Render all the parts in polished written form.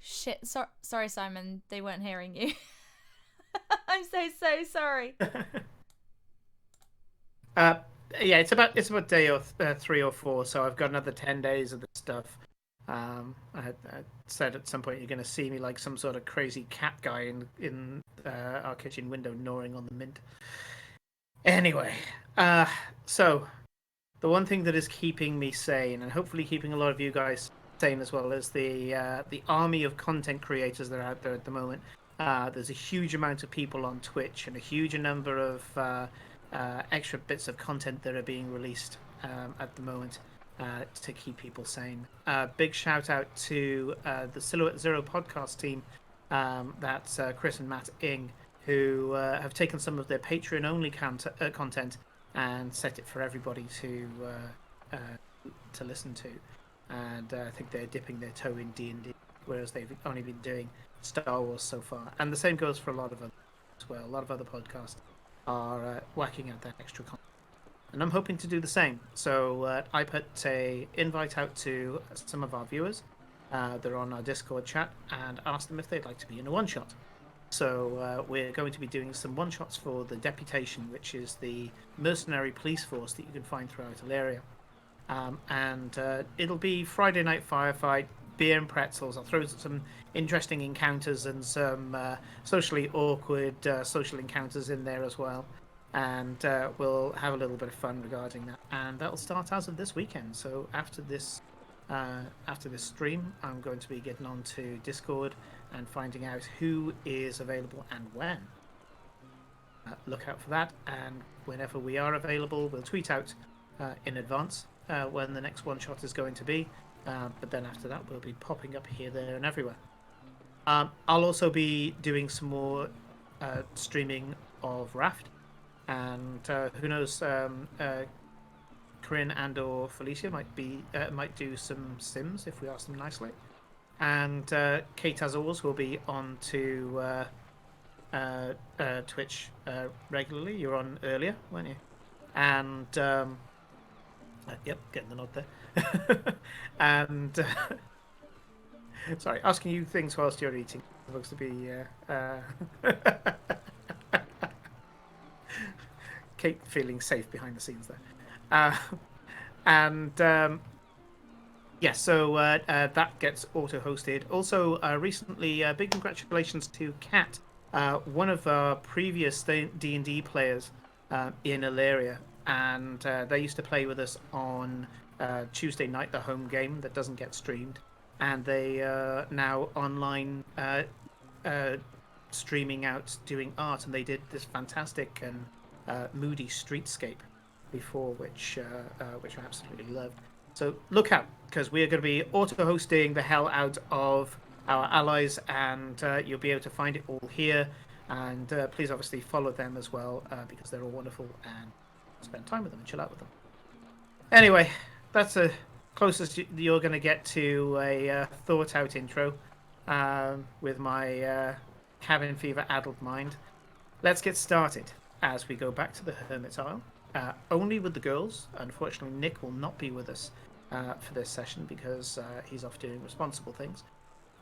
Shit, sorry, Simon. They weren't hearing you. I'm so sorry. Uh, yeah, it's about day or 3 or 4, so I've got another 10 days of this stuff. I said at some point you're going to see me like some sort of crazy cat guy in our kitchen window gnawing on the mint. Anyway, so the one thing that is keeping me sane, and hopefully keeping a lot of you guys sane as well, is the army of content creators that are out there at the moment. There's a huge amount of people on Twitch and a huge number of extra bits of content that are being released at the moment to keep people sane. Big shout out to the Silhouette Zero podcast team. That's Chris and Matt Ing, who have taken some of their Patreon-only content and set it for everybody to listen to. And I think they're dipping their toe in D&D, whereas they've only been doing Star Wars so far. And the same goes for a lot of others as well. A lot of other podcasts are whacking out that extra content. And I'm hoping to do the same. So I put a invite out to some of our viewers. They're on our Discord chat, and asked them if they'd like to be in a one-shot. So we're going to be doing some one-shots for the Deputation, which is the mercenary police force that you can find throughout Illyria. And it'll be Friday night firefight, beer and pretzels. I'll throw some interesting encounters and some socially awkward social encounters in there as well. And we'll have a little bit of fun regarding that. And that'll start as of this weekend. So after this stream, I'm going to be getting on to Discord and finding out who is available and when. Look out for that, and whenever we are available, we'll tweet out in advance when the next one-shot is going to be. But then after that, we'll be popping up here, there, and everywhere. I'll also be doing some more streaming of Raft, and who knows, Corinne and or Felicia might do some Sims if we ask them nicely. And Kate, as always, will be on to Twitch regularly. You're on earlier, weren't you? And yep, getting the nod there. And sorry, asking you things whilst you're eating looks to be Kate feeling safe behind the scenes there. Yeah, so that gets auto-hosted. Also, recently, big congratulations to Kat, one of our previous D&D players in Illyria, and they used to play with us on Tuesday night, the home game that doesn't get streamed, and they are now online streaming out, doing art, and they did this fantastic and moody streetscape before, which I absolutely loved. So look out, because we are going to be auto-hosting the hell out of our allies, and you'll be able to find it all here. And please obviously follow them as well, because they're all wonderful, and spend time with them and chill out with them. Anyway, that's the closest you're going to get to a thought-out intro with my cabin fever addled mind. Let's get started as we go back to the Hermit's Isle. Only with the girls. Unfortunately, Nick will not be with us for this session because he's off doing responsible things.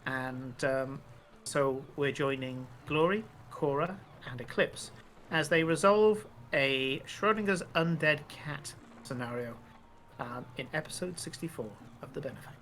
And so we're joining Glory, Cora, and Eclipse as they resolve a Schrodinger's undead cat scenario in episode 64 of The Benefactor.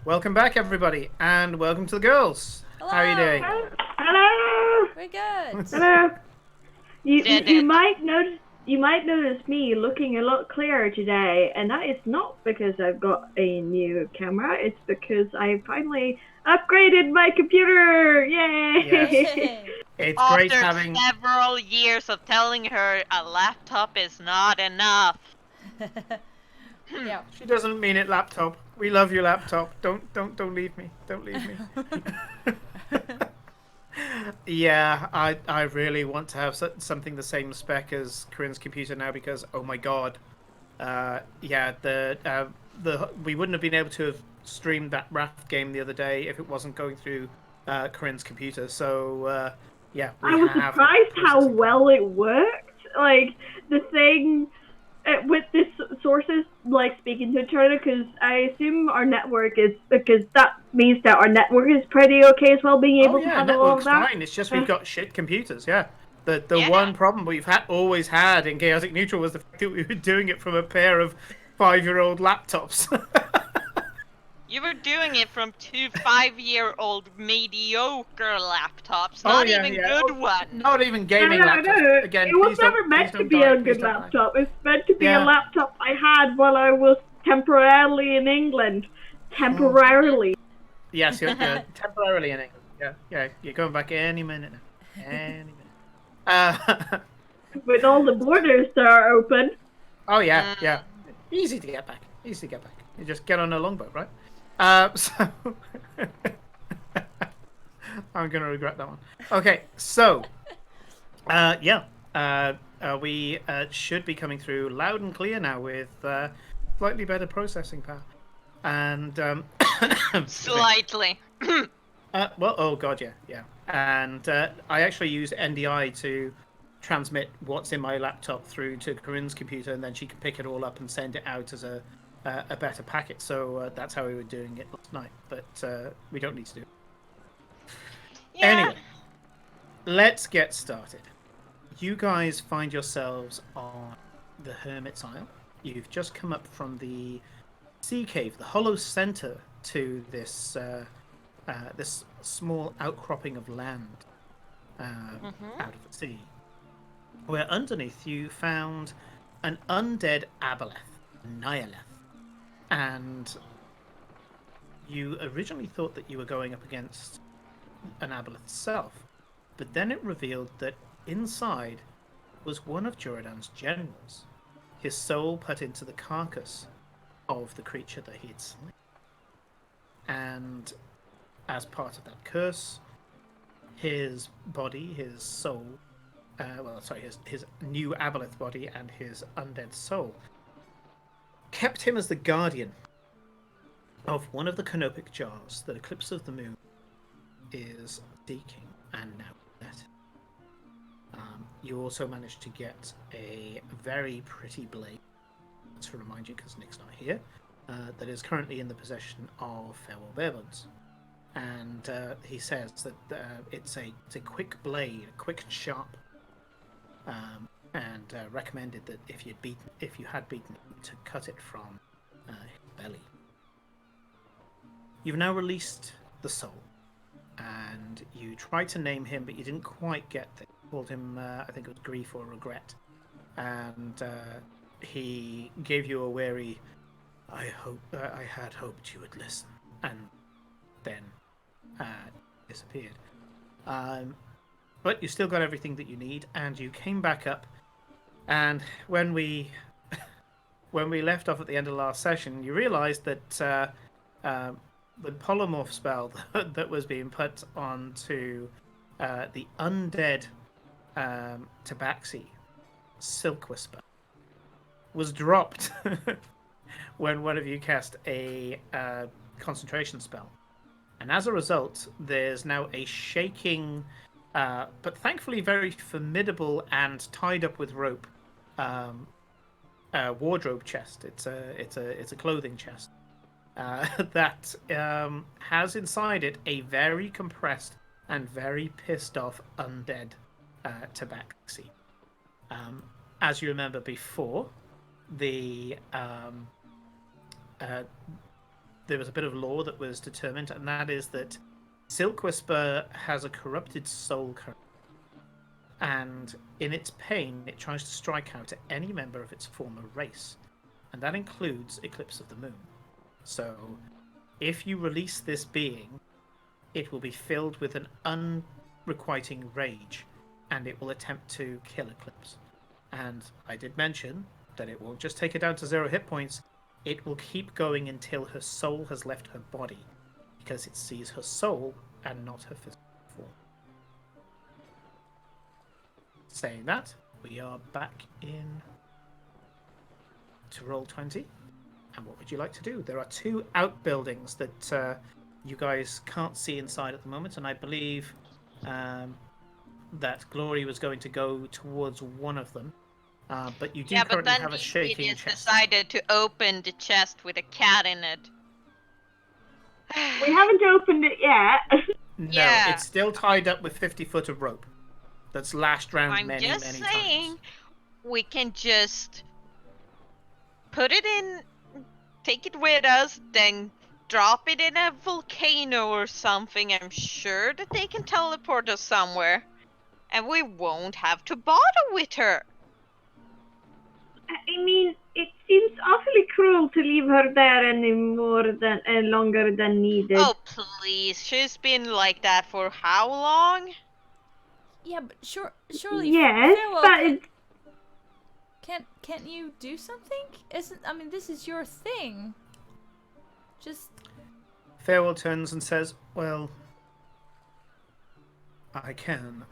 Welcome back, everybody, and welcome to the girls. Hello. How are you doing? Hello. We're good. Hello. You might notice me looking a lot clearer today, and that is not because I've got a new camera. It's because I finally upgraded my computer. Yay! Yes. It's After great having several years of telling her a laptop is not enough. Yeah. She doesn't mean it, laptop. We love you, laptop. Don't leave me. Don't leave me. Yeah, I really want to have something the same spec as Corinne's computer now because oh my god, yeah, the we wouldn't have been able to have streamed that Raft game the other day if it wasn't going through Corinne's computer. So yeah, we I was have surprised how well it worked. Like the thing with this sources, like speaking to each other, because I assume our network is because that means that our network is pretty okay as well, being able to handle all of network's that. fine. It's just we've got shit computers. Yeah. The Yeah. one problem we've always had in Chaotic Neutral was the fact that we were doing it from a pair of 5-year-old laptops. You were doing it from 2 5-year-old mediocre laptops, Oh, not yeah, even yeah. good ones. Not even gaming No, laptops. Again, it was please don't- never meant please to don't be die, a please good don't die. laptop. It's meant to be Yeah. a laptop I had while I was temporarily in England. Temporarily. Yes, you're temporarily in England. Yeah, you're going back any minute now. Any minute. With all the borders that are open. Oh yeah. Easy to get back. Easy to get back. You just get on a longboat, right? So I'm gonna regret that one. Okay, so we should be coming through loud and clear now with slightly better processing power, and Slightly. well, oh god, yeah, and I actually use NDI to transmit what's in my laptop through to Corinne's computer, and then she can pick it all up and send it out as a better packet. So that's how we were doing it last night, but we don't need to do it. Yeah. Anyway, let's get started. You guys find yourselves on the Hermit's Isle. You've just come up from the sea cave, the hollow center to this this small outcropping of land out of the sea, where underneath you found an undead aboleth, Nihileth. And you originally thought that you were going up against an aboleth itself, but then it revealed that inside was one of Juradan's generals, his soul put into the carcass of the creature that he had slain. And as part of that curse, his body, his soul, his new aboleth body and his undead soul kept him as the guardian of one of the canopic jars that Eclipse of the Moon is seeking and now let. You also managed to get a very pretty blade, to remind you, because Nick's not here, that is currently in the possession of Farewell Barebones. And he says that it's a quick blade, quick and sharp, and recommended that if you had beaten him, to cut it from his belly. You've now released the soul, and you tried to name him, but you didn't quite get there. You called him, I think it was grief or regret, and he gave you a wary, I had hoped you would listen, and then disappeared. But you still got everything that you need, and you came back up. And when we left off at the end of the last session, you realised that the polymorph spell that was being put onto the undead Tabaxi, Silk Whisper, was dropped when one of you cast a concentration spell. And as a result, there's now a shaking, but thankfully very formidable and tied up with rope, wardrobe chest. It's a clothing chest that has inside it a very compressed and very pissed off undead Tabaxi. As you remember before, there was a bit of lore that was determined, and that is that Silk Whisper has a corrupted soul current, and in its pain it tries to strike out at any member of its former race, and that includes Eclipse of the Moon. So if you release this being, it will be filled with an unrequiting rage, and it will attempt to kill Eclipse. And I did mention that it won't just take it down to 0 hit points, it will keep going until her soul has left her body, because it sees her soul and not her physical form. Saying that, we are back in to Roll20. And what would you like to do? There are 2 outbuildings that you guys can't see inside at the moment, and I believe that Glory was going to go towards one of them. But you do currently have a shaking idiots chest. decided to open the chest with a cat in it. We haven't opened it yet. No, Yeah. it's still tied up with 50 foot of rope that's lashed round I'm many just times. saying, we can just put it in, take it with us, then drop it in a volcano or something. I'm sure that they can teleport us somewhere. And we won't have to bother with her. I mean, it seems awfully cruel to leave her there any more than longer than needed. Oh, please. She's been like that for how long? Yeah, but surely. Yes, Farewell, but can't you do something? This is your thing. Just. Farewell turns and says, "Well, I can.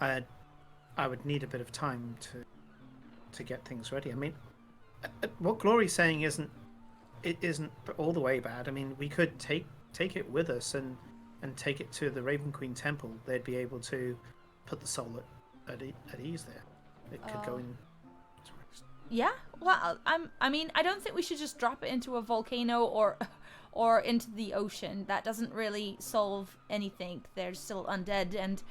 I would need a bit of time to get things ready. I mean, what Glory's saying isn't all the way bad. I mean, we could take it with us and take it to the Raven Queen Temple. They'd be able to put the soul at ease there. It could go in." Yeah. Well, I don't think we should just drop it into a volcano or into the ocean. That doesn't really solve anything. They're still undead, and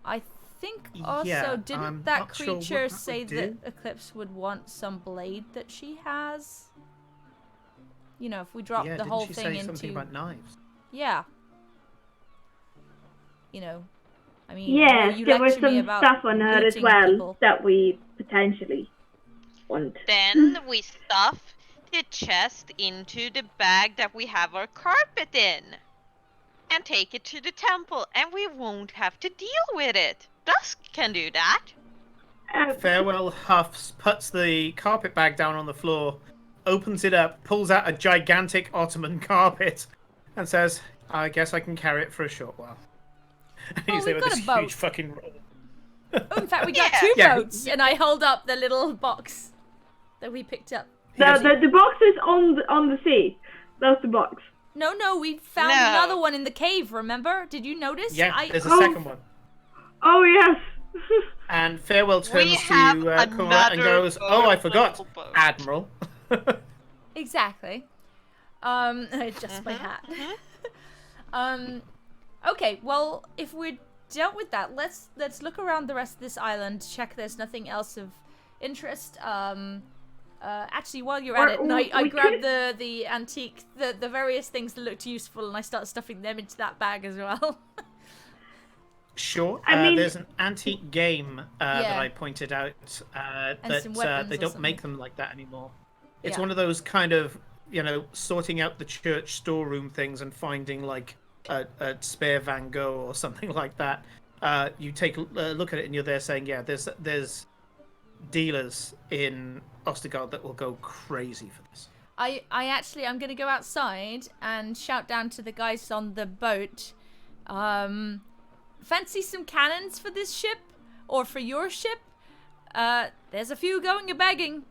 I think also Yeah, didn't I'm that not sure what creature that say would that do. Eclipse would want some blade that she has? You know, if we drop Yeah, the didn't whole she thing say into something about knives? yeah. You know, I mean, yes, you there was lecture me some about stuff on her as looting well people. that we potentially want. Then we stuff the chest into the bag that we have our carpet in. And take it to the temple, and we won't have to deal with it. Dusk can do that. Farewell huffs, puts the carpet bag down on the floor, opens it up, pulls out a gigantic Ottoman carpet, and says, "I guess I can carry it for a short while." And Well, he's there we've with got this a boat. huge fucking roll. Oh, in fact, we got Yeah. 2 Yeah. boats, and I hold up the little box that we picked up. The box is on the sea. That's the box. No, we found No. another one in the cave, remember? Did you notice? Yeah, there's a Oh. second one. Oh yes. And Farewell turns We to have Cora and another goes, "Oh, I forgot, boat. Admiral." Exactly. Just my hat. Okay, well, if we're dealt with that, let's look around the rest of this island, check there's nothing else of interest. Actually, while you're at it, I grab the antique, the various things that looked useful, and I start stuffing them into that bag as well. Sure. I mean- There's an antique game that Yeah. I pointed out And some weapons they or don't make something. them like that anymore. It's Yeah. one of those kind of, sorting out the church storeroom things and finding like a spare Van Gogh or something like that. You take a look at it and you're there saying, yeah, there's dealers in Ostergard that will go crazy for this. I'm gonna go outside and shout down to the guys on the boat. Fancy some cannons for this ship? Or for your ship? There's a few going a-begging.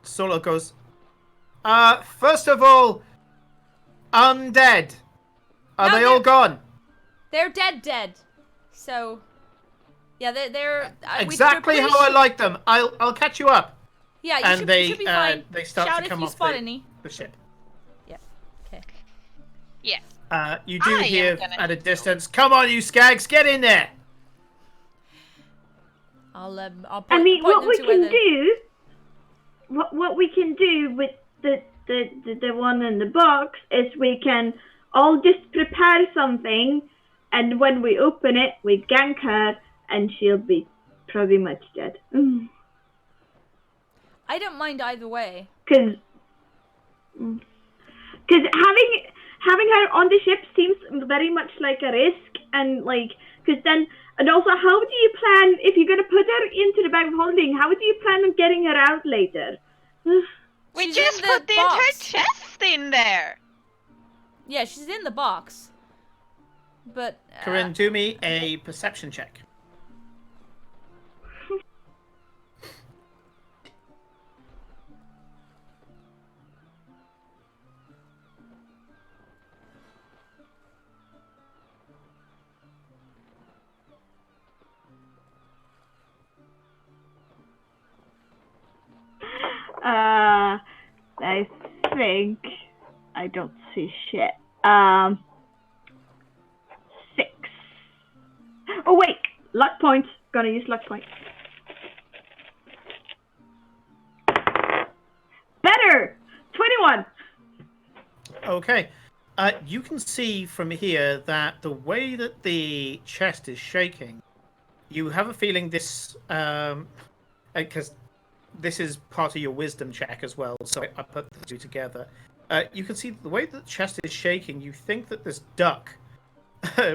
Solo goes, first of all, undead. Are No, they all gone? They're dead. So, yeah, they're Exactly how I like them. I'll catch you up. Yeah, you And should, they should be fine. they start Shout to come if you off spot any. the ship. Yeah. Okay. Yeah. You do I am hear gonna at a go. distance, "Come on, you skags, get in there!" I'll point, I mean, point what them we to where can the... do, what we can do with the one in the box is we can all just prepare something, and when we open it, we gank her, and she'll be pretty much dead. I don't mind either way. Because having her on the ship seems very much like a risk, and like Because then, and also, how do you plan, if you're going to put her into the bag of holding, how do you plan on getting her out later? We She's just in the put the entire box. chest in there. Yeah, she's in the box. But Corinne, do me a perception check. I think I don't see shit. 6. Oh wait, luck point. Gonna use luck point. Better. 21. Okay. You can see from here that the way that the chest is shaking, you have a feeling this, because this is part of your wisdom check as well, so I put the two together. You can see the way that the chest is shaking, you think that this duck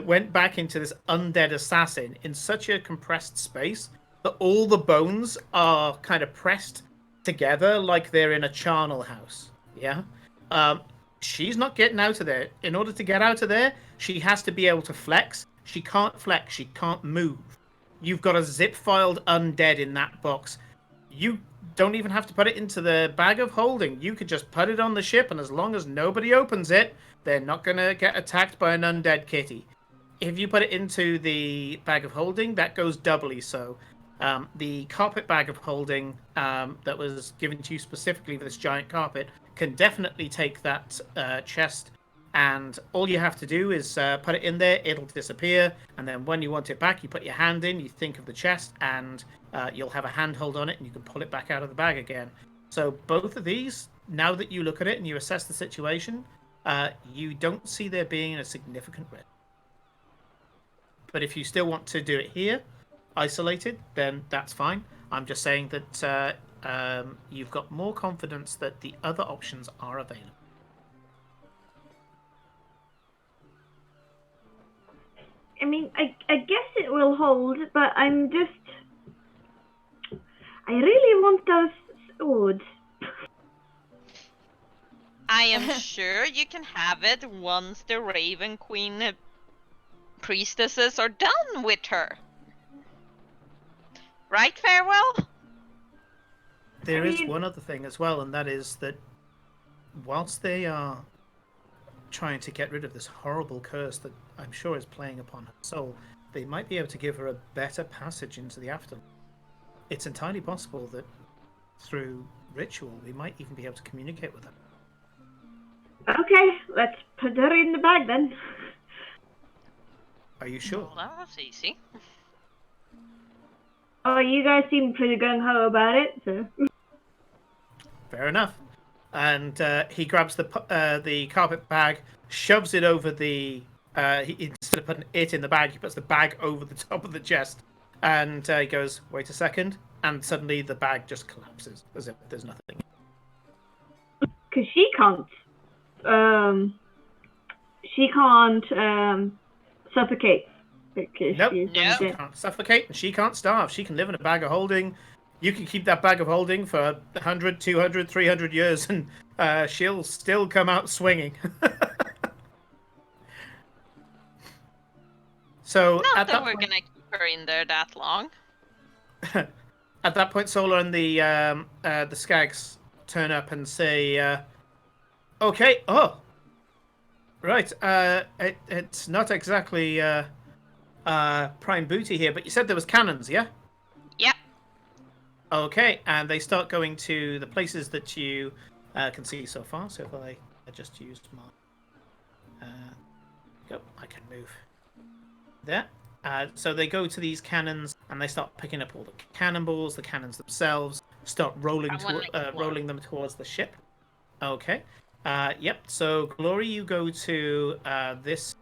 went back into this undead assassin in such a compressed space that all the bones are kind of pressed together like they're in a charnel house. Yeah? She's not getting out of there. In order to get out of there, she has to be able to flex. She can't flex. She can't move. You've got a zip-filed undead in that box. You don't even have to put it into the bag of holding. You could just put it on the ship, and as long as nobody opens it, they're not going to get attacked by an undead kitty. If you put it into the bag of holding, that goes doubly so. The carpet bag of holding that was given to you specifically for this giant carpet can definitely take that chest, and all you have to do is put it in there, it'll disappear, and then when you want it back, you put your hand in, you think of the chest, and you'll have a handhold on it, and you can pull it back out of the bag again. So both of these, now that you look at it and you assess the situation, you don't see there being a significant risk. But if you still want to do it here, isolated, then that's fine. I'm just saying that you've got more confidence that the other options are available. I mean, I guess it will hold, but I'm just... I really want those swords. I am sure you can have it once the Raven Queen priestesses are done with her. Right, Farewell? There is one other thing as well, and that is that whilst they are trying to get rid of this horrible curse that I'm sure is playing upon her soul, they might be able to give her a better passage into the afterlife. It's entirely possible that through ritual, we might even be able to communicate with her. Okay, let's put her in the bag then. Are you sure? Well, that was easy. Oh, you guys seem pretty gung-ho about it, so... Fair enough. And he grabs the carpet bag, shoves it over the... instead of putting it in the bag, he puts the bag over the top of the chest. And he goes, wait a second. And suddenly the bag just collapses, as if there's nothing. Because she can't... She can't, suffocate. Because Nope, she's she undead. can't suffocate and she can't starve. She can live in a bag of holding. You can keep that bag of holding for 100, 200, 300 years and she'll still come out swinging. So Not at that that we're point, gonna keep her in there that long. at that point, Solar and the Skags turn up and say, "Okay, oh, right. It's not exactly prime booty here, but you said there was cannons, yeah? Yep. Okay, and they start going to the places that you can see so far. So if I just use my, I can move there. So they go to these cannons and they start picking up all the cannonballs, the cannons themselves, start rolling rolling them towards the ship. Okay. Yep. So Glory, you go to this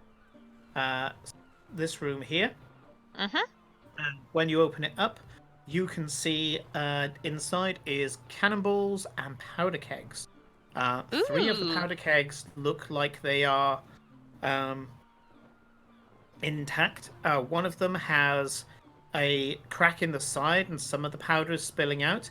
room here. Mm-hmm. And when you open it up, you can see inside is cannonballs and powder kegs. 3 of the powder kegs look like they are intact. One of them has a crack in the side and some of the powder is spilling out.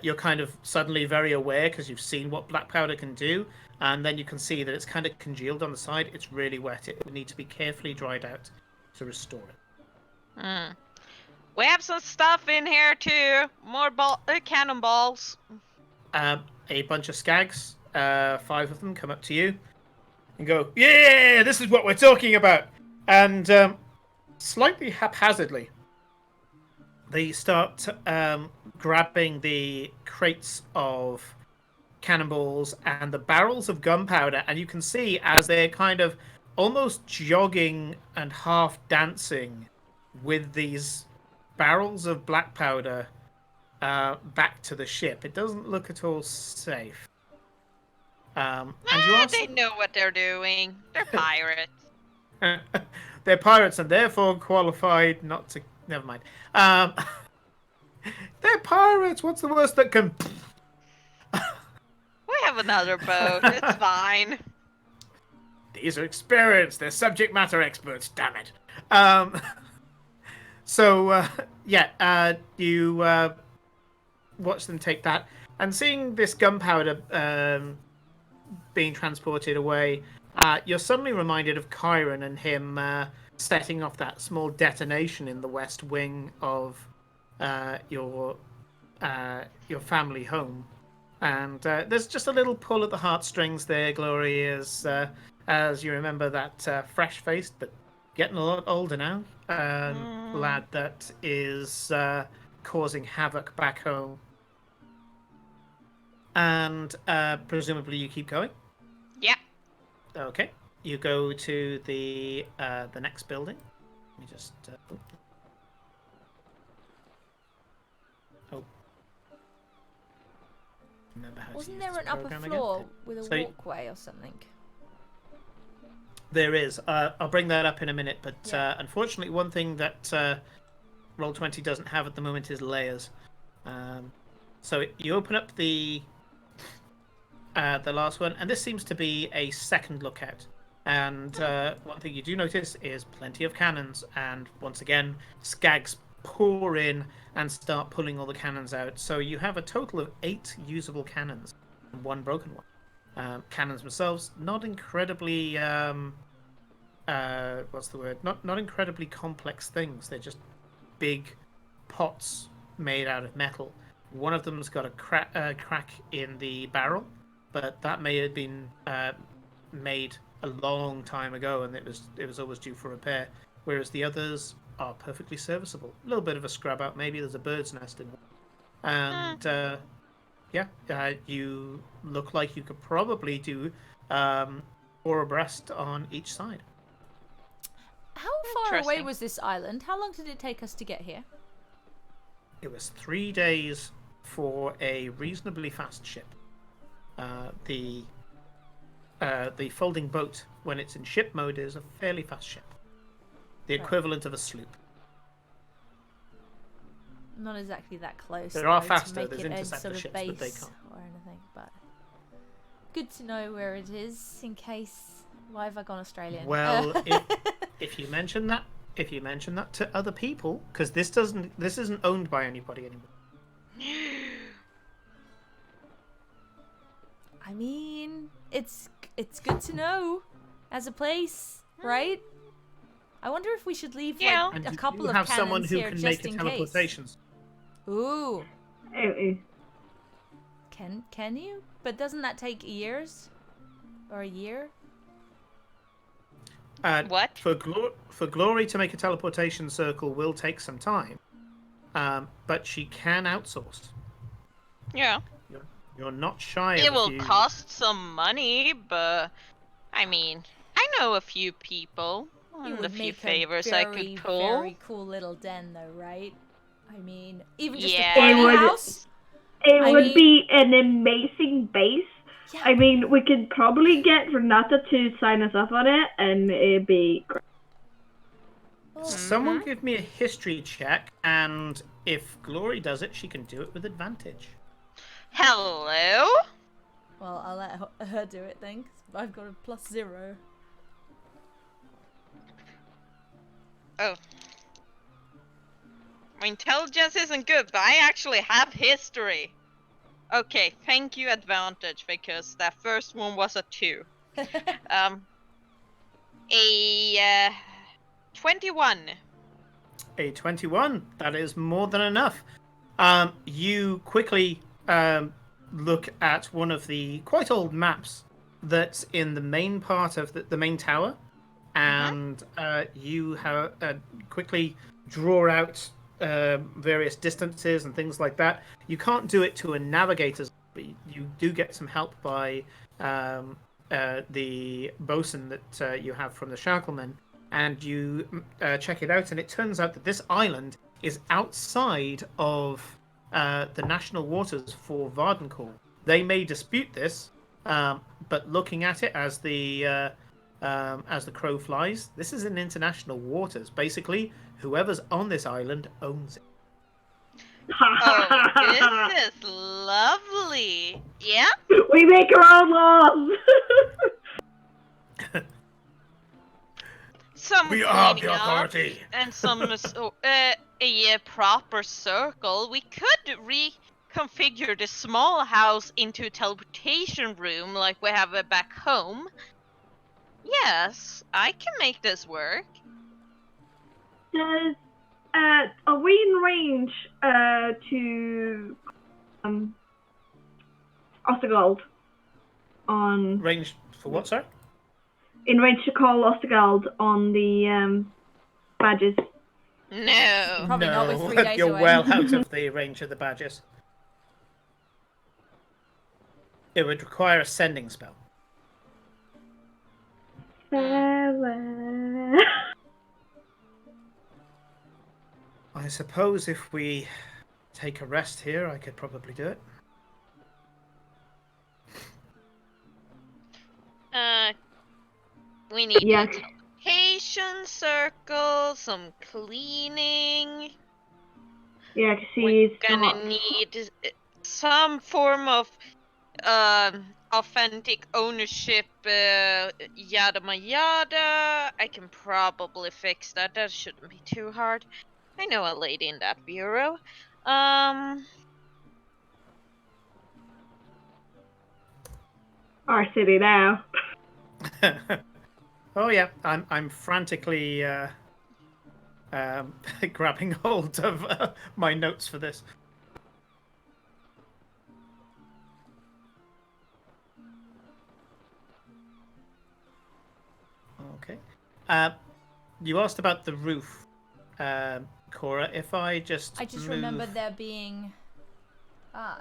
You're kind of suddenly very aware because you've seen what black powder can do, and then you can see that it's kind of congealed on the side. It's really wet. It would need to be carefully dried out to restore it. Mm. We have some stuff in here too. More cannonballs. A bunch of skags, 5 of them, come up to you and go, "Yeah, this is what we're talking about." And slightly haphazardly, they start grabbing the crates of cannonballs and the barrels of gunpowder, and you can see as they're kind of almost jogging and half dancing with these barrels of black powder back to the ship. It doesn't look at all safe. And you ask... They know what they're doing. They're pirates. They're pirates and therefore qualified not to... Never mind. They're pirates. What's the worst that can... We have another boat. It's fine. These are experienced. They're subject matter experts. Damn it. You watch them take that, and seeing this gunpowder being transported away, you're suddenly reminded of Chiron and him setting off that small detonation in the west wing of your family home. And there's just a little pull at the heartstrings there, Glory, as you remember that fresh-faced but getting a lot older now lad that is causing havoc back home. And presumably you keep going? Yep. Okay. You go to the next building. Let me just... Wasn't there an upper floor with a walkway or something? There is. I'll bring that up in a minute, but unfortunately one thing that Roll20 doesn't have at the moment is layers. So you open up the last one, and this seems to be a second lookout. And one thing you do notice is plenty of cannons, and once again, skags pour in and start pulling all the cannons out. So you have a total of 8 usable cannons and 1 broken one. Cannons themselves, not incredibly what's the word? Not incredibly complex things. They're just big pots made out of metal. One of them's got a crack in the barrel, but that may have been made a long time ago, and it was always due for repair. Whereas the others are perfectly serviceable. A little bit of a scrub out, maybe there's a bird's nest in one. And you look like you could probably do 4 abreast on each side. How far away was this island? How long did it take us to get here? It was 3 days for a reasonably fast ship. The folding boat, when it's in ship mode, is a fairly fast ship. The equivalent of a sloop. Not exactly that close. There are though, faster. To make There's it interceptor sort of ships, base but they can't. or anything. But good to know where it is in case. Why have I gone Australian? Well, if you mention that to other people, because this isn't owned by anybody anymore. I mean, it's good to know as a place, right? I wonder if we should leave like a couple of cannons here just in case. Ooh. Can you? But doesn't that take years? Or a year? What? For Glory to make a teleportation circle will take some time, but she can outsource. Yeah. You're not shy. It will cost some money, but I mean, I know a few people. A few favors I could pull. Very cool little den, though, right? I mean, even just Yeah. a party house. It would be an amazing base. Yeah. I mean, we could probably get Renata to sign us up on it, and it'd be great. Someone give me a history check, and if Glory does it, she can do it with advantage. Hello? Well, I'll let her do it then, 'cause I've got a +0. Oh. My intelligence isn't good, but I actually have history. Okay, thank you, advantage, because that first one was a 2. A 21. A 21. That is more than enough. You quickly look at one of the quite old maps that's in the main part of the main tower, and you quickly draw out various distances and things like that. You can't do it to a navigator's lobby. You do get some help by the bosun that you have from the Shacklemen, and you check it out, and it turns out that this island is outside of the national waters for Vardencore. They may dispute this, but looking at it as the crow flies, this is in international waters. Basically, whoever's on this island owns it. Oh, this is lovely. Yeah? We make our own laws! Some We are cleaning the up authority. and some a proper circle. We could reconfigure the small house into a teleportation room like we have it back home. Yes, I can make this work. Does, are we in range, to, Ostergold? On... Range for what, sorry? In range to call Ostergold on the, badges? No. Probably not with 3 days You're away. well out of the range of the badges. It would require a sending spell. Farewell. I suppose if we take a rest here, I could probably do it. We need Yeah. a teleportation circle, some cleaning. Yeah, 'cause We're she's gonna not... need some form of authentic ownership, yada ma yada. I can probably fix that. That shouldn't be too hard. I know a lady in that bureau. Our city now. Oh yeah, I'm frantically grabbing hold of my notes for this. Okay. You asked about the roof, Cora. If I just remembered there being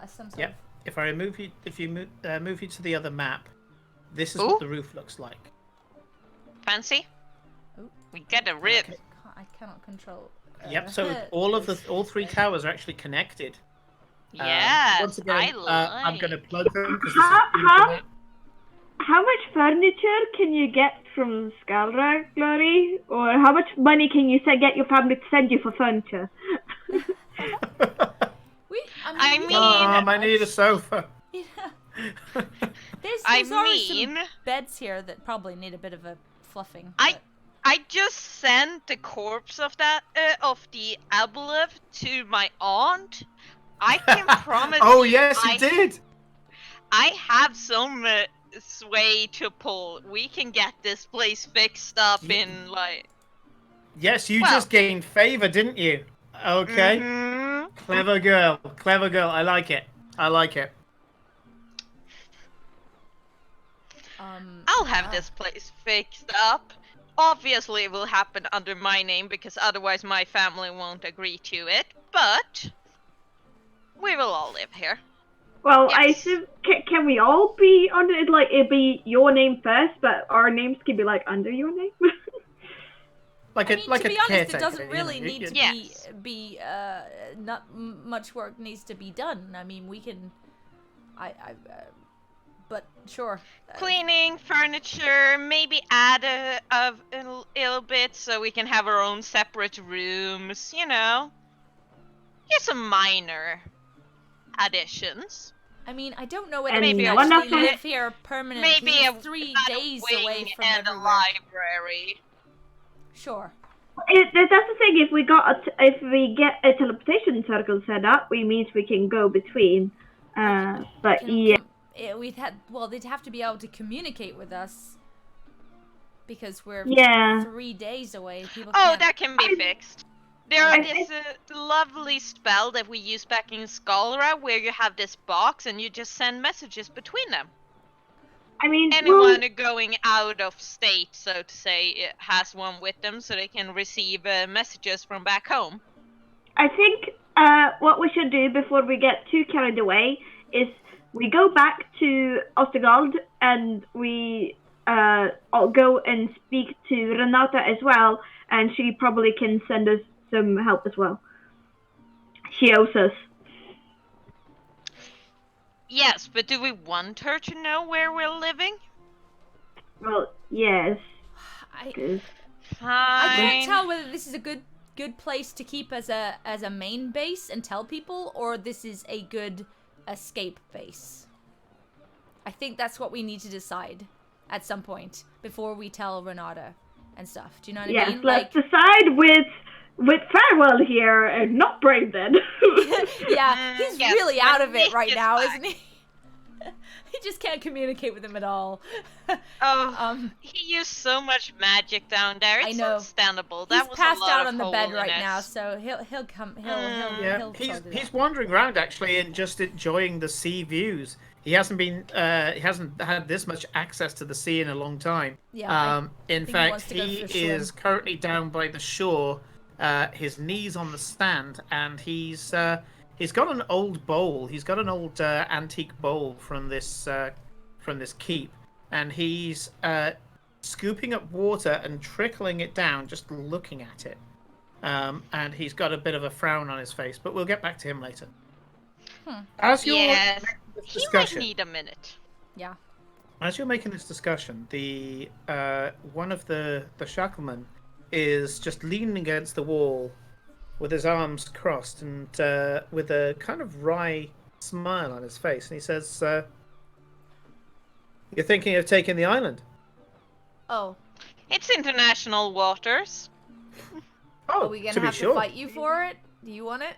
some sort Yep. of... If I remove you, if you move you to the other map, this is Ooh. what the roof looks like. fancy. Ooh. We get a rib. Okay. I cannot control. Yep. So all three towers are actually connected. Yes, Once again, I'm going to plug them because this is How- the map. How much furniture can you get from Scalra, Glory? Or how much money can you get your family to send you for furniture? I mean- Mom, I need a sofa. There's I always mean- some beds here that probably need a bit of a fluffing. I just sent the corpse of that of the Abelev to my aunt. I can promise Oh you, yes, you did. I have some sway to pull. We can get this place fixed up in like. Yes, you Well- just gained favor, didn't you? Okay. Mhm. Clever girl. Clever girl. I like it. I like it. I'll have this place fixed up. Obviously, it will happen under my name because otherwise my family won't agree to it. But we will all live here. Well, I Yes. assume, can we all be under it? Like, it'd be your name first, but our names can be, like, under your name? Like I a mean, like to a be honest, caretaker, it doesn't you really know, need to Yes. be not much work needs to be done. I mean, we can, but sure. Cleaning, furniture, maybe add a little bit so we can have our own separate rooms, you know. Just some minor additions. I mean, I don't know whether And we maybe can one of actually them- live here permanently. Maybe a 3 add a days wing away from and a everywhere. library. Sure. That's the thing. If we get a teleportation circle set up, it means we can go between. But they'd have to be able to communicate with us because we're 3 days away. People can't... that can be fixed. There is a lovely spell that we use back in Skullra where you have this box and you just send messages between them. I mean, anyone going out of state, so to say, has one with them so they can receive messages from back home. I think what we should do before we get too carried away is we go back to Ostergold and we go and speak to Renata as well, and she probably can send us some help as well. She owes us. Yes, but do we want her to know where we're living? Well, yes. Fine. I can't tell whether this is a good place to keep as a main base and tell people, or this is a good escape base. I think that's what we need to decide at some point before we tell Renata and stuff. Do you know what I mean? Yes, let's decide with Farewell here and not Braden. Yeah, he's really out of it right now, isn't he? He just can't communicate with him at all. He used so much magic down there. It's understandable. He's passed out on the bed right now, so he'll come. He's wandering around actually and just enjoying the sea views. He hasn't had this much access to the sea in a long time. Yeah. In fact, he is currently down by the shore, his knees on the sand, and he's got an old bowl. He's got an old antique bowl from this keep, and he's scooping up water and trickling it down, just looking at it. And he's got a bit of a frown on his face, but we'll get back to him later. As you're making this discussion, he might need a minute. Yeah. As you're making this discussion, the one of the shacklemen is just leaning against the wall with his arms crossed and with a kind of wry smile on his face, and he says, "You're thinking of taking the island?" Oh. It's international waters. Are we gonna have to fight you for it? Do you want it?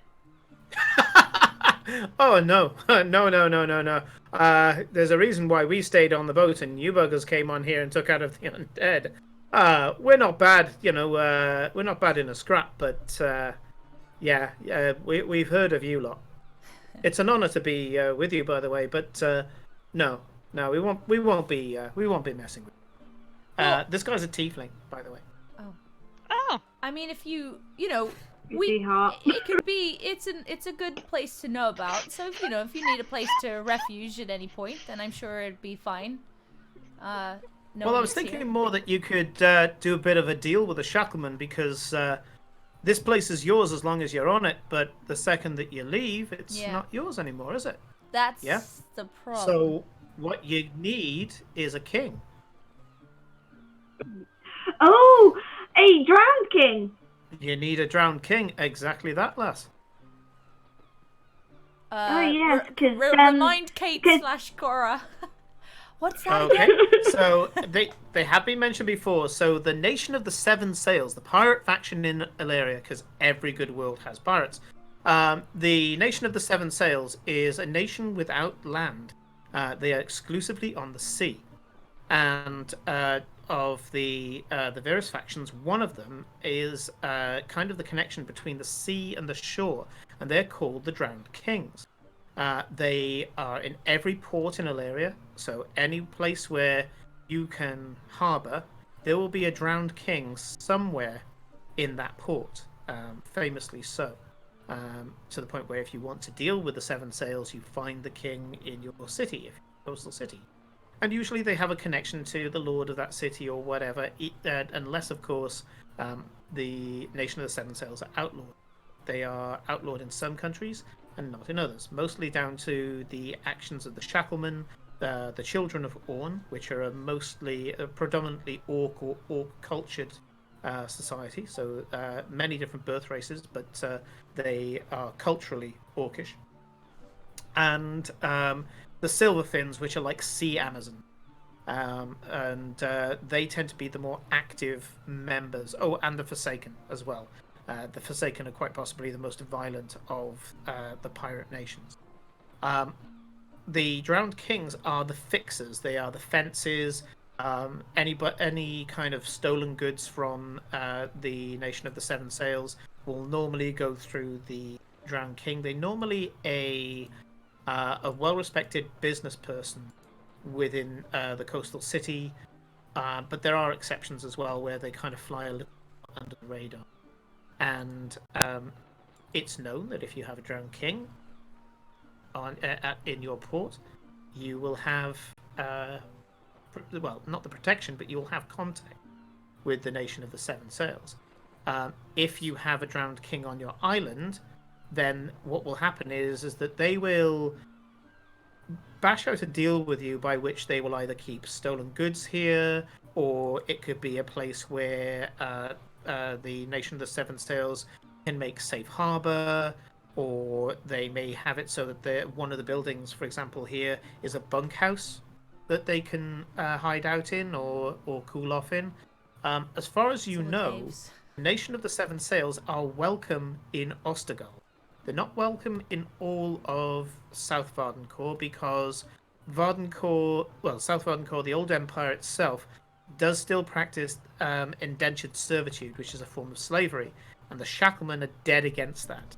Oh no. No. There's a reason why we stayed on the boat and you buggers came on here and took out of the undead. We're not bad, we're not bad in a scrap, but we've heard of you lot. It's an honor to be with you, by the way, but no, we won't be messing with you. This guy's a tiefling, by the way. Oh. I mean, if you it's a good place to know about. So if you need a place to refuge at any point, then I'm sure it'd be fine. I was thinking more that you could do a bit of a deal with the shackleman, because this place is yours as long as you're on it, but the second that you leave, it's not yours anymore, is it? That's the problem. So what you need is a king. Oh, a drowned king. You need a drowned king. Exactly that, lass. Yes, because remind Kate / Cora. What's that again? So they have been mentioned before. So the Nation of the Seven Sails, the pirate faction in Illyria, because every good world has pirates. The Nation of the Seven Sails is a nation without land. They are exclusively on the sea, and of the various factions, one of them is kind of the connection between the sea and the shore, and they're called the Drowned Kings. They are in every port in Illyria, so any place where you can harbour, there will be a Drowned King somewhere in that port, famously so. To the point where if you want to deal with the Seven Sails, you find the king in your city, if you're a coastal city. And usually they have a connection to the lord of that city or whatever, unless, of course, the Nation of the Seven Sails are outlawed. They are outlawed in some countries and not in others, mostly down to the actions of the shacklemen, the Children of Orn, which are a predominantly orc or orc-cultured society, so many different birth races, but they are culturally orcish. And the Silverfins, which are like sea Amazon. and they tend to be the more active members. Oh, and the Forsaken as well. The Forsaken are quite possibly the most violent of the pirate nations. The Drowned Kings are the fixers. They are the fences. Any kind of stolen goods from the Nation of the Seven Sails will normally go through the Drowned King. They're normally a well-respected business person within the coastal city, but there are exceptions as well where they kind of fly a little under the radar. And it's known that if you have a Drowned King in your port, you will have well, not the protection, but you will have contact with the Nation of the Seven Sails. If you have a Drowned King on your island, then what will happen is that they will bash out a deal with you by which they will either keep stolen goods here, or it could be a place where the Nation of the Seven Sails can make safe harbor, or they may have it so that one of the buildings, for example, here is a bunkhouse that they can hide out in or cool off in. As far as you know, the Nation of the Seven Sails are welcome in Ostergal. They're not welcome in all of South Vardencore because South Vardencore, the old empire itself, does still practice indentured servitude, which is a form of slavery, and the Shacklemen are dead against that.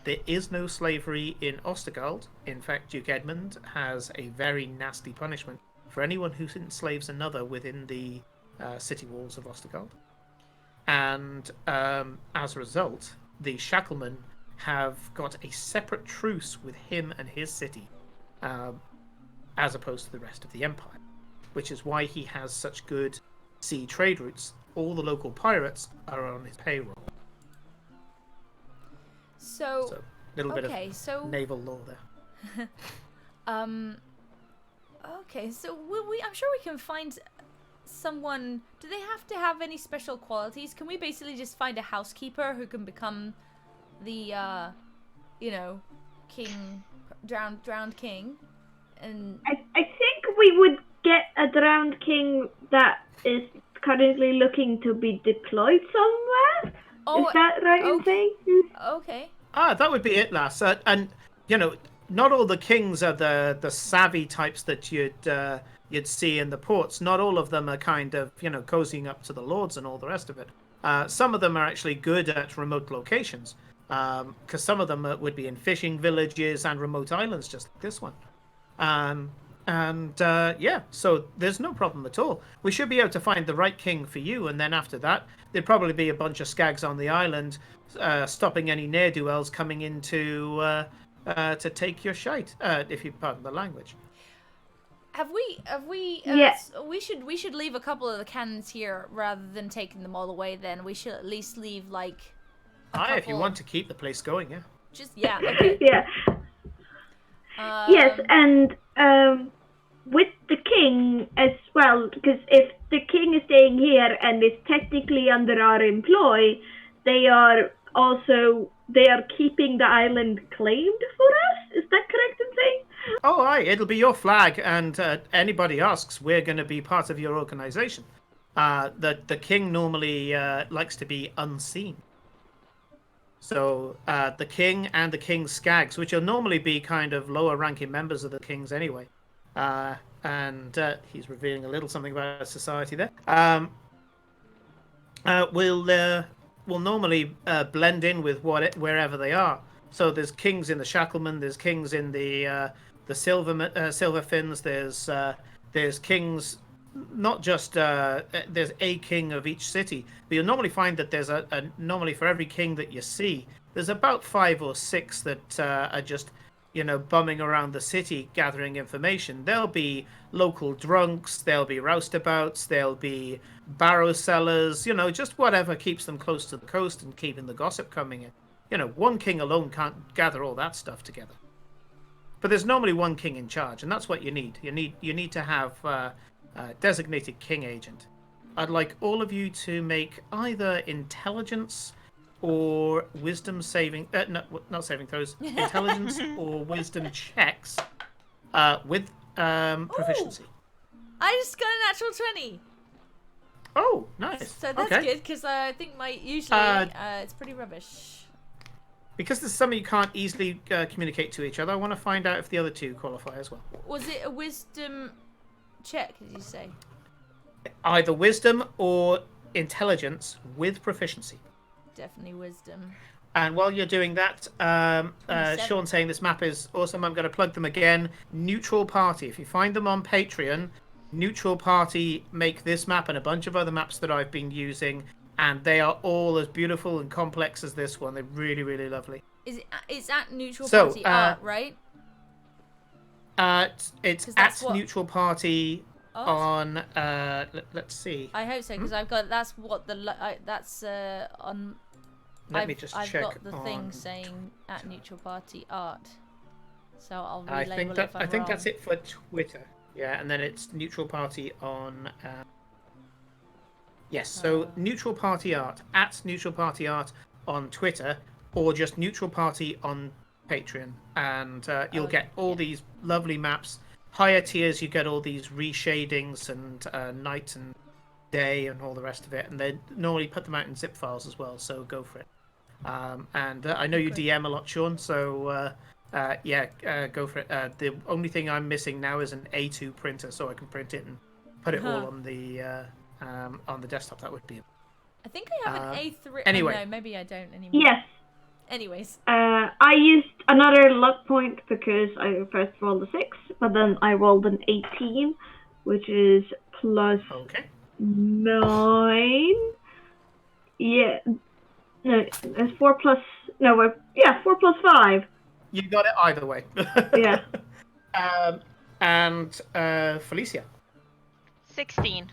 There is no slavery in Ostergald. In fact, Duke Edmund has a very nasty punishment for anyone who enslaves another within the city walls of Ostergald. And as a result, the Shacklemen have got a separate truce with him and his city, as opposed to the rest of the empire, which is why he has such good sea trade routes. All the local pirates are on his payroll. So little bit of naval law there. Okay, so I'm sure we can find someone. Do they have to have any special qualities? Can we basically just find a housekeeper who can become the king, drowned king? And I think we would get a drowned king that is currently looking to be deployed somewhere. Oh, is that right in saying? Okay. That would be it, lass. And not all the kings are the savvy types that you'd see in the ports. Not all of them are kind of cozying up to the lords and all the rest of it. Some of them are actually good at remote locations, because some of them would be in fishing villages and remote islands, just like this one. So there's no problem at all. We should be able to find the right king for you, and then after that, there'd probably be a bunch of skags on the island, stopping any ne'er-do-wells coming in to take your shite, if you pardon the language. Have we? Yes. We should leave a couple of the cannons here rather than taking them all away. Then we should at least leave like. If you want to keep the place going, yeah. Okay. Yeah. Yes, and with the king as well, because if the king is staying here and is technically under our employ, they are keeping the island claimed for us. Is that correct in saying? Oh, aye, it'll be your flag, and anybody asks, we're going to be part of your organization. The king normally likes to be unseen. So the king and the king's skags, which will normally be kind of lower-ranking members of the kings anyway, and he's revealing a little something about society there, will normally blend in with wherever they are. So there's kings in the Shacklemen, there's kings in the Silverfins, there's kings. Not just there's a king of each city, but you'll normally find that there's normally for every king that you see, there's about 5 or 6 that are just bumming around the city gathering information. There'll be local drunks, there'll be roustabouts, there'll be barrow sellers, just whatever keeps them close to the coast and keeping the gossip coming in. One king alone can't gather all that stuff together. But there's normally one king in charge, and that's what you need. You need to have designated king agent. I'd like all of you to make either intelligence or wisdom saving, not saving throws, intelligence or wisdom checks with proficiency. I just got a natural 20. Oh, nice. So that's okay. good, because I think usually it's pretty rubbish. Because there's something you can't easily communicate to each other, I want to find out if the other two qualify as well. Was it a wisdom check, did you say? Either wisdom or intelligence with proficiency. Definitely wisdom. And while you're doing that, Sean saying this map is awesome. I'm going to plug them again. Neutral Party. If you find them on Patreon, Neutral Party make this map and a bunch of other maps that I've been using, and they are all as beautiful and complex as this one. They're really, really lovely. It's at Neutral Party Art, right? It's at Neutral Party on. Let's see. I hope so, because I've got that's on. Let me just check. I've got the thing saying at Neutral Party Art, so I'll relabel I think it if I'm I think wrong. that's it for Twitter. Yeah, and then it's Neutral Party on. Yes, so Neutral Party Art at Neutral Party Art on Twitter, or just Neutral Party on Patreon, and you'll get all these lovely maps. Higher tiers, you get all these reshadings and night and day and all the rest of it, and they normally put them out in zip files as well. So go for it. And I know you DM a lot, Sean. So go for it. The only thing I'm missing now is an A2 printer, so I can print it and put it all on the desktop. That would be. I think I have an A3. Anyway, no, maybe I don't anymore. Yes. Anyways. I used another luck point because I first rolled a 6, but then I rolled an 18, which is plus 9. Yeah. No, it's 4 plus. No, 4 plus 5. You got it either way. Yeah. And Felicia. 16.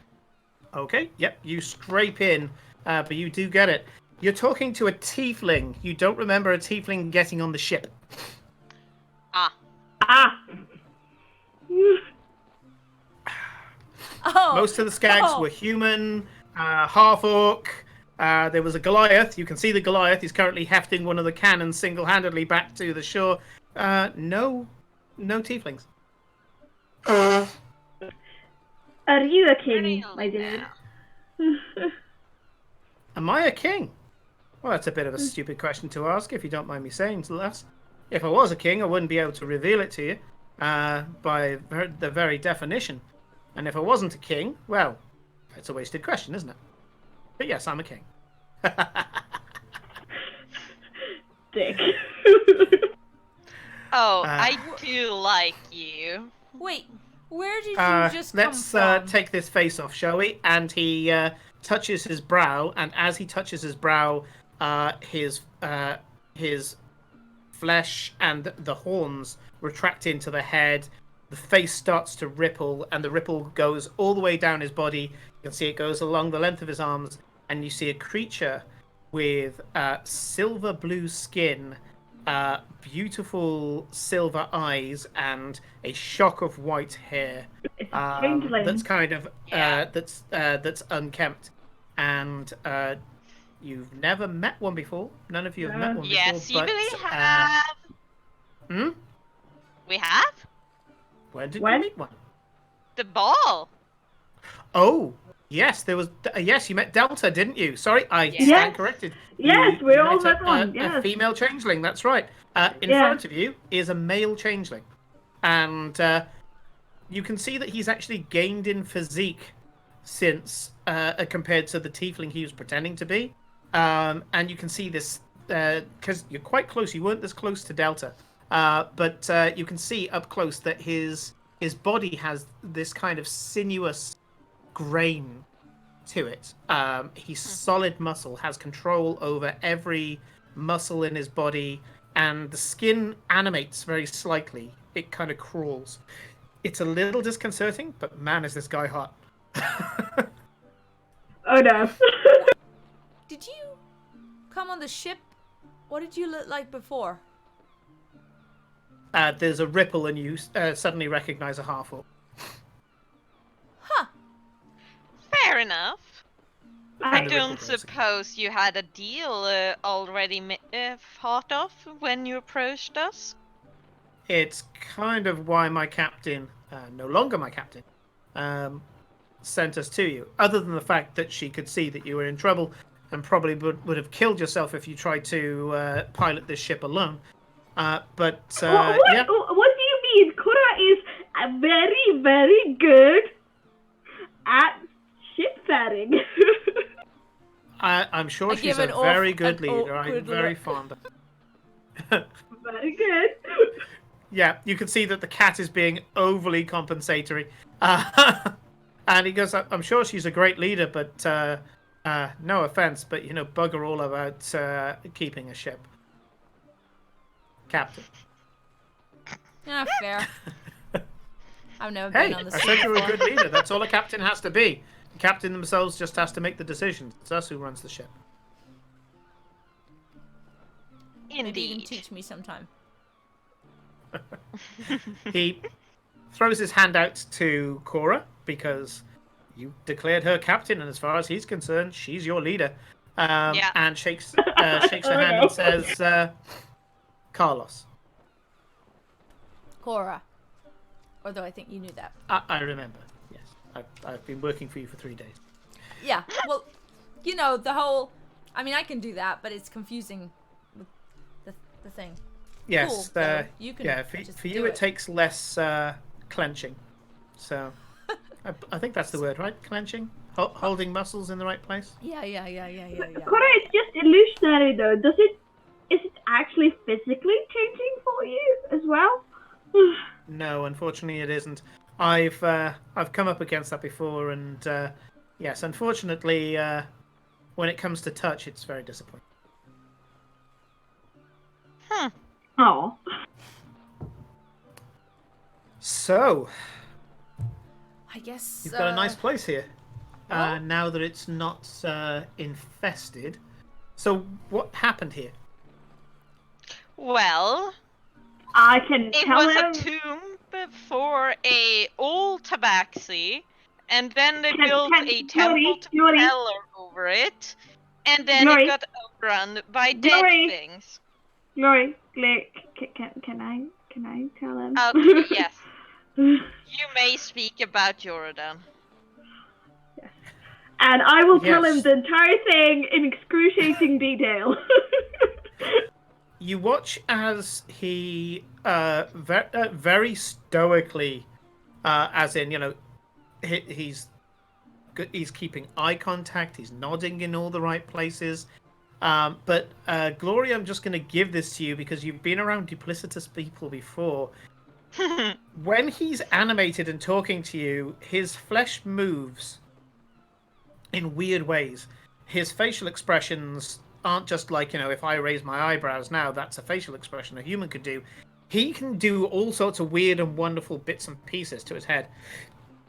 Okay. Yep. You scrape in, but you do get it. You're talking to a tiefling. You don't remember a tiefling getting on the ship. Most of the skags were human, half-orc. There was a Goliath. You can see the Goliath. He's currently hefting one of the cannons single-handedly back to the shore. No tieflings. Are you a king, my dear? Am I a king? Well, that's a bit of a stupid question to ask, if you don't mind me saying, Les. If I was a king, I wouldn't be able to reveal it to you by the very definition. And if I wasn't a king, well, it's a wasted question, isn't it? But yes, I'm a king. Dick. I do like you. Wait, where did you just come from? Let's take this face off, shall we? And he touches his brow, and as he touches his brow, his flesh and the horns retract into the head. The face starts to ripple, and the ripple goes all the way down his body. You can see it goes along the length of his arms, and you see a creature with silver blue skin, beautiful silver eyes, and a shock of white hair. That's kind of that's unkempt, and you've never met one before. None of you have met one before. Yes, you really have. We have? When did you meet one? The ball. Oh, yes, there was. Yes, you met Delta, didn't you? Sorry, I stand corrected. Yes, we all met one. A female changeling. That's right. In front of you is a male changeling, and you can see that he's actually gained in physique since compared to the tiefling he was pretending to be. And you can see this because you're quite close. You weren't this close to Delta, but you can see up close that his body has this kind of sinuous grain to it. He's solid muscle, has control over every muscle in his body, and the skin animates very slightly. It kind of crawls. It's a little disconcerting, but man, is this guy hot. Oh no. Did you come on the ship? What did you look like before? There's a ripple and you suddenly recognize a half-orc. Huh. Fair enough. I And the don't ripple goes suppose you had a deal already thought of when you approached us? It's kind of why my captain, no longer my captain, sent us to you, other than the fact that she could see that you were in trouble and probably would have killed yourself if you tried to pilot this ship alone. Yeah. What do you mean? Cora is very, very good at shipfaring. I'm sure she's a very good leader. I'm very fond of her. Very good. Yeah, you can see that the cat is being overly compensatory. And he goes, I'm sure she's a great leader, but no offense, but bugger all about keeping a ship. Captain. Yeah, fair. I've never been on the I sea said you're a before. good leader. That's all a captain has to be. The captain themselves just has to make the decisions. It's us who runs the ship. Maybe you can Indeed. teach me sometime. He throws his hand out to Cora because you declared her captain, and as far as he's concerned, she's your leader. Yeah. And shakes her hand and says, Carlos. Cora. Although I think you knew that. I remember. Yes, I've been working for you for 3 days. Yeah, well, the whole... I mean, I can do that, but it's confusing with the thing. Yes, Cool, though. You can for you it takes less clenching. So, I think that's the word, right? Clenching? Holding muscles in the right place? Yeah. Cora, it's just illusionary though. Is it actually physically changing for you as well? No, unfortunately it isn't. I've come up against that before, and yes, unfortunately, when it comes to touch, it's very disappointing. Oh. So, I guess... you've got a nice place here. well- Now that it's not infested. So, what happened here? Well, I can it tell was him. a tomb for a old tabaxi, and then they built a temple to Glory. Peller over it, and then Glory. it got overrun by dead Glory. things. Glory, can I tell him? Okay, yes. You may speak about Jordan. And I will tell him Yes. the entire thing in excruciating detail. You watch as he very stoically, as in, he's keeping eye contact, he's nodding in all the right places. But Gloria, I'm just going to give this to you because you've been around duplicitous people before. When he's animated and talking to you, his flesh moves in weird ways. His facial expressions aren't just like, if I raise my eyebrows now, that's a facial expression a human could do. He can do all sorts of weird and wonderful bits and pieces to his head.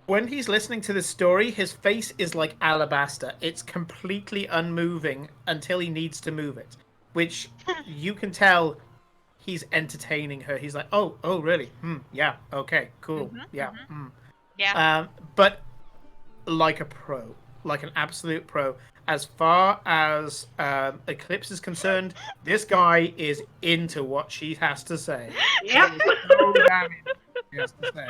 When he's listening to this story, his face is like alabaster. It's completely unmoving until he needs to move it, which you can tell he's entertaining her. He's like, oh, really? Yeah, okay, cool. Yeah. Yeah. But like a pro, like an absolute pro. As far as Eclipse is concerned, this guy is into what she has to say. Yep. He is so damn into what she has to say.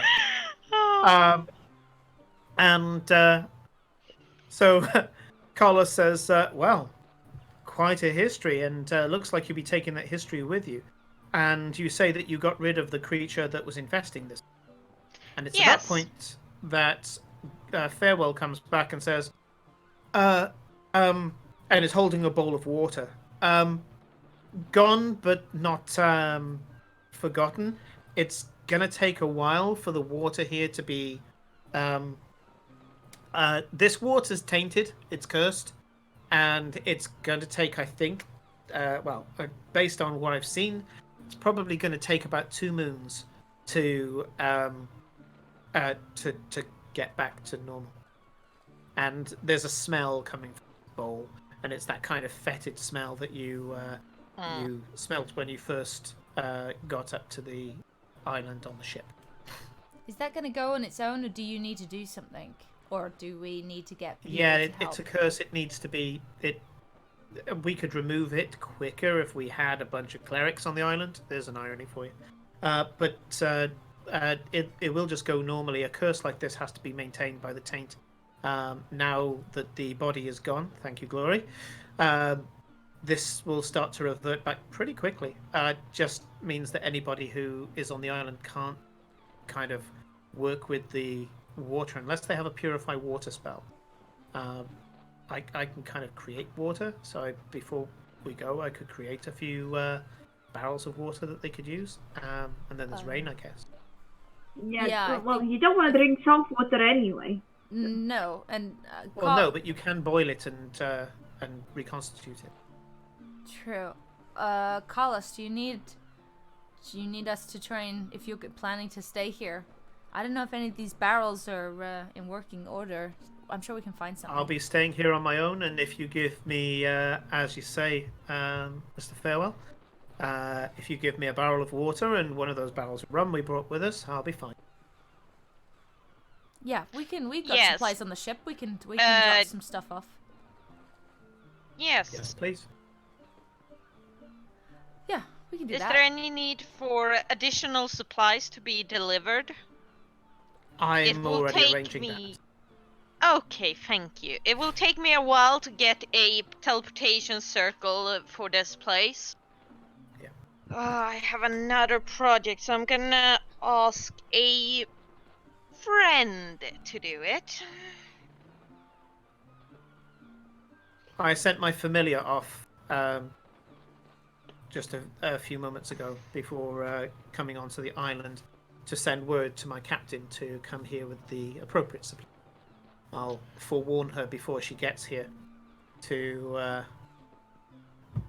So Carlos says, well, quite a history, and looks like you'll be taking that history with you. And you say that you got rid of the creature that was infesting this. And it's at that point that Farewell comes back and says, and is holding a bowl of water. Gone, but not forgotten. It's gonna take a while for the water here to be... this water's tainted, it's cursed, and it's going to take, I think, based on what I've seen, it's probably going to take about 2 moons to get back to normal. And there's a smell coming from the bowl, and it's that kind of fetid smell that you smelt when you first got up to the island on the ship. Is that going to go on its own, or do you need to do something? Or do we need to get people Yeah, to it's a help? curse. It needs to be... We could remove it quicker if we had a bunch of clerics on the island. There's an irony for you. But it will just go normally. A curse like this has to be maintained by the taint. Now that the body is gone, thank you, Glory, this will start to revert back pretty quickly. Just means that anybody who is on the island can't kind of work with the water unless they have a purify water spell. I can kind of create water, so before we go, I could create a few barrels of water that they could use, and then there's rain, I guess. Yeah, well, you don't want to drink salt water anyway. No, and well, no, but you can boil it and reconstitute it. True. Carlos, do you need us to train if you're planning to stay here? I don't know if any of these barrels are in working order. I'm sure we can find something. I'll be staying here on my own, and if you give me, as you say, Mr. Farewell, if you give me a barrel of water and one of those barrels of rum we brought with us, I'll be fine. Yeah, we got supplies on the ship. We can drop some stuff off. Yes, please. Yeah, we can do that. Is there any need for additional supplies to be delivered? I'm already arranging that. Okay, thank you. It will take me a while to get a teleportation circle for this place. Yeah. I have another project, so I'm gonna ask a friend to do it. I sent my familiar off just a few moments ago before coming onto the island to send word to my captain to come here with the appropriate supply. I'll forewarn her before she gets here to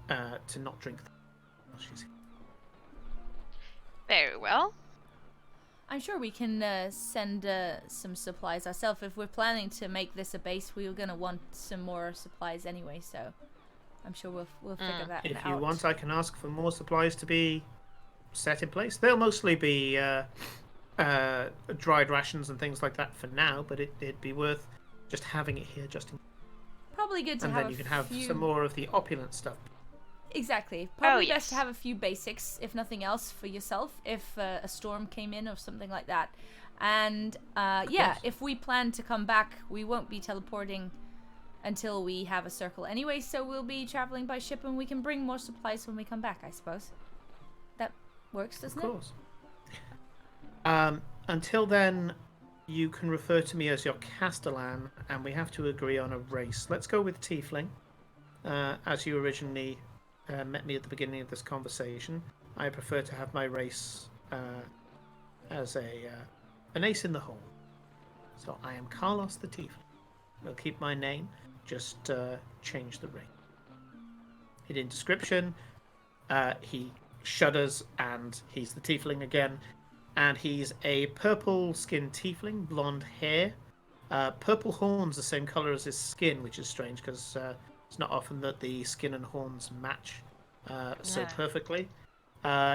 not drink while she's here. Very well. I'm sure we can send some supplies ourselves. If we're planning to make this a base, we're gonna want some more supplies anyway. So I'm sure we'll figure that out. If you want, I can ask for more supplies to be set in place. They'll mostly be dried rations and things like that for now, but it'd be worth just having it here just in. Probably good to have. And then you can have some more of the opulent stuff. Exactly. Probably best to have a few basics, if nothing else, for yourself, if a storm came in or something like that. And if we plan to come back, we won't be teleporting until we have a circle anyway, so we'll be traveling by ship and we can bring more supplies when we come back, I suppose. That works, doesn't it? Of course. Until then, you can refer to me as your Castellan, and we have to agree on a race. Let's go with Tiefling, as you originally met me at the beginning of this conversation. I prefer to have my race as an ace in the hole. So I am Carlos the Tiefling. We'll keep my name, just change the race. Hidden description, he shudders and he's the Tiefling again. And he's a purple-skinned tiefling, blonde hair, purple horns the same color as his skin, which is strange because it's not often that the skin and horns match so perfectly.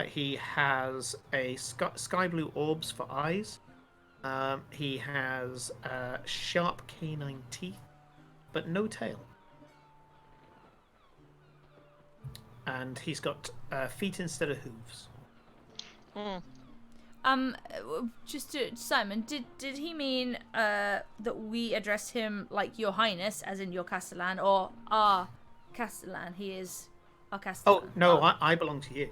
He has a sky blue orbs for eyes. He has sharp canine teeth, but no tail. And he's got feet instead of hooves. Just to Simon, did he mean that we address him like Your Highness, as in your Castellan, or our Castellan? He is our Castellan. Oh no, I belong to you.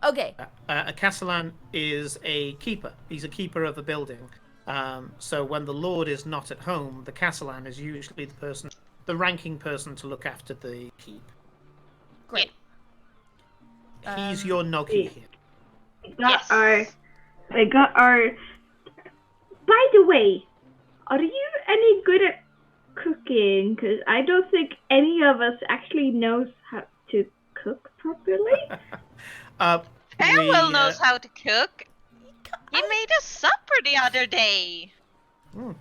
Okay. A Castellan is a keeper. He's a keeper of a building. So when the Lord is not at home, the Castellan is usually the ranking person to look after the keep. Great. He's your Noggy here. I got our. By the way, are you any good at cooking? Because I don't think any of us actually knows how to cook properly. Farewell knows how to cook. He made us supper the other day. Oh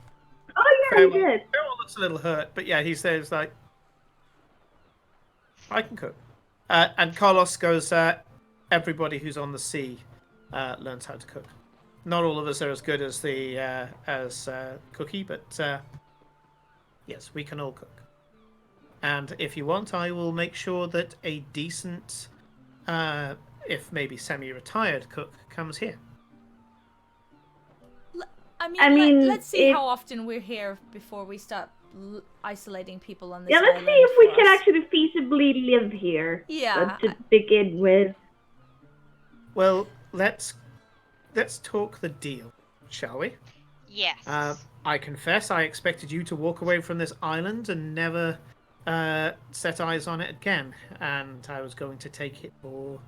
yeah, he did. Farewell looks a little hurt, but yeah, he says like, I can cook. And Carlos goes, everybody who's on the sea learns how to cook. Not all of us are as good as Cookie, but yes, we can all cook. And if you want, I will make sure that a decent, if maybe semi-retired cook comes here. I mean, let's see how often we're here before we start isolating people on this island. Yeah, let's see if we can actually feasibly live here. Yeah. To begin with. Well, let's talk the deal, shall we? Yes. I confess I expected you to walk away from this island and never set eyes on it again, and I was going to take it for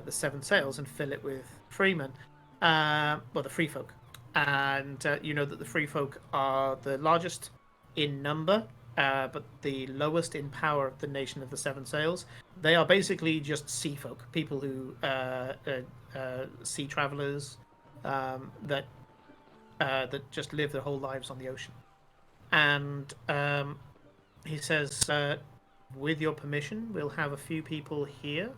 the Seven Sails and fill it with freemen, well, the free folk. And you know that the free folk are the largest in number, but the lowest in power of the nation of the Seven Sails. They are basically just sea folk, people who sea travelers that just live their whole lives on the ocean. And he says, with your permission, we'll have a few people here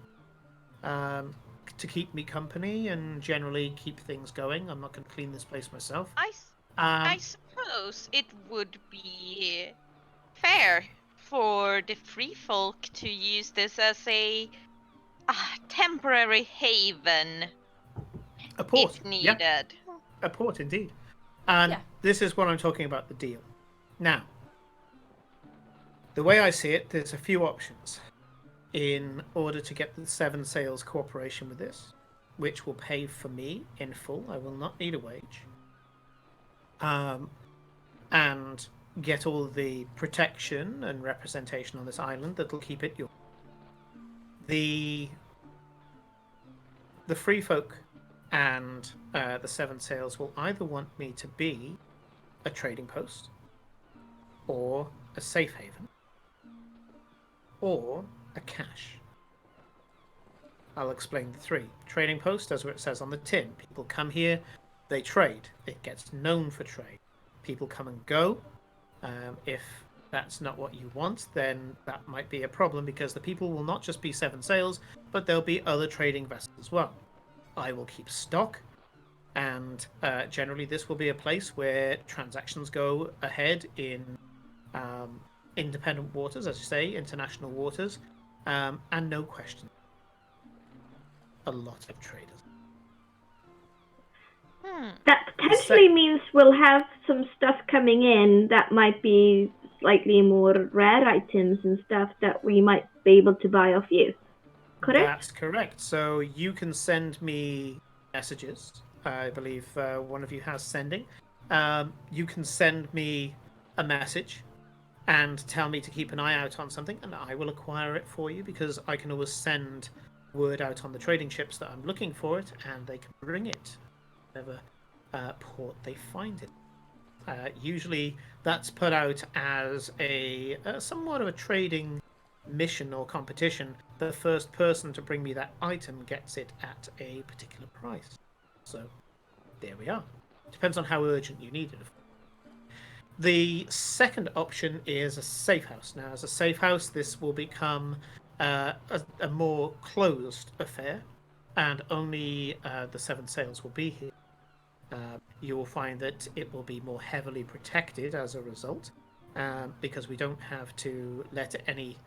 to keep me company and generally keep things going. I'm not going to clean this place myself. I suppose it would be fair for the free folk to use this as a temporary haven. A port. If needed. Yeah. A port, indeed. And this is what I'm talking about, the deal. Now, the way I see it, there's a few options in order to get the Seven Sails cooperation with this, which will pay for me in full. I will not need a wage. And get all the protection and representation on this island that'll keep it yours. The free folk and the Seven Sails will either want me to be a trading post, or a safe haven, or a cache. I'll explain the three. Trading post, as it says on the tin. People come here, they trade. It gets known for trade. People come and go. If that's not what you want, then that might be a problem, because the people will not just be Seven Sails, but there'll be other trading vessels as well. I will keep stock, and generally this will be a place where transactions go ahead in independent waters, as you say, international waters, and no question. A lot of traders. That potentially means we'll have some stuff coming in that might be slightly more rare items and stuff that we might be able to buy off you. Correct? That's correct. So you can send me messages. I believe one of you has sending. You can send me a message and tell me to keep an eye out on something, and I will acquire it for you, because I can always send word out on the trading ships that I'm looking for it, and they can bring it whatever port they find it. Usually that's put out as a somewhat of a trading mission or competition. The first person to bring me that item gets it at a particular price. So there we are. Depends on how urgent you need it. The second option is a safe house. Now, as a safe house, this will become a more closed affair, and only the Seven Sails will be here. You will find that it will be more heavily protected as a result, because we don't have to let any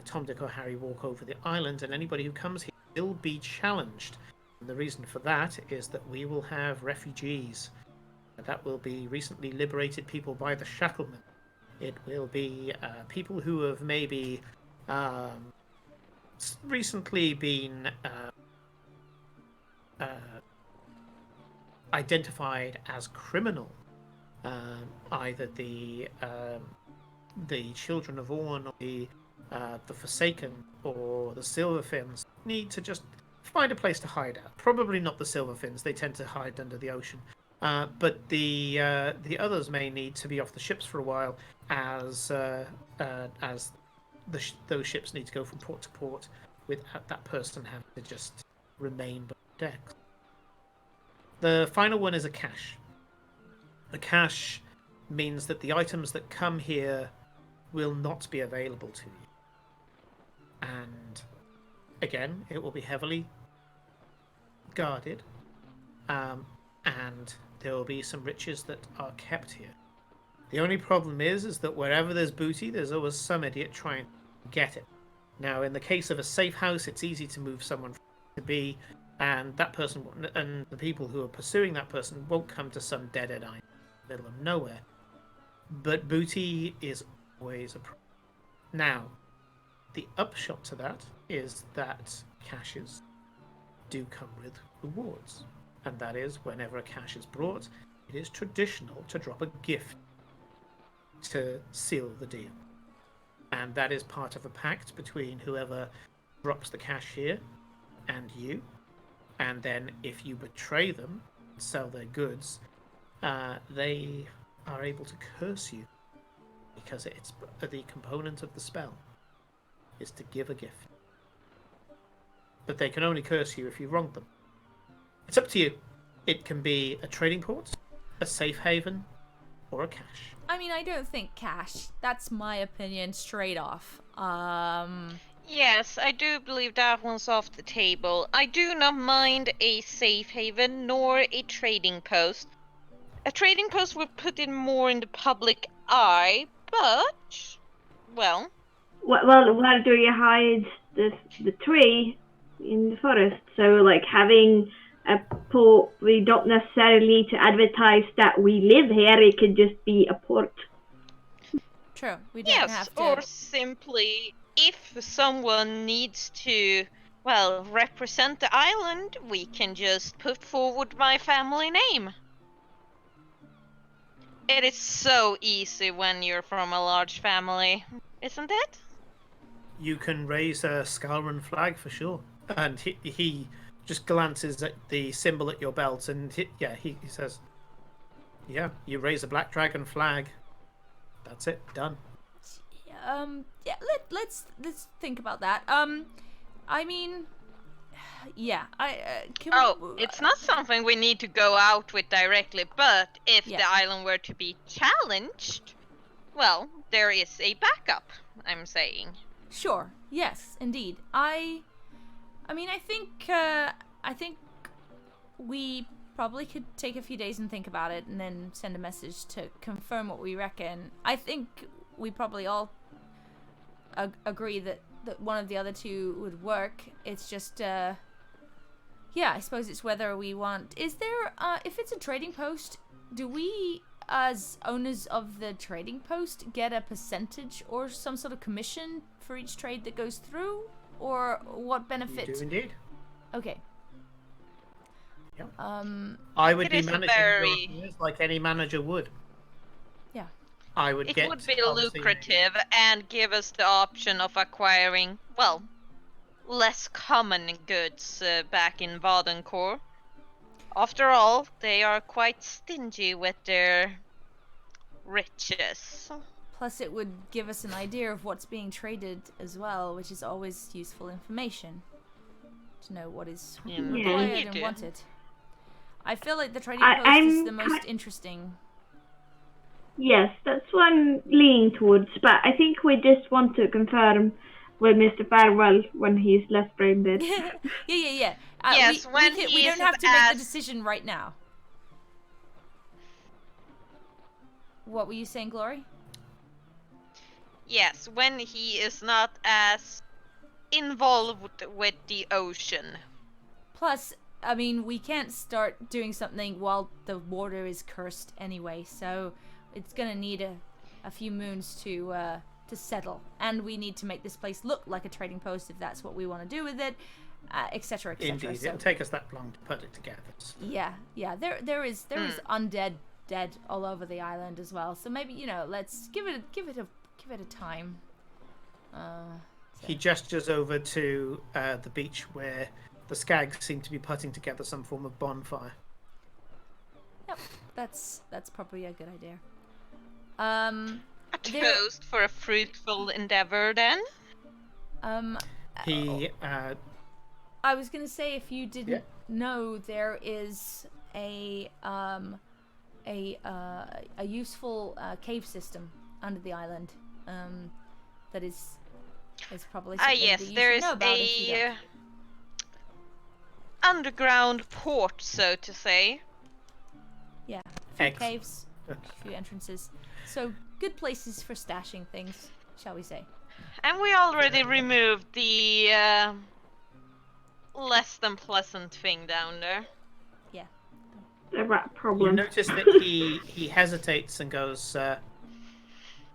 Tom, Dick, or Harry walk over the island, and anybody who comes here will be challenged. And the reason for that is that we will have refugees. That will be recently liberated people by the Shacklemen. It will be people who have maybe recently been identified as criminal. Either the Children of Orn, or the Forsaken, or the Silverfins need to just find a place to hide at. Probably not the Silverfins; they tend to hide under the ocean. But the others may need to be off the ships for a while, as those ships need to go from port to port without that person having to just remain below decks. The final one is a cache. A cache means that the items that come here will not be available to you. And again, it will be heavily guarded. And there will be some riches that are kept here. The only problem is that wherever there's booty, there's always some idiot trying to get it. Now, in the case of a safe house, it's easy to move someone from A to B. and that person and the people who are pursuing that person won't come to some dead-end island in the middle of nowhere. But booty is always a problem. Now, the upshot to that is that caches do come with rewards, and that is whenever a cache is brought, it is traditional to drop a gift to seal the deal. And that is part of a pact between whoever drops the cache here and you. And then if you betray them, sell their goods, they are able to curse you, because it's the component of the spell is to give a gift. But they can only curse you if you wrong them. It's up to you. It can be a trading port, a safe haven, or a cache. I mean, I don't think cache. That's my opinion straight off. Yes, I do believe that one's off the table. I do not mind a safe haven nor a trading post. A trading post would put it more in the public eye, but, well... Well, where do you hide the tree in the forest? So, like, having a port, we don't necessarily need to advertise that we live here. It could just be a port. True. We don't have to... or simply, if someone needs to, well, represent the island, we can just put forward my family name. It is so easy when you're from a large family, isn't it? You can raise a Skalran flag for sure. And he just glances at the symbol at your belt, and he says, "Yeah, you raise a black dragon flag. That's it, done." Yeah. Let's think about that. I mean, yeah. It's not something we need to go out with directly, but if the island were to be challenged, well, there is a backup. I'm saying. Sure. Yes, indeed. I mean, I think we probably could take a few days and think about it, and then send a message to confirm what we reckon. I think we probably all agree that one of the other two would work. It's just, I suppose it's whether we want. Is there, if it's a trading post, do we, as owners of the trading post, get a percentage or some sort of commission for each trade that goes through? Or what benefit? You do indeed. Okay. Yeah. I would be managing very... your affairs like any manager would. Yeah. It would be lucrative and give us the option of acquiring, well, less common goods back in Vadencourt. After all, they are quite stingy with their riches. Plus, it would give us an idea of what's being traded as well, which is always useful information to know what is required and wanted. I feel like the trading post is the most interesting. Yes, that's what I'm leaning towards, but I think we just want to confirm with Mr. Farewell when he's less brain dead. Yeah. Yes, we don't have to make the decision right now. What were you saying, Glory? Yes, when he is not as involved with the ocean. Plus, I mean, we can't start doing something while the water is cursed anyway, so it's gonna need a few moons to settle, and we need to make this place look like a trading post if that's what we want to do with it, etc., etc. Indeed, so, it'll take us that long to put it together. Yeah. There is undead dead all over the island as well. So maybe let's give it a time. He gestures over to the beach where the skags seem to be putting together some form of bonfire. Yep, that's probably a good idea. A toast for a fruitful endeavor, then. I was gonna say, if you didn't know, there is a useful cave system under the island. That is probably something yes, that you there should is know about if you don't. Underground port, so to say. Yeah, a few caves, a few entrances. So good places for stashing things, shall we say? And we already removed the less than pleasant thing down there. Yeah. A rat You problem. notice that he hesitates and goes,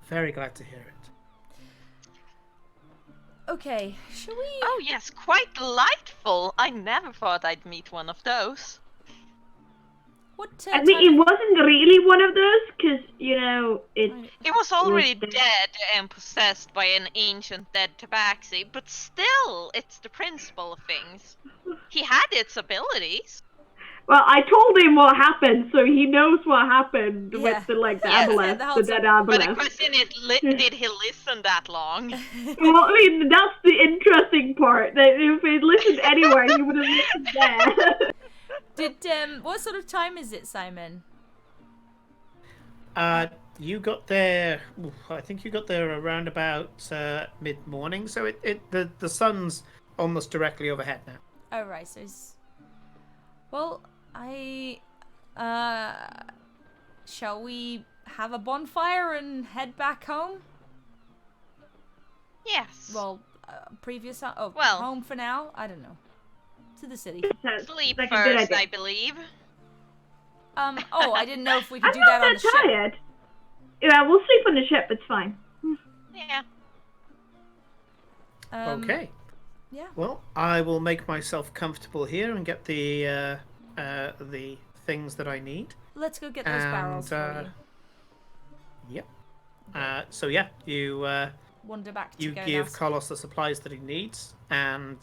very glad to hear it. Okay, shall we? Oh yes, quite delightful. I never thought I'd meet one of those. What? I mean, it wasn't really one of those, because, it It was already dead. dead and possessed by an ancient dead tabaxi, but still, it's the principle of things. He had its abilities. Well, I told him what happened, so he knows what happened Yeah. with the Yeah, aboleth, the whole the dead time. But the aboleth. question is, did he listen that long? Well, I mean, that's the interesting part. That if he listened anywhere, he would have listened there. Did what sort of time is it, Simon? You got there. I think you got there around about mid-morning. So the sun's almost directly overhead now. Oh right, so it's. Well, shall we have a bonfire and head back home? Yes. Well, Well. home for now. I don't know. To the city. Sleep like a good first, idea. I believe. Oh, I didn't know if we could I'm do not that on that the ship. tired. Yeah, we'll sleep on the ship. It's fine. Yeah. Okay. Yeah. Well, I will make myself comfortable here and get the things that I need. Let's go get those barrels for you. Yep. So yeah, you Wander back to you go give now. Carlos the supplies that he needs, and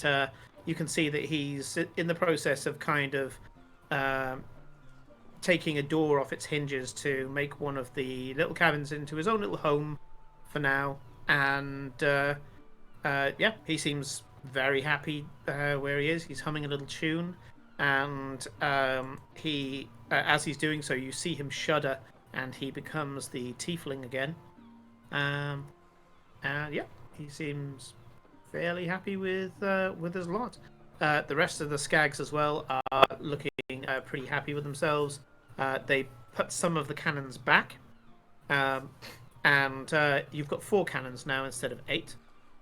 you can see that he's in the process of kind of taking a door off its hinges to make one of the little cabins into his own little home for now. And yeah, he seems very happy where he is. He's humming a little tune, and he, as he's doing so, you see him shudder, and he becomes the tiefling again. And yeah, he seems fairly happy with his lot. The rest of the skags as well are looking pretty happy with themselves. They put some of the cannons back, and you've got 4 cannons now instead of 8.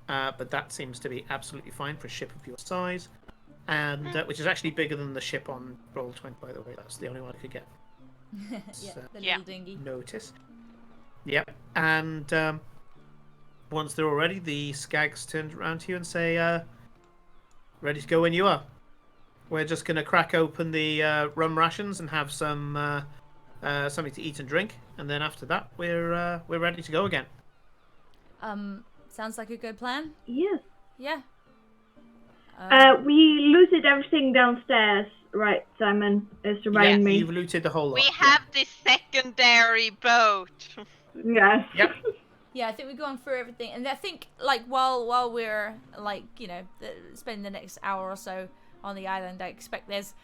But that seems to be absolutely fine for a ship of your size, and which is actually bigger than the ship on Roll20, by the way. That's the only one I could get. Yeah, the Yeah. little dinghy. Notice. Yep. And once they're all ready, the skags turn around to you and say, ready to go when you are. We're just going to crack open the rum rations and have some something to eat and drink, and then after that, we're ready to go again. Sounds like a good plan. Yes. Yeah. We looted everything downstairs, right, Simon? Is remind Yeah, me. you've looted the whole lot. We have the secondary boat. Yes. Yep. Yeah, I think we've gone through everything, and I think like while we're like spending the next hour or so on the island, I expect there's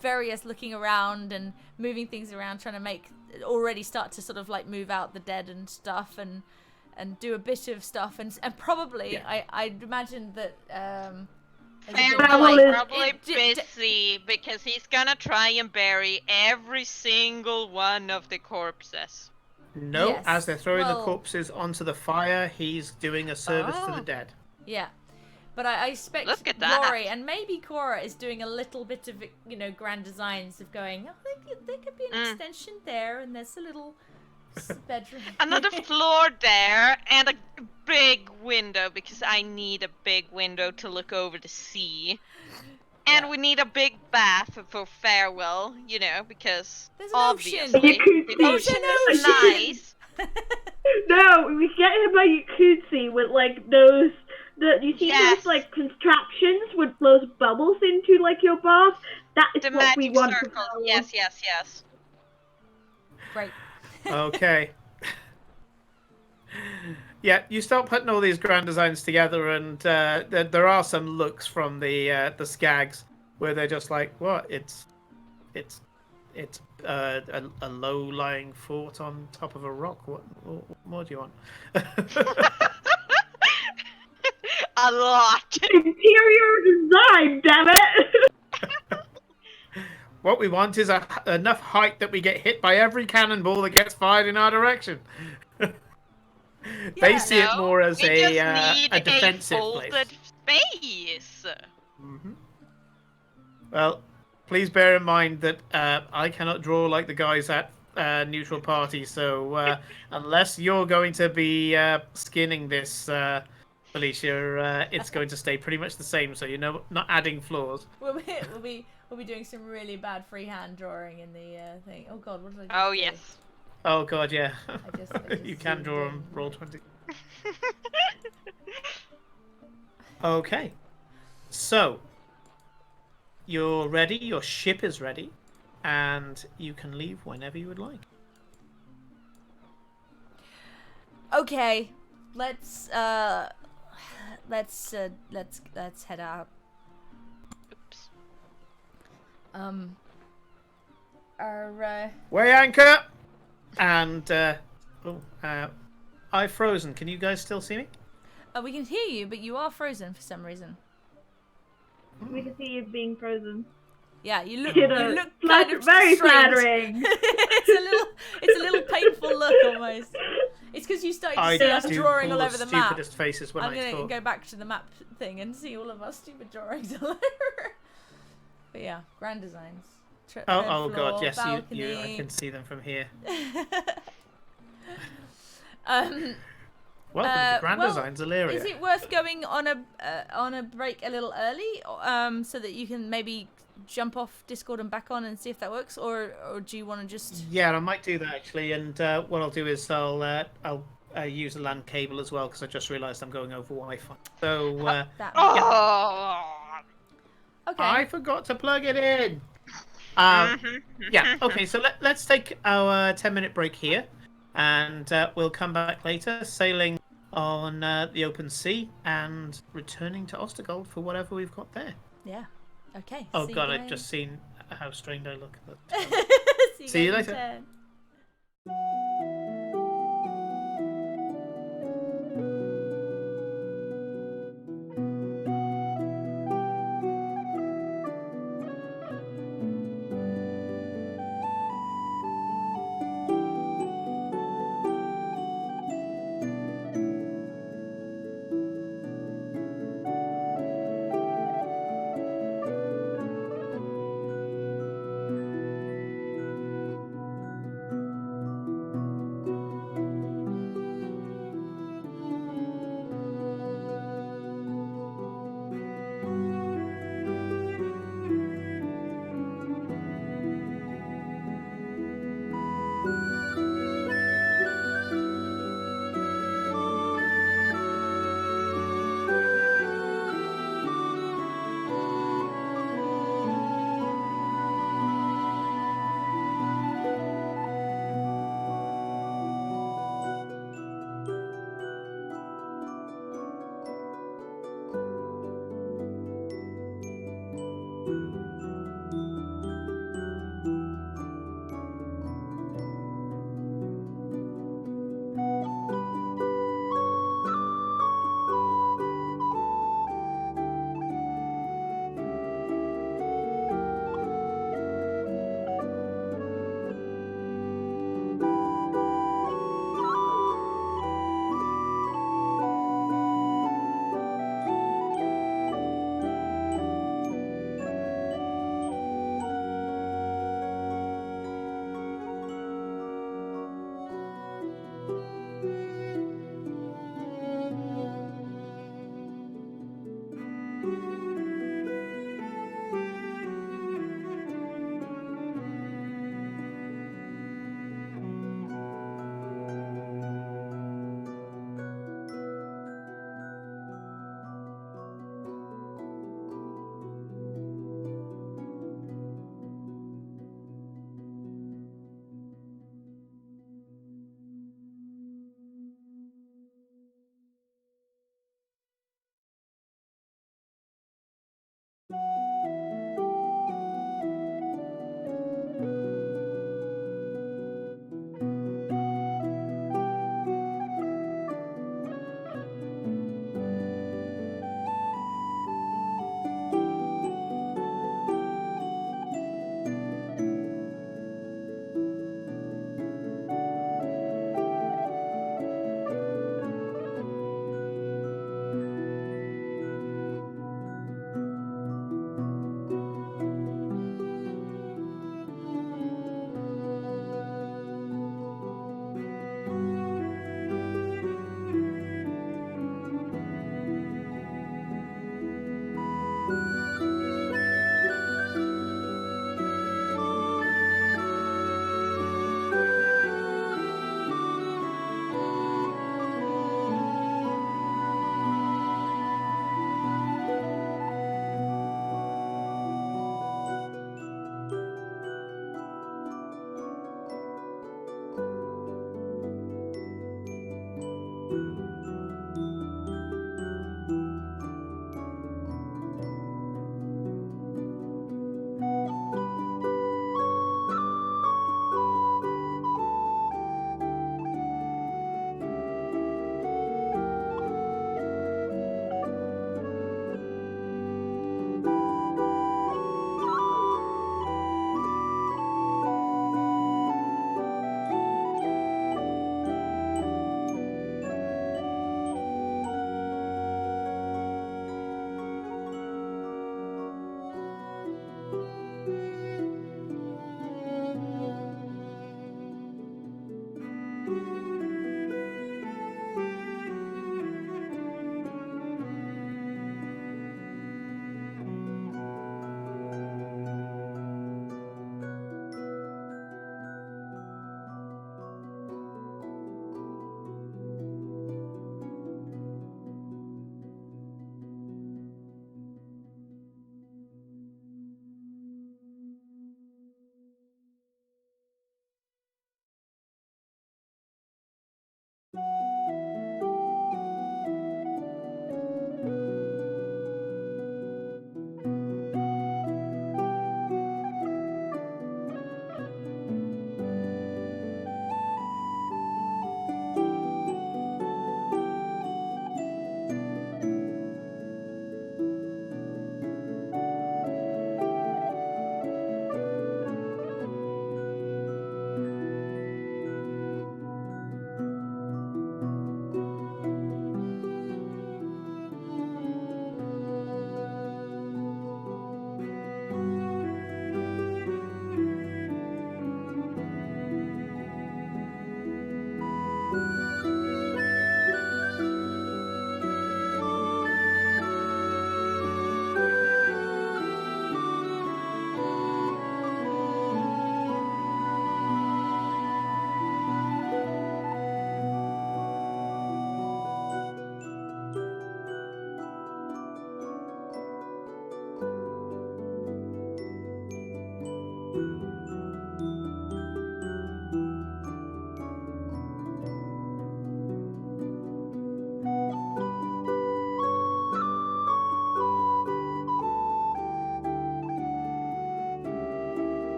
various looking around and moving things around, trying to already start to sort of like move out the dead and stuff, and do a bit of stuff, and probably Yeah. I'd imagine that Farewell Farewell is- is probably busy because he's gonna try and bury every single one of the corpses. No, Yes. as they're throwing the Well- corpses onto the fire, he's doing a service to the dead. Yeah. But I expect Look at that. Rory and maybe Cora is doing a little bit of, grand designs of going, there could be an extension there, and there's a little bedroom. Another floor there, and a big window, because I need a big window to look over the sea. And Yeah. we need a big bath for farewell, because There's an ocean. obviously Jacuzzi. the ocean is nice. No, we get him a jacuzzi with like those. You see Yes. those like contraptions with those bubbles into like your bath? That is The what we magic want. circle. For Yes. Great. Okay. Yeah, you start putting all these grand designs together, and there are some looks from the skags where they're just like, "What? It's a low-lying fort on top of a rock. What more do you want?" A lot. Interior design, damn it! What we want is enough height that we get hit by every cannonball that gets fired in our direction. They see it more as we just a need defensive folded place. space. Mm-hmm. Well, please bear in mind that I cannot draw like the guys at neutral party. So unless you're going to be skinning this, Felicia, it's going to stay pretty much the same. So you're not adding floors. We'll be doing some really bad freehand drawing in the thing. Oh God, what did I just Oh do? yes. Oh God, yeah. I just You can zoomed draw in. on Roll20. Okay. So you're ready. Your ship is ready, and you can leave whenever you would like. Okay, let's head out. Oops. Weigh anchor! And, I've frozen. Can you guys still see me? We can hear you, but you are frozen for some reason. We can see you being frozen. Yeah, you look Very kind of very strange. flattering. it's a little painful look almost. It's because you started to see us do drawing pull all the over the map. stupidest faces when I'm I gonna talk. go back to the map thing and see all of our stupid drawings all over. But yeah, grand designs. Oh Third God, floor, yes, I balcony. can see them from here. Well, Welcome to Grand Designs, Illyria. is it worth going on a break a little early, so that you can maybe jump off Discord and back on and see if that works, or do you want to just? Yeah, I might do that actually. And what I'll do is I'll use a LAN cable as well because I just realised I'm going over Wi-Fi. So That Oh. okay. I forgot to plug it in. Mhm. Yeah. Okay. So let's take our 10-minute break here, and we'll come back later, sailing on the open sea and returning to Ostergold for whatever we've got there. Yeah. Okay. Oh see God, you I've guys. just seen how strange I look. But, See you guys in later. 10.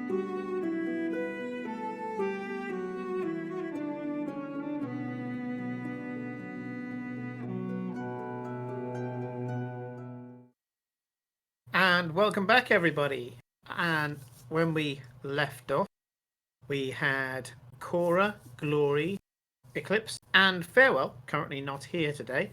And welcome back, everybody. And when we left off, we had Cora, Glory, Eclipse, and Farewell, currently not here today,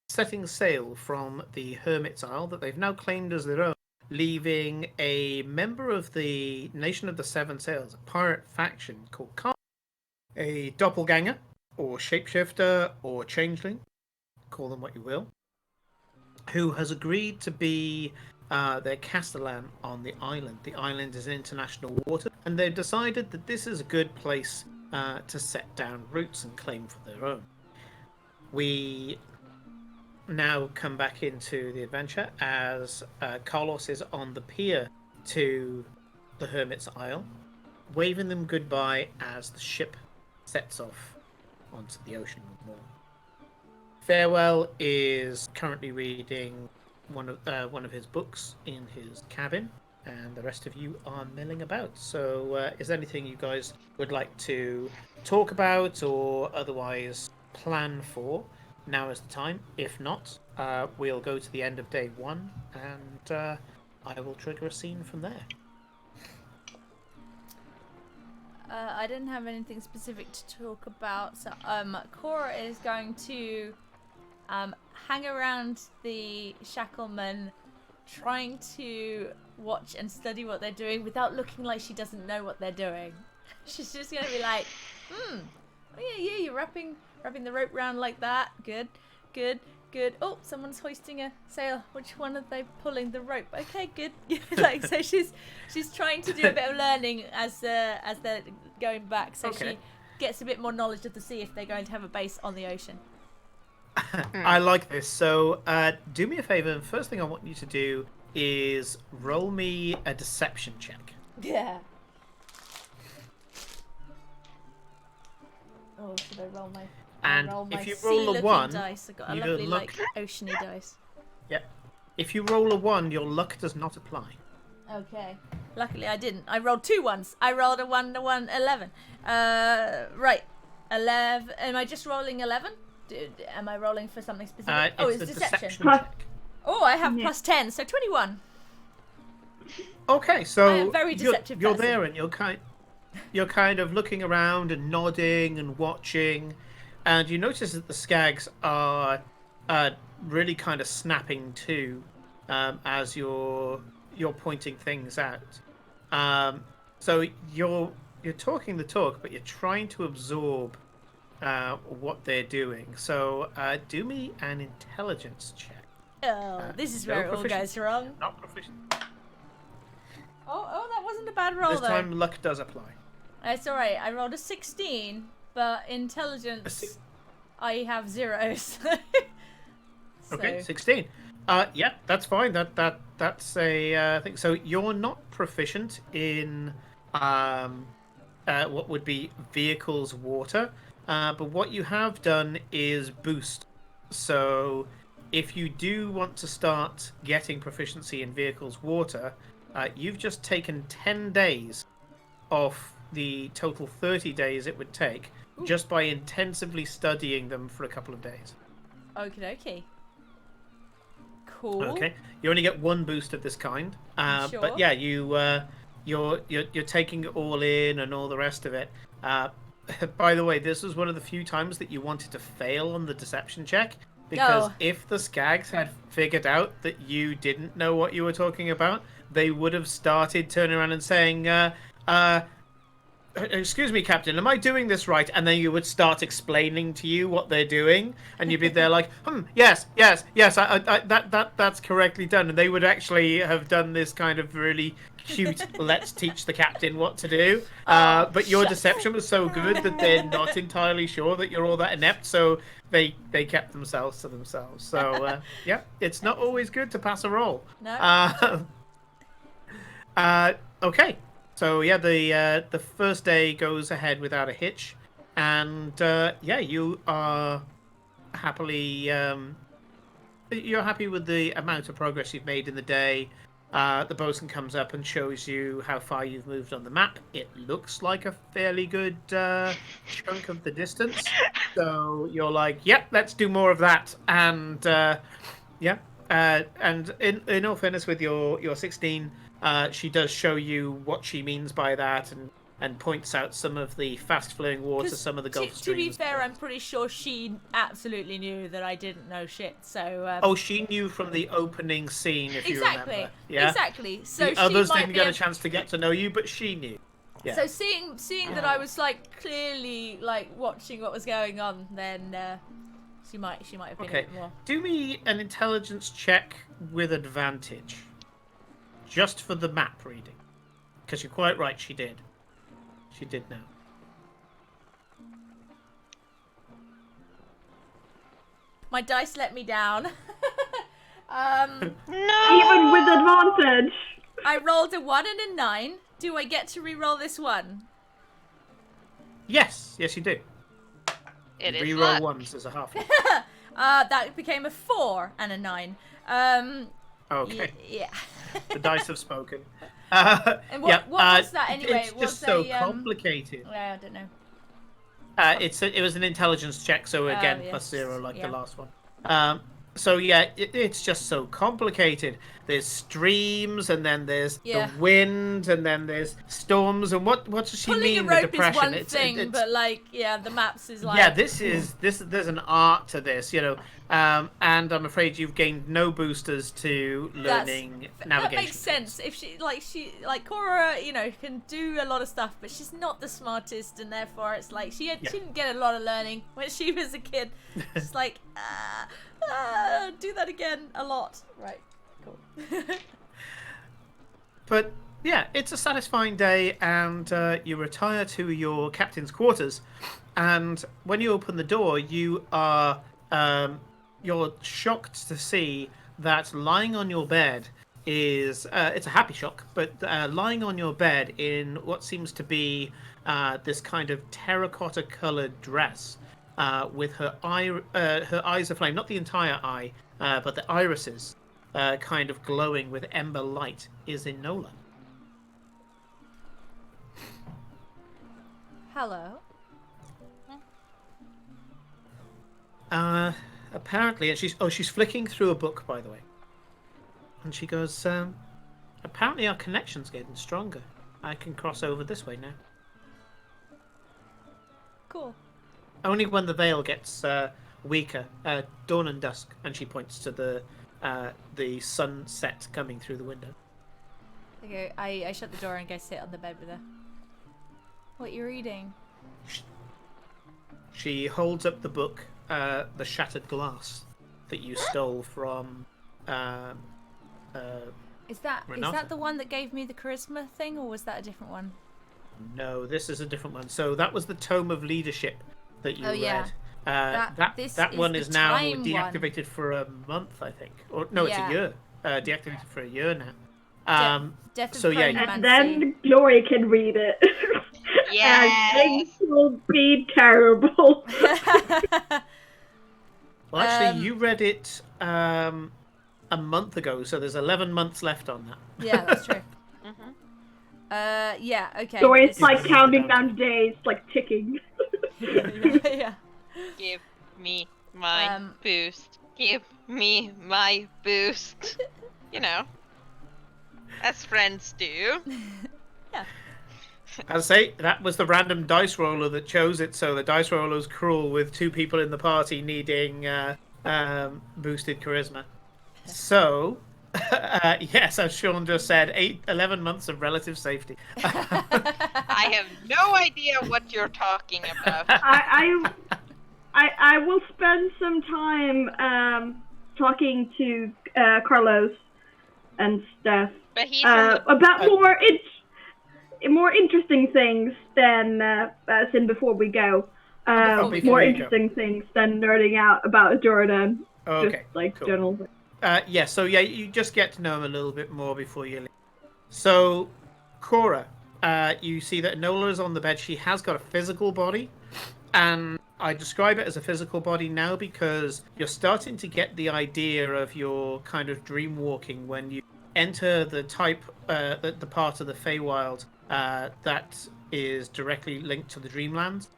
setting sail from the Hermit's Isle that they've now claimed as their own, leaving a member of the Nation of the Seven Sails, a pirate faction called Khan, a doppelganger, or shapeshifter, or changeling, call them what you will, who has agreed to be their castellan on the island. The island is in international water, and they've decided that this is a good place to set down roots and claim for their own. We now come back into the adventure as Carlos is on the pier to the Hermit's Isle, waving them goodbye as the ship sets off onto the ocean more. Farewell is currently reading one of his books in his cabin, and the rest of you are milling about. So, is there anything you guys would like to talk about or otherwise plan for? Now is the time. If not, we'll go to the end of day 1, and I will trigger a scene from there. I didn't have anything specific to talk about, so Cora is going to hang around the Shacklemen, trying to watch and study what they're doing without looking like she doesn't know what they're doing. She's just gonna be like, oh yeah, you're wrapping the rope round like that. Good. Oh, someone's hoisting a sail. Which one are they pulling the rope? Okay, good. Like, so she's trying to do a bit of learning as they're going back, so she gets a bit more knowledge of the sea if they're going to have a base on the ocean. I like this. So, do me a favor. The first thing I want you to do is roll me a deception check. Yeah. Oh, should I roll my? And if you roll a 1, dice. I've got a lovely oceany dice. Yep. If you roll a 1, your luck does not apply. Okay. Luckily, I didn't. I rolled 2 ones. I rolled a 1, 11. Right. 11. Am I just rolling 11? Am I rolling for something specific? It's deception. Check. Oh, I have plus 10, so 21. Okay, so I am very deceptive. You're there, and you're kind of looking around and nodding and watching, and you notice that the skags are really kind of snapping to as you're pointing things out. So you're talking the talk, but you're trying to absorb what they're doing. So do me an intelligence check. Oh, this is where it all goes wrong. Not proficient. Oh, that wasn't a bad roll, This though. time luck does apply. It's alright. I rolled a 16, but intelligence, I have 0. So... Okay, 16. Yeah, that's fine. That's a thing. So you're not proficient in what would be vehicles water, but what you have done is boost. So if you do want to start getting proficiency in vehicles water, you've just taken 10 days off the total 30 days it would take just by intensively studying them for a couple of days. Okay. Cool. Okay, you only get 1 boost of this kind, Sure. but yeah, you're taking it all in and all the rest of it. By the way, this was one of the few times that you wanted to fail on the deception check, because if the skags had figured out that you didn't know what you were talking about, they would have started turning around and saying, excuse me, Captain, am I doing this right? And then you would start explaining to you what they're doing, and you'd be there like, yes, that's correctly done. And they would actually have done this kind of really cute, let's teach the captain what to do. But your deception was so good that they're not entirely sure that you're all that inept, so they kept themselves to themselves. So, yeah, it's not always good to pass a roll. No. Okay. So yeah, the first day goes ahead without a hitch, and yeah, you are happily you're happy with the amount of progress you've made in the day. The bosun comes up and shows you how far you've moved on the map. It looks like a fairly good chunk of the distance. So you're like, yep, let's do more of that. And and in all fairness, with your 16, she does show you what she means by that, and points out some of the fast-flowing water, some of the Gulf To streams. be fair, I'm pretty sure she absolutely knew that I didn't know shit. So. Oh, she knew from the opening scene, if you remember. Yeah, exactly. So the others didn't get a chance to get to know you, but she knew. Yeah. So seeing that I was like clearly like watching what was going on, then she might have been a bit more. Do me an intelligence check with advantage, just for the map reading, because you're quite right. She did. She did know. My dice let me down. No! Even with advantage. I rolled a 1 and a 9. Do I get to re-roll this one? Yes, you do. It is Reroll luck. ones as a half. That became a 4 and a 9. Okay. Yeah. The dice have spoken. And what was that anyway? It's It was just so a, complicated. I don't know. It was an intelligence check, so again yes. +0 like Yeah. the last one. So yeah, it's just so complicated. There's streams, and then there's the wind, and then there's storms, and what does she Pulling mean? a rope The depression. is one It's- thing, it's- but like, yeah, the maps is like. yeah, there's an art to this, you know. And I'm afraid you've gained no boosters to learning navigation. That makes sense. If she Cora, you know, can do a lot of stuff, but she's not the smartest, and therefore it's like she didn't get a lot of learning when she was a kid. It's like, do that again a lot. Right, cool. But yeah, it's a satisfying day, and you retire to your captain's quarters. And when you open the door, you are you're shocked to see that lying on your bed is it's a happy shock, but lying on your bed in what seems to be this kind of terracotta-colored dress with her eyes aflame, not the entire eye, but the irises kind of glowing with ember light, is Enola. Hello. Apparently, and she's flicking through a book, by the way, and she goes, apparently our connection's getting stronger. I can cross over this way now. Cool. Only when the veil gets weaker, dawn and dusk, and she points to the sunset coming through the window. Okay, I shut the door and go sit on the bed with her. What you reading? She holds up the book, The Shattered Glass, that you stole from. Is that Renata. the one that gave me the charisma thing, or was that a different one? No, this is a different one. So that was the Tome of Leadership that you read. That one is now deactivated for a month, I think. Or no, it's a year. Deactivated for a year now. Death so yeah, and then Glory can read it. Yes. And things will be terrible. Well, actually, you read it a month ago, so there's 11 months left on that. Yeah, that's true. Yeah, okay. So it's like counting down days, like ticking. yeah. Give me my boost. Give me my boost. You know, as friends do. Yeah. As I say, that was the random dice roller that chose it, so the dice roller was cruel with 2 people in the party needing boosted charisma. So, yes, as Sean just said, 11 months of relative safety. I have no idea what you're talking about. I will spend some time talking to Carlos and stuff But he's about more interesting things than as in before we go. More interesting things than nerding out about Jordan. Okay, just like cool. general. So you just get to know him a little bit more before you leave. So, Cora, you see that Enola is on the bed. She has got a physical body, and I describe it as a physical body now because you're starting to get the idea of your kind of dream walking when you enter the the part of the Feywild that is directly linked to the Dreamlands.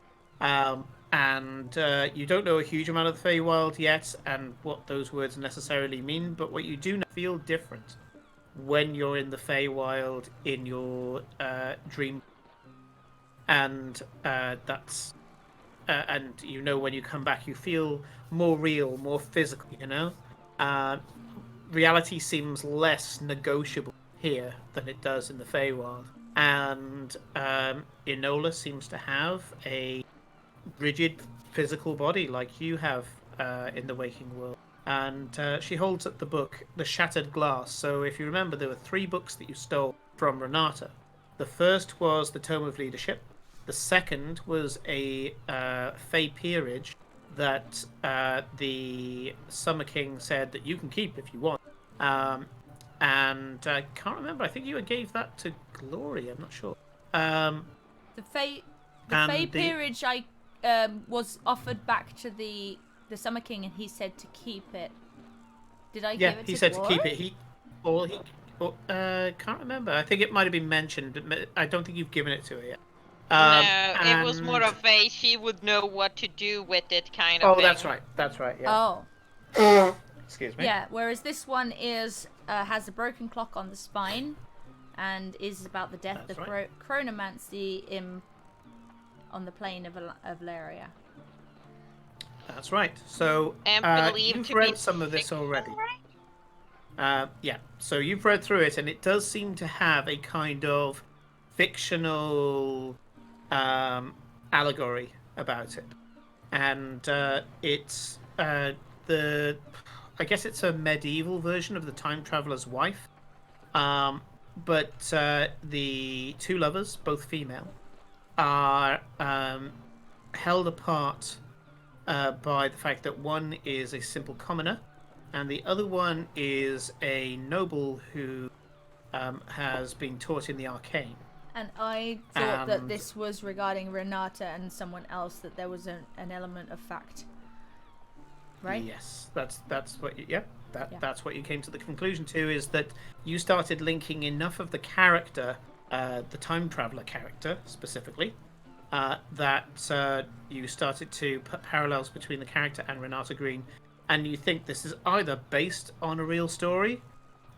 And you don't know a huge amount of the Feywild yet and what those words necessarily mean, but what you do know feel different when you're in the Feywild in your dream. And that's and you know when you come back you feel more real, more physical, you know? Reality seems less negotiable here than it does in the Feywild. And Enola seems to have a rigid physical body like you have in the waking world. And she holds up the book, The Shattered Glass. So if you remember, there were 3 books that you stole from Renata. The first was the Tome of Leadership. The second was a Fey peerage that the Summer King said that you can keep if you want. And I can't remember. I think you gave that to Glory. I'm not sure. The Fey peerage I was offered back to the Summer King, and he said to keep it. Did I give it to he said Glory? to keep it. Can't remember. I think it might have been mentioned, but I don't think you've given it to her yet. No, it was more of a she would know what to do with it kind of thing. Oh, that's right. Yeah. Oh. Excuse me. Yeah. Whereas this one is has a broken clock on the spine, and is about the death of chronomancy on the plane of Valeria. That's right. So you've read some of this already. Yeah. So you've read through it, and it does seem to have a kind of fictional allegory about it, and it's I guess it's a medieval version of the Time Traveler's Wife, but the 2 lovers, both female, are held apart by the fact that one is a simple commoner and the other one is a noble who has been taught in the arcane. And I thought that this was regarding Renata and someone else, that there was an element of fact. Right? Yes, that's what that's what you came to the conclusion to, is that you started linking enough of the character, the time traveler character specifically, that you started to put parallels between the character and Renata Green, and you think this is either based on a real story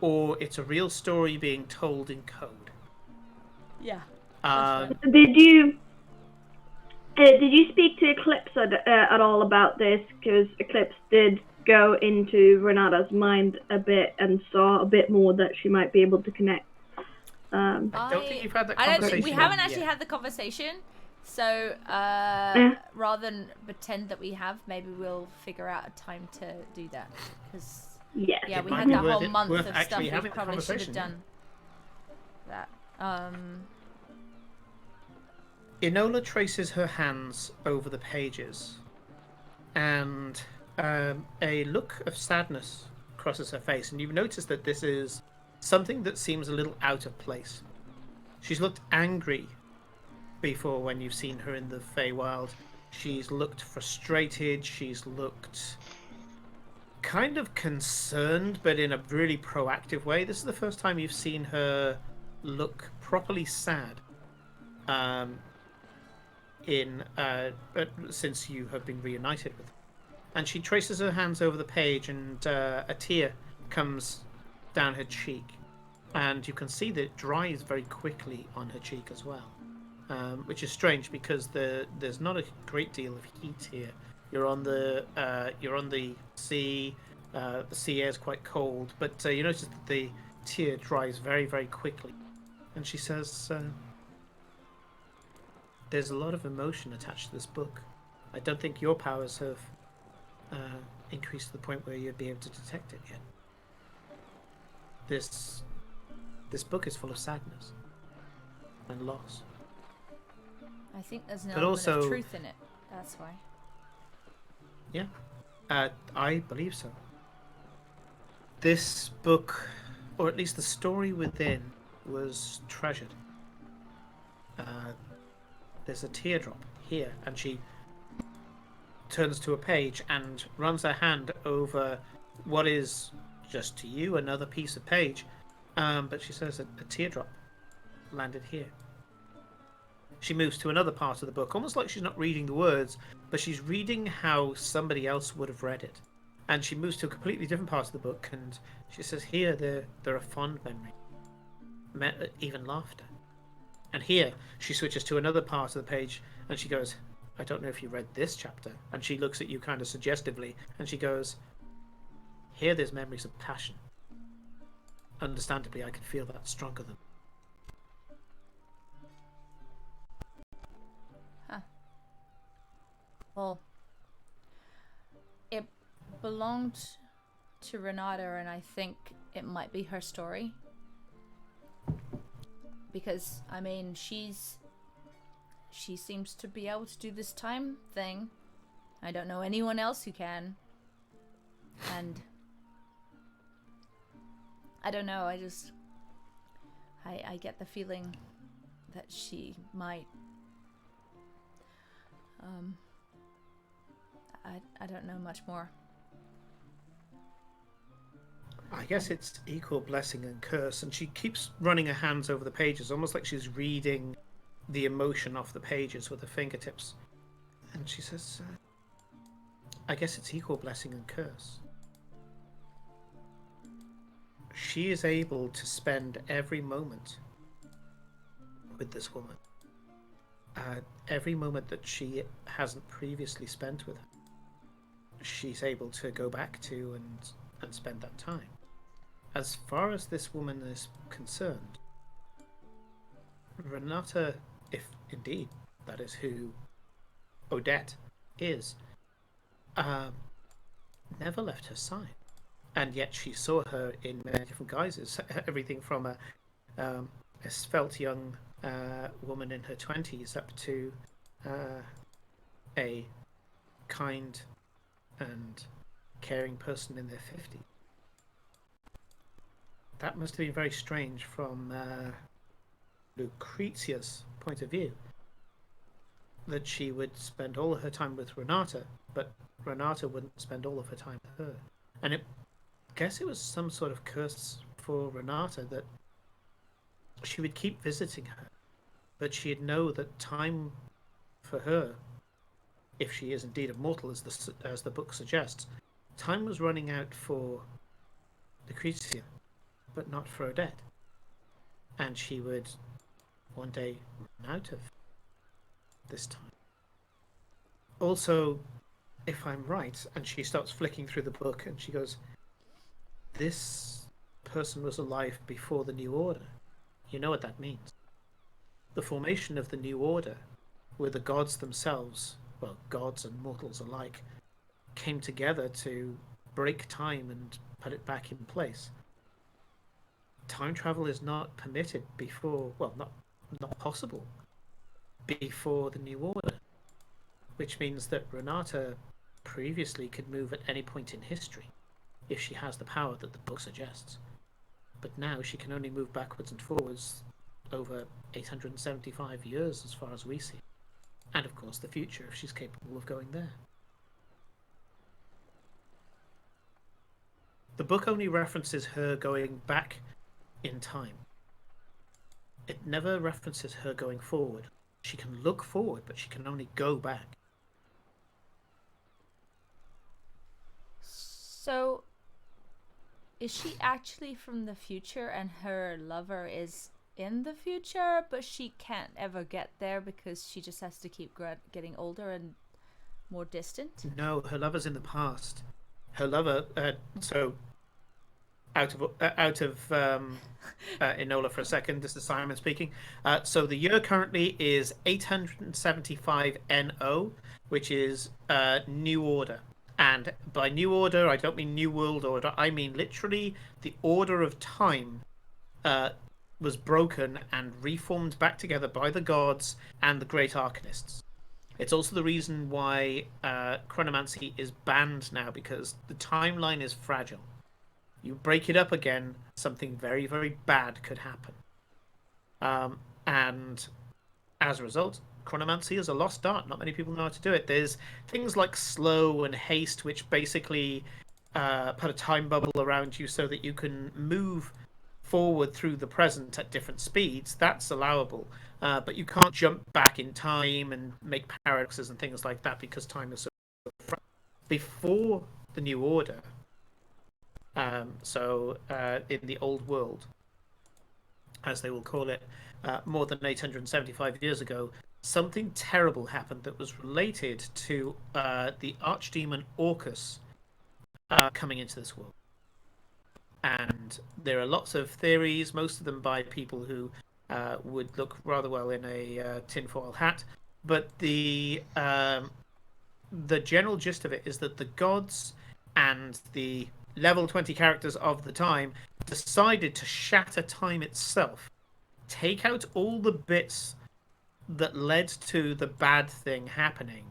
or it's a real story being told in code. Yeah. Did you speak to Eclipse at all about this? Because Eclipse did go into Renata's mind a bit and saw a bit more that she might be able to connect. I don't think you've had that conversation. We haven't actually had the conversation. So rather than pretend that we have, maybe we'll figure out a time to do that. Because we had that whole month of stuff. We probably should have done that. Enola traces her hands over the pages, and a look of sadness crosses her face, and you've noticed that this is something that seems a little out of place. She's looked angry before when you've seen her in the Feywild. She's looked frustrated, she's looked kind of concerned, but in a really proactive way. This is the first time you've seen her look properly sad. Since you have been reunited with her. And she traces her hands over the page, and a tear comes down her cheek, and you can see that it dries very quickly on her cheek as well, which is strange because there's not a great deal of heat here. You're on the sea. The sea air is quite cold, but you notice that the tear dries very, very quickly, and she says, there's a lot of emotion attached to this book. I don't think your powers have increased to the point where you'd be able to detect it yet. This book is full of sadness and loss. I think there's an element of truth in it. That's why. Yeah, I believe so. This book, or at least the story within, was treasured. There's a teardrop here, and she turns to a page and runs her hand over what is, just to you, another piece of page. But she says a teardrop landed here. She moves to another part of the book, almost like she's not reading the words, but she's reading how somebody else would have read it. And she moves to a completely different part of the book, and she says, here there are fond memories, even laughter. And here she switches to another part of the page, and she goes, I don't know if you read this chapter. And she looks at you kind of suggestively, and she goes, here there's memories of passion. Understandably, I can feel that stronger than... Huh. Well, it belonged to Renata, and I think it might be her story. Because, I mean, she seems to be able to do this time thing. I don't know anyone else who can. And I don't know, I get the feeling that she might I don't know much more. I guess it's equal blessing and curse, and she keeps running her hands over the pages, almost like she's reading the emotion off the pages with her fingertips. And she says, I guess it's equal blessing and curse. She is able to spend every moment with this woman. Every moment that she hasn't previously spent with her, she's able to go back to and spend that time. As far as this woman is concerned, Renata, if indeed that is who Odette is, never left her side. And yet she saw her in many different guises. Everything from a svelte young woman in her 20s up to a kind and caring person in their 50s. That must have been very strange from Lucrezia's point of view, that she would spend all of her time with Renata, but Renata wouldn't spend all of her time with her. And I guess it was some sort of curse for Renata that she would keep visiting her, but she'd know that time for her, if she is indeed immortal as the book suggests, time was running out for Lucrezia, but not for Odette. And she would one day run out of this time. Also, if I'm right, and she starts flicking through the book and she goes, this person was alive before the New Order. You know what that means. The formation of the New Order, where the gods themselves, well, gods and mortals alike, came together to break time and put it back in place. Time travel is not permitted before, well, not possible before the New Order, which means that Renata previously could move at any point in history if she has the power that the book suggests. But now she can only move backwards and forwards over 875 years as far as we see. And of course the future, if she's capable of going there. The book only references her going back in time. It never references her going forward. She can look forward, but she can only go back. So, is she actually from the future and her lover is in the future, but she can't ever get there because she just has to keep getting older and more distant? No, her lover's in the past. Her lover, so out of Enola for a second. This is Simon speaking. So the year currently is 875 NO, which is New Order. And by New Order, I don't mean New World Order. I mean literally the order of time was broken and reformed back together by the gods and the great arcanists. It's also the reason why chronomancy is banned now, because the timeline is fragile. You break it up again, something very, very bad could happen. And as a result, chronomancy is a lost art. Not many people know how to do it. There's things like slow and haste, which basically put a time bubble around you so that you can move forward through the present at different speeds, that's allowable. But you can't jump back in time and make paradoxes and things like that because time is so before the New Order. In the old world, as they will call it, more than 875 years ago, something terrible happened that was related to the archdemon Orcus coming into this world. And there are lots of theories, most of them by people who would look rather well in a tinfoil hat. But the general gist of it is that the gods and the level 20 characters of the time decided to shatter time itself, take out all the bits that led to the bad thing happening,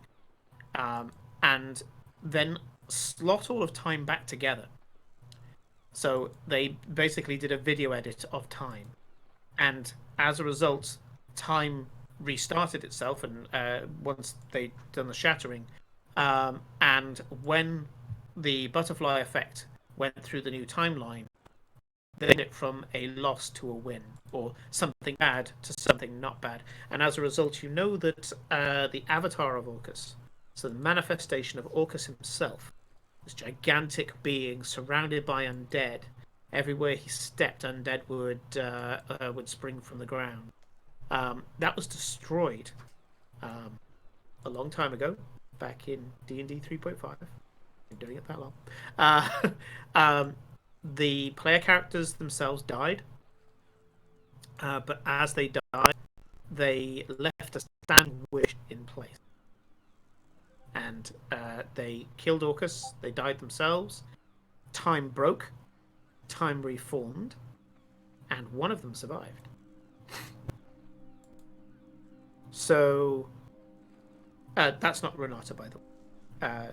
and then slot all of time back together. So they basically did a video edit of time, and as a result, time restarted itself. And once they'd done the shattering, and when the butterfly effect went through the new timeline, they did it from a loss to a win, or something bad to something not bad. And as a result, you know that the avatar of Orcus, so the manifestation of Orcus himself, this gigantic being surrounded by undead. Everywhere he stepped, undead would spring from the ground. That was destroyed a long time ago, back in D&D 3.5. Been doing it that long. The player characters themselves died, but as they died, they left a standing wish in place. And they killed Orcus, they died themselves, time broke, time reformed, and one of them survived. So that's not Renata, by the way.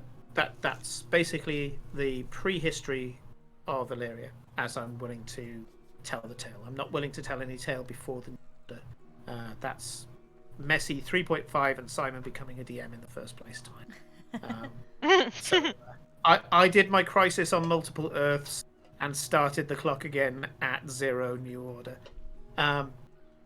That's basically the prehistory of Illyria, as I'm willing to tell the tale. I'm not willing to tell any tale before the New Order. That's messy 3.5 and Simon becoming a DM in the first place time. I did my crisis on multiple Earths and started the clock again at 0 New Order.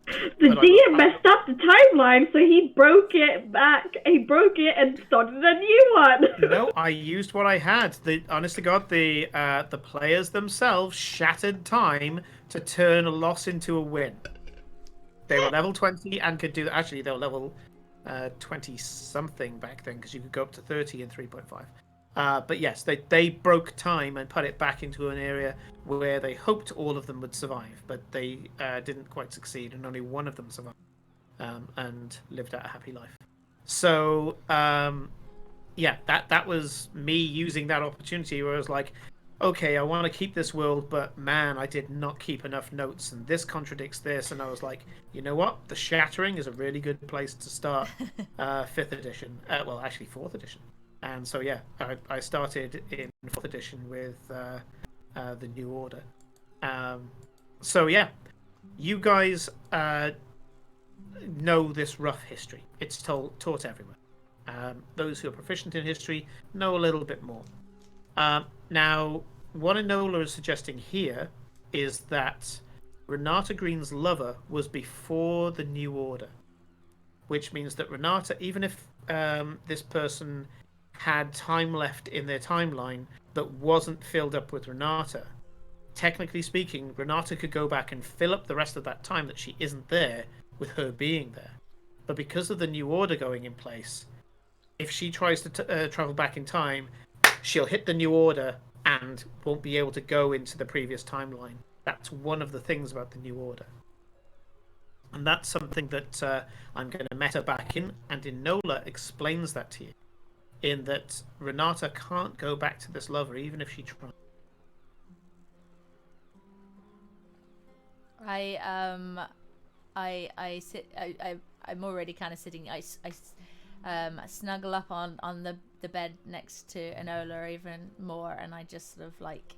The DM messed up the timeline, so he broke it back. He broke it and started a new one. No, I used what I had. Honest to God, the players themselves shattered time to turn a loss into a win. They were level 20 and could do. Actually, they were level 20 something back then, because you could go up to 30 in 3.5. But yes, they broke time and put it back into an area where they hoped all of them would survive, but they didn't quite succeed, and only one of them survived and lived out a happy life. So yeah, that was me using that opportunity where I was like, okay, I want to keep this world, but man, I did not keep enough notes, and this contradicts this. And I was like, you know what? The Shattering is a really good place to start 5th edition. Well, actually 4th edition. And so, yeah, I started in 4th edition with the New Order. So, yeah, you guys know this rough history. It's taught everywhere. Those who are proficient in history know a little bit more. Now, what Enola is suggesting here is that Renata Green's lover was before the New Order, which means that Renata, even if this person had time left in their timeline that wasn't filled up with Renata, technically speaking, Renata could go back and fill up the rest of that time that she isn't there with her being there. But because of the New Order going in place, if she tries to travel back in time, she'll hit the New Order and won't be able to go into the previous timeline. That's one of the things about the New Order. And that's something that I'm going to meta back in, and Enola explains that to you, in that Renata can't go back to this lover even if she tries. I'm already kind of sitting. I snuggle up on the bed next to Enola even more, and I just sort of like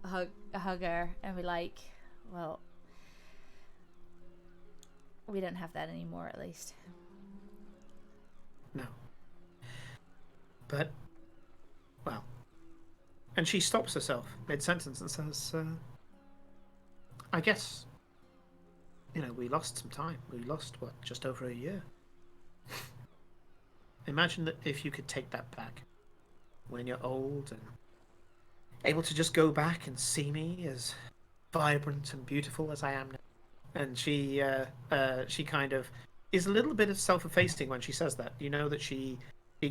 hug her and be like, well, we don't have that anymore, at least. No. But, well. And she stops herself mid-sentence and says, I guess, we lost some time. We lost, just over a year. Imagine that if you could take that back when you're old and able to just go back and see me as vibrant and beautiful as I am now. And she kind of is a little bit of self-effacing when she says that. You know that she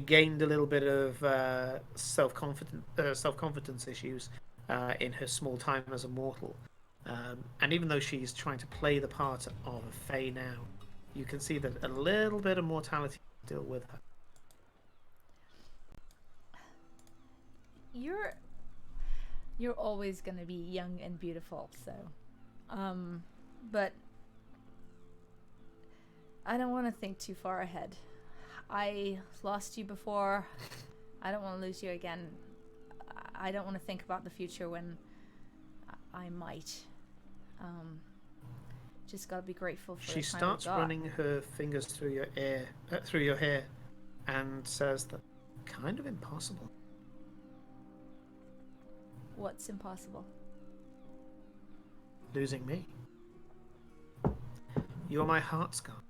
gained a little bit of self-confidence issues in her small time as a mortal. And even though she's trying to play the part of a Fae now, you can see that a little bit of mortality is still with her. You're always gonna be young and beautiful, so but I don't want to think too far ahead. I lost you before. I don't want to lose you again. I don't want to think about the future when I might. Just gotta be grateful for. She starts running her fingers through your hair, and says that kind of impossible. What's impossible? Losing me. You're my heart scar.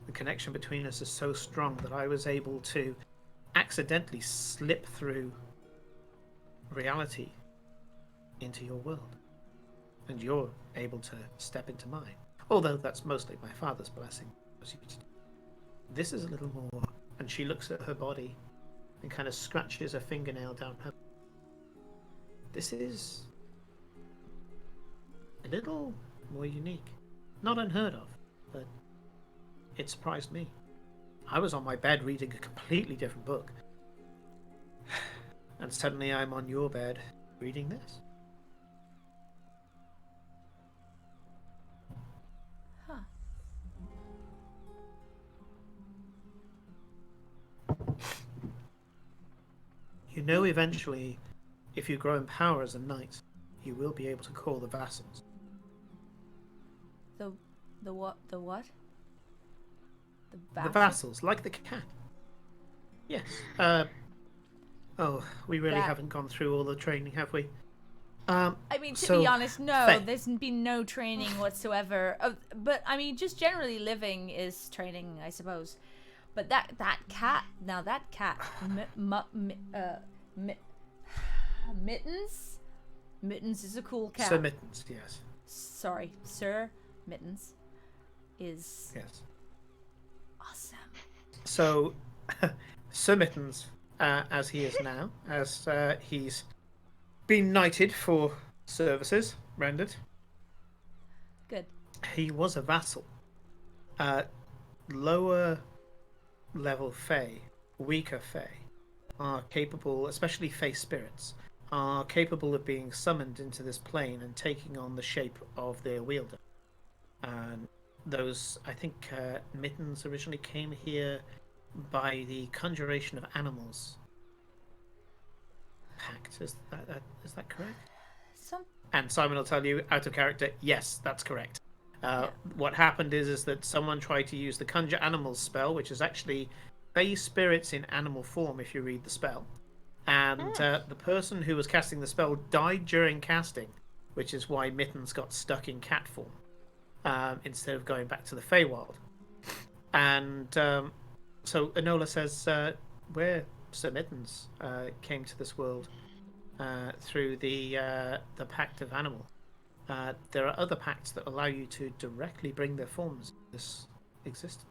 The connection between us is so strong that I was able to accidentally slip through reality into your world. And you're able to step into mine. Although that's mostly my father's blessing. This is a little more. And she looks at her body and kind of scratches a fingernail down her. This is a little more unique. Not unheard of, but it surprised me. I was on my bed reading a completely different book. And suddenly I'm on your bed reading this. Huh. You know, eventually, if you grow in power as a knight, you will be able to call the vassals. The what? The what? The vassals, like the cat. Yes. Oh, we really haven't gone through all the training, have we? I mean, to be honest, no. There's been no training whatsoever. But I mean, just generally living is training, I suppose. But that cat, now that cat, Mittens? Mittens is a cool cat. Sir Mittens, yes. Sorry, Sir Mittens is awesome. So, Sir Mittens, as he is now, as he's been knighted for services rendered. Good. He was a vassal. Lower level Fae, weaker Fae, are capable, especially Fae spirits, are capable of being summoned into this plane and taking on the shape of their wielder. And those, I think, Mittens originally came here by the conjuration of animals pact. Is that correct? And Simon will tell you, out of character, yes, that's correct. What happened is that someone tried to use the conjure animals spell, which is actually Fae spirits in animal form if you read the spell. And the person who was casting the spell died during casting, which is why Mittens got stuck in cat form instead of going back to the Feywild. And so Enola says, where Sir Mittens came to this world through the Pact of Animal. There are other pacts that allow you to directly bring their forms into this existence.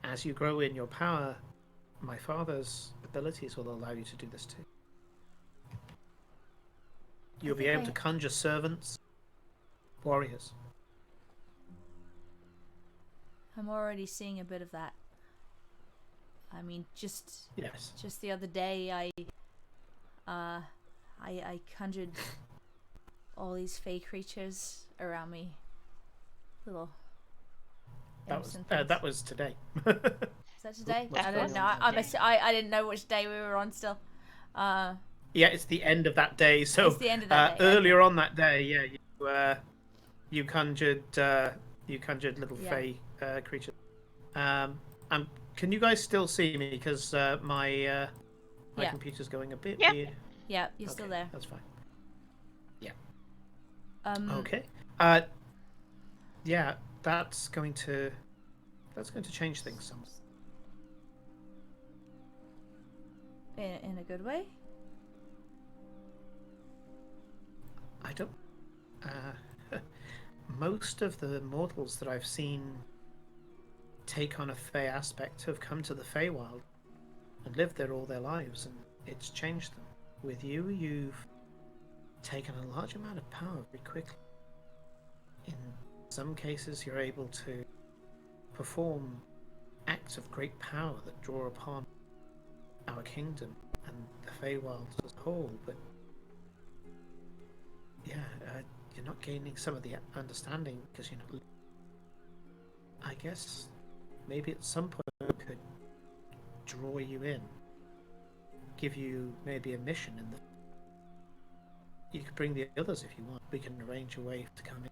As you grow in your power, my father's abilities will allow you to do this too. You'll be able to conjure servants, warriors. I'm already seeing a bit of that. I mean, just the other day, I conjured all these Fae creatures around me. Little. That was today. Is that today? I don't know. I didn't know which day we were on still. Yeah, it's the end of that day. So it's the end of that day. Earlier on that day, you conjured little Fae creatures. Can you guys still see me? Because my computer's going a bit weird. Yeah, you're still there. That's fine. Yeah. Okay. Yeah, that's going to change things some. In a good way? I don't. Most of the mortals that I've seen take on a Fey aspect have come to the Feywild and lived there all their lives, and it's changed them. With you, you've taken a large amount of power very quickly. In some cases, you're able to perform acts of great power that draw upon our kingdom and the Feywild as a whole, but yeah, you're not gaining some of the understanding because you're not. I guess maybe at some point I could draw you in, give you maybe a mission in the. You could bring the others if you want. We can arrange a way to come in.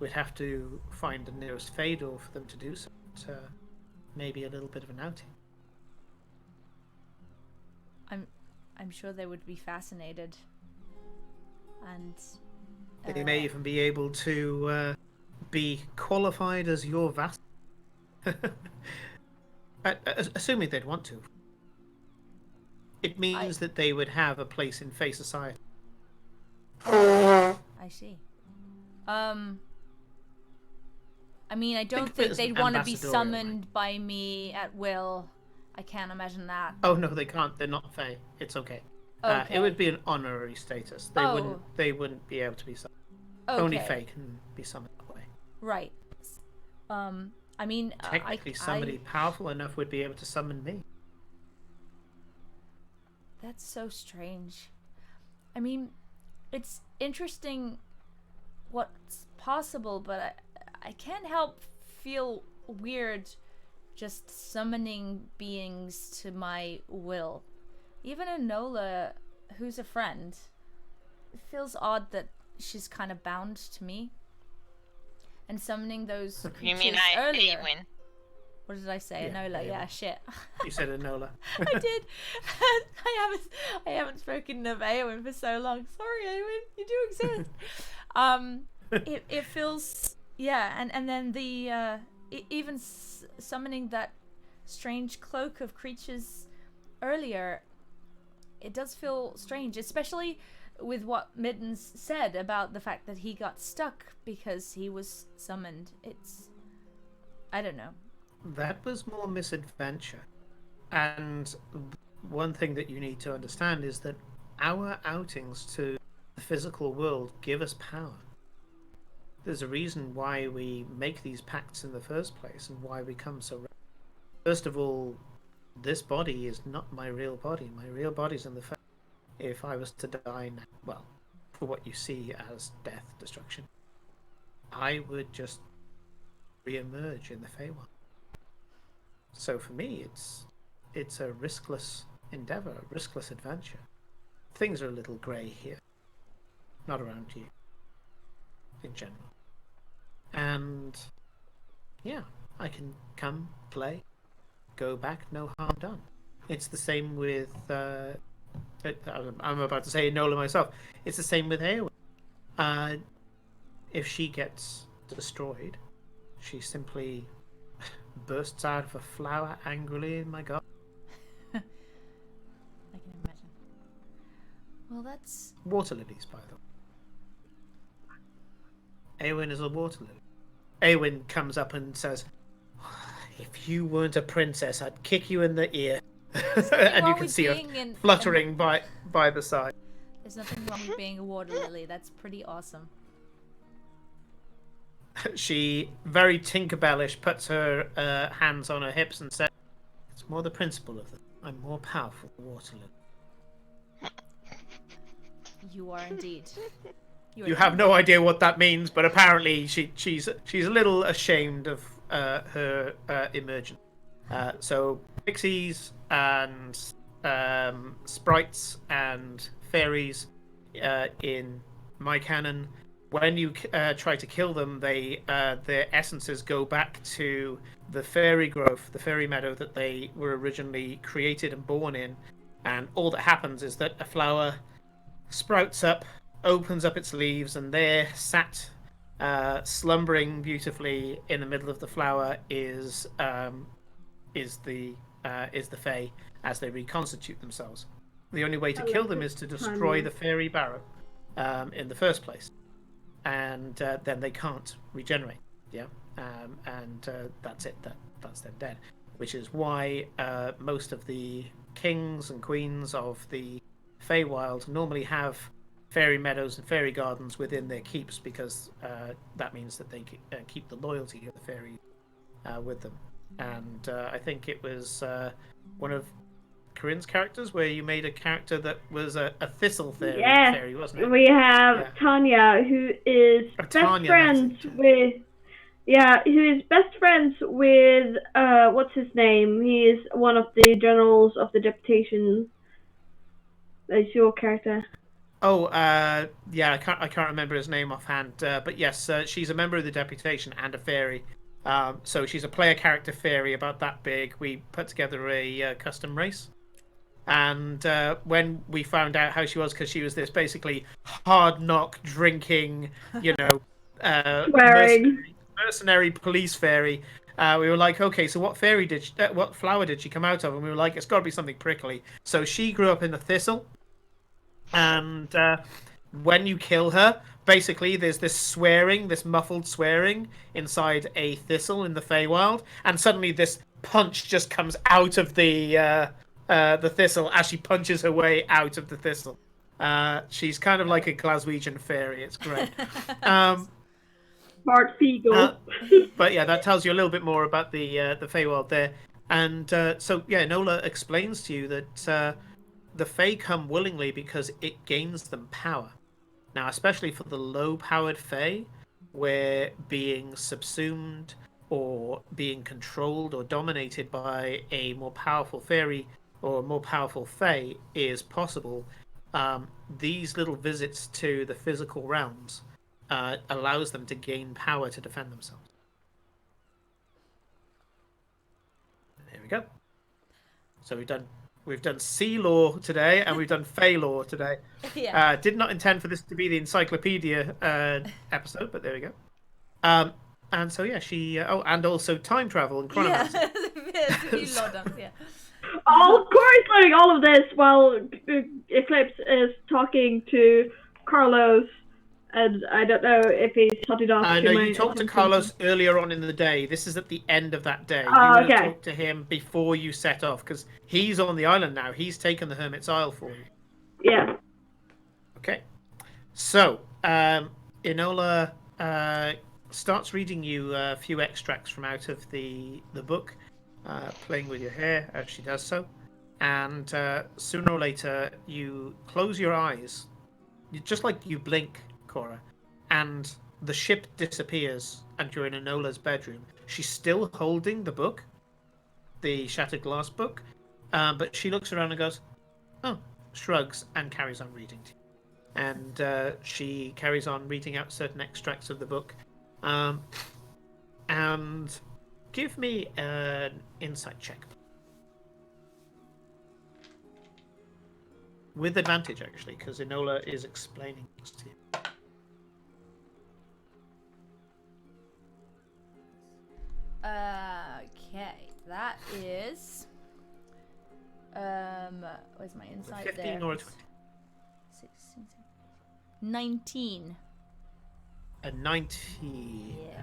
We'd have to find the nearest Fey door for them to do so. But, maybe a little bit of an outing. I'm sure they would be fascinated. And they may even be able to be qualified as your vassal. Assuming they'd want to. It means that they would have a place in Fey society. I see. I mean, I don't think they'd want to be summoned by me at will. I can't imagine that. Oh no, they can't. They're not Fey. It's okay. It would be an honorary status. They wouldn't be able to be summoned. Okay. Only Fey can be summoned that way. Right. I mean, technically, somebody powerful enough would be able to summon me. That's so strange. I mean, it's interesting what's possible, but I can't help feel weird just summoning beings to my will. Even Enola, who's a friend, it feels odd that she's kind of bound to me. And summoning those creatures earlier. Eowyn. What did I say? Yeah, Enola. Yeah, shit. You said Enola. I did. I haven't spoken of Eowyn for so long. Sorry, Eowyn. You do exist. It feels, yeah, and then the even summoning that strange cloak of creatures earlier, it does feel strange, especially with what Middens said about the fact that he got stuck because he was summoned. It's, I don't know. That was more misadventure. And one thing that you need to understand is that our outings to the physical world give us power. There's a reason why we make these pacts in the first place and why we come so. First of all, this body is not my real body. My real body's in the Fey. If I was to die now, well, for what you see as death, destruction, I would just re-emerge in the Feywild. So for me, it's a riskless endeavor, a riskless adventure. Things are a little grey here, not around you, in general. And yeah, I can come, play, go back, no harm done. It's the same with, I'm about to say Enola myself, it's the same with Eowyn. If she gets destroyed, she simply bursts out of a flower angrily in my garden. I can imagine. Well, that's... Water lilies, by the way. Eowyn is a water lily. Eowyn comes up and says, if you weren't a princess, I'd kick you in the ear. And you can see her fluttering by the side. There's nothing wrong with being a water lily. That's pretty awesome. She, very Tinkerbellish, puts her hands on her hips and says, it's more the principle of it. I'm more powerful than water lily. You are indeed. You have no idea what that means, but apparently she's a little ashamed of her emergence. So pixies and sprites and fairies in my canon, when you try to kill them, their essences go back to the fairy grove, the fairy meadow that they were originally created and born in, and all that happens is that a flower sprouts up opens up its leaves, and there, sat, slumbering beautifully in the middle of the flower, is the Fae as they reconstitute themselves. The only way to kill them is to destroy the fairy barrow in the first place, and then they can't regenerate. Yeah, and that's it. That's them dead. Which is why most of the kings and queens of the Feywild normally have fairy meadows and fairy gardens within their keeps, because that means that they keep the loyalty of the fairy with them. And I think it was one of Corinne's characters where you made a character that was a thistle fairy, wasn't it? We have Tanya, who is best friends with... Yeah, who is best friends with, what's his name? He is one of the generals of the deputation. That's your character. Oh, yeah, I can't remember his name offhand. But yes, she's a member of the deputation and a fairy. So she's a player character fairy about that big. We put together a custom race. And when we found out how she was, because she was this basically hard knock drinking, mercenary police fairy, we were like, okay, so what what flower did she come out of? And we were like, it's got to be something prickly. So she grew up in the thistle, and when you kill her, basically there's this muffled swearing inside a thistle in the Feywild, and suddenly this punch just comes out of the thistle as she punches her way out of the thistle. She's kind of like a Glaswegian fairy. It's great. Bart Fiegel. But yeah, that tells you a little bit more about the Feywild there. And so yeah, Nola explains to you that the Fey come willingly because it gains them power. Now, especially for the low-powered Fey, where being subsumed or being controlled or dominated by a more powerful fairy or a more powerful Fey is possible, these little visits to the physical realms allows them to gain power to defend themselves. There we go. So we've done sea lore today, and we've done Fey lore today. Yeah. Did not intend for this to be the encyclopedia episode, but there we go. And so yeah, she and also time travel and chronomancy. Yeah. Oh, Corey's learning all of this while Eclipse is talking to Carlos. And I don't know if he's shut it off. No, you talked to Carlos earlier on in the day. This is at the end of that day. Oh, you would have talked to him before you set off, because he's on the island now. He's taken the Hermit's Isle for you. Yeah. Okay. So, Enola starts reading you a few extracts from out of the book, playing with your hair as she does so. And sooner or later, you close your eyes, just like you blink, Cora, and the ship disappears, and you're in Enola's bedroom. She's still holding the book, the Shattered Glass book, but she looks around and goes, oh, shrugs, and carries on reading to you. And she carries on reading out certain extracts of the book. And give me an insight check. With advantage, actually, because Enola is explaining this to you. Okay, that is... where's my insight 15 there? or a 20? 16, 19. A 19. Yeah.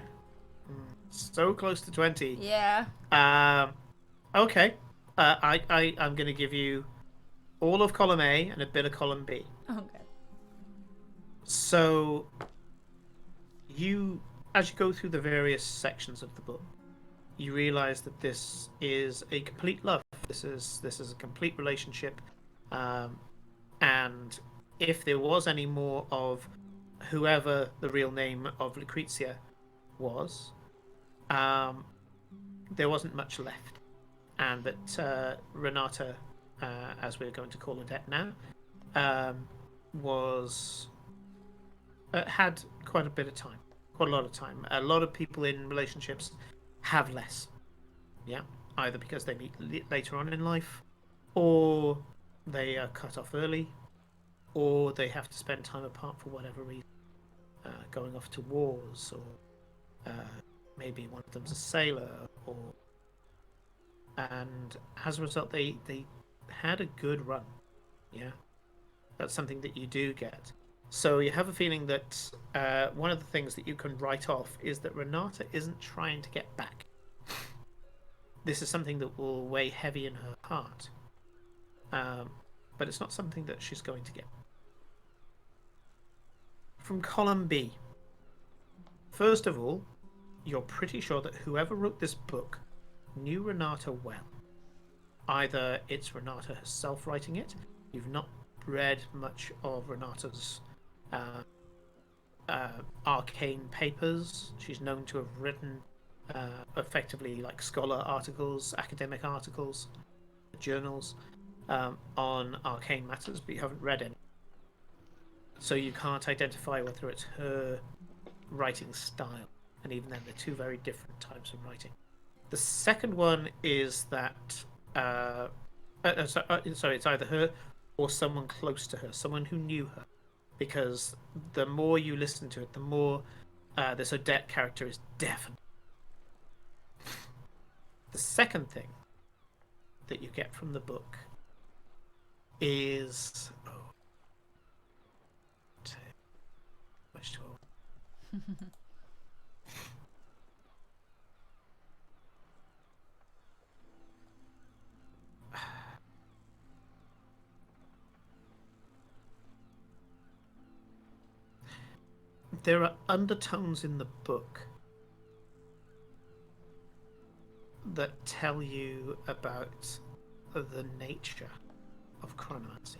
So close to 20. Yeah. Okay. I'm going to give you all of column A and a bit of column B. Okay. So, as you go through the various sections of the book, you realize that this is a complete love. This is a complete relationship, and if there was any more of whoever the real name of Lucrezia was, there wasn't much left, and that Renata, as we're going to call Odette now, had quite a bit of time, quite a lot of time. A lot of people in relationships have less, yeah, either because they meet later on in life, or they are cut off early, or they have to spend time apart for whatever reason, going off to wars, or maybe one of them's a sailor, and as a result, they had a good run. Yeah, that's something that you do get. So you have a feeling that one of the things that you can write off is that Renata isn't trying to get back. This is something that will weigh heavy in her heart, but it's not something that she's going to get. From column B, first of all, you're pretty sure that whoever wrote this book knew Renata well. Either it's Renata herself writing it, you've not read much of Renata's arcane papers. She's known to have written effectively like scholar articles, academic articles, journals on arcane matters, but you haven't read any. So you can't identify whether it's her writing style. And even then, they're two very different types of writing. The second one is that sorry, it's either her or someone close to her, someone who knew her. Because the more you listen to it, the more this Odette character is definite. The second thing that you get from the book is much to there are undertones in the book that tell you about the nature of chronomancy.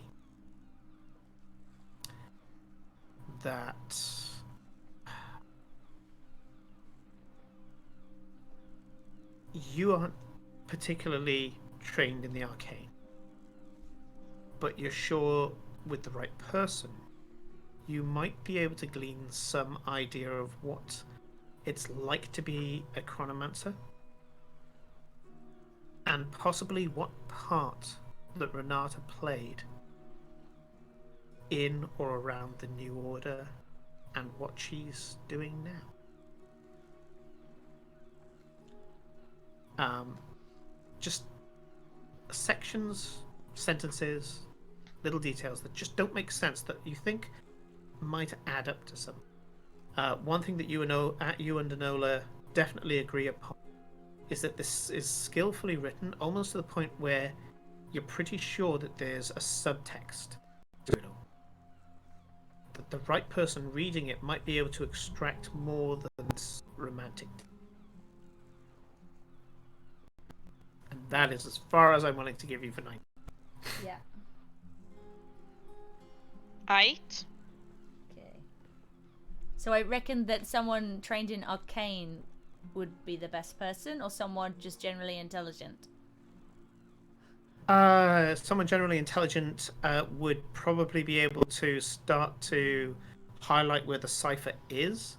That you aren't particularly trained in the arcane, but you're sure with the right person you might be able to glean some idea of what it's like to be a chronomancer, and possibly what part that Renata played in or around the New Order and what she's doing now. Just sections, sentences, little details that just don't make sense that you think might add up to something. One thing that you and Enola definitely agree upon is that this is skillfully written, almost to the point where you're pretty sure that there's a subtext to it all. That the right person reading it might be able to extract more than this romantic. And that is as far as I'm willing to give you for 9. Yeah. Right. Okay. So I reckon that someone trained in arcane would be the best person, or someone just generally intelligent? Someone generally intelligent would probably be able to start to highlight where the cipher is,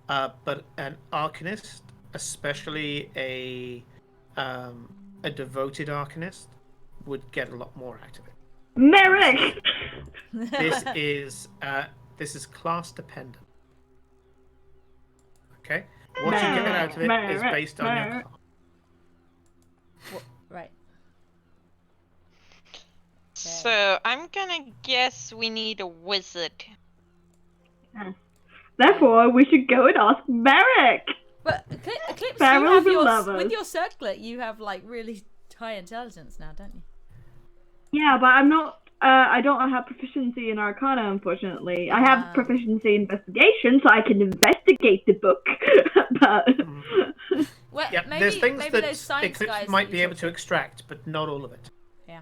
but an arcanist, especially a devoted arcanist, would get a lot more out of it. Merrick! This is class dependent. Okay, what you get out of it is based on your class. Right. So I'm gonna guess we need a wizard. Therefore, we should go and ask Merrick! But Eclipse, Barrels and lovers. with your circlet, you have like really high intelligence now, don't you? Yeah, but I'm not. I don't have proficiency in Arcana, unfortunately. I have proficiency in investigation, so I can investigate the book. But well, yeah, maybe, there's things maybe that those science guys Eclipse might that be you able to extract, but not all of it. Yeah.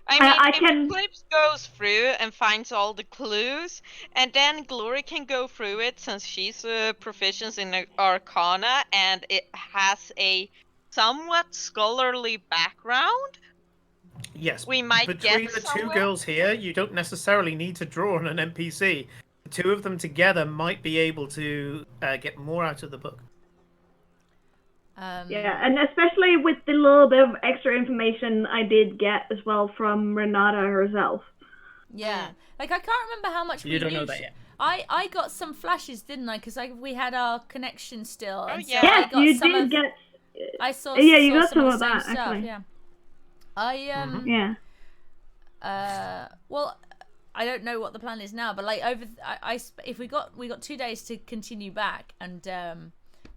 I mean, I if can- Eclipse goes through and finds all the clues, and then Glory can go through it since she's proficient in Arcana and it has a somewhat scholarly background. Yes, We might between get the two somewhere. girls here, you don't necessarily need to draw on an NPC. The two of them together might be able to get more out of the book. yeah, and especially with the little bit of extra information I did get as well from Renata herself. Yeah. Like, I can't remember how much You don't know that yet. I got some flashes, didn't I? Because we had our connection still. Oh, and yeah. So I Yes, got you some did of, get. I saw. Yeah, you saw got some of of the same that, stuff. actually. Yeah. I Yeah. Well, I don't know what the plan is now, but like if we got 2 days to continue back, and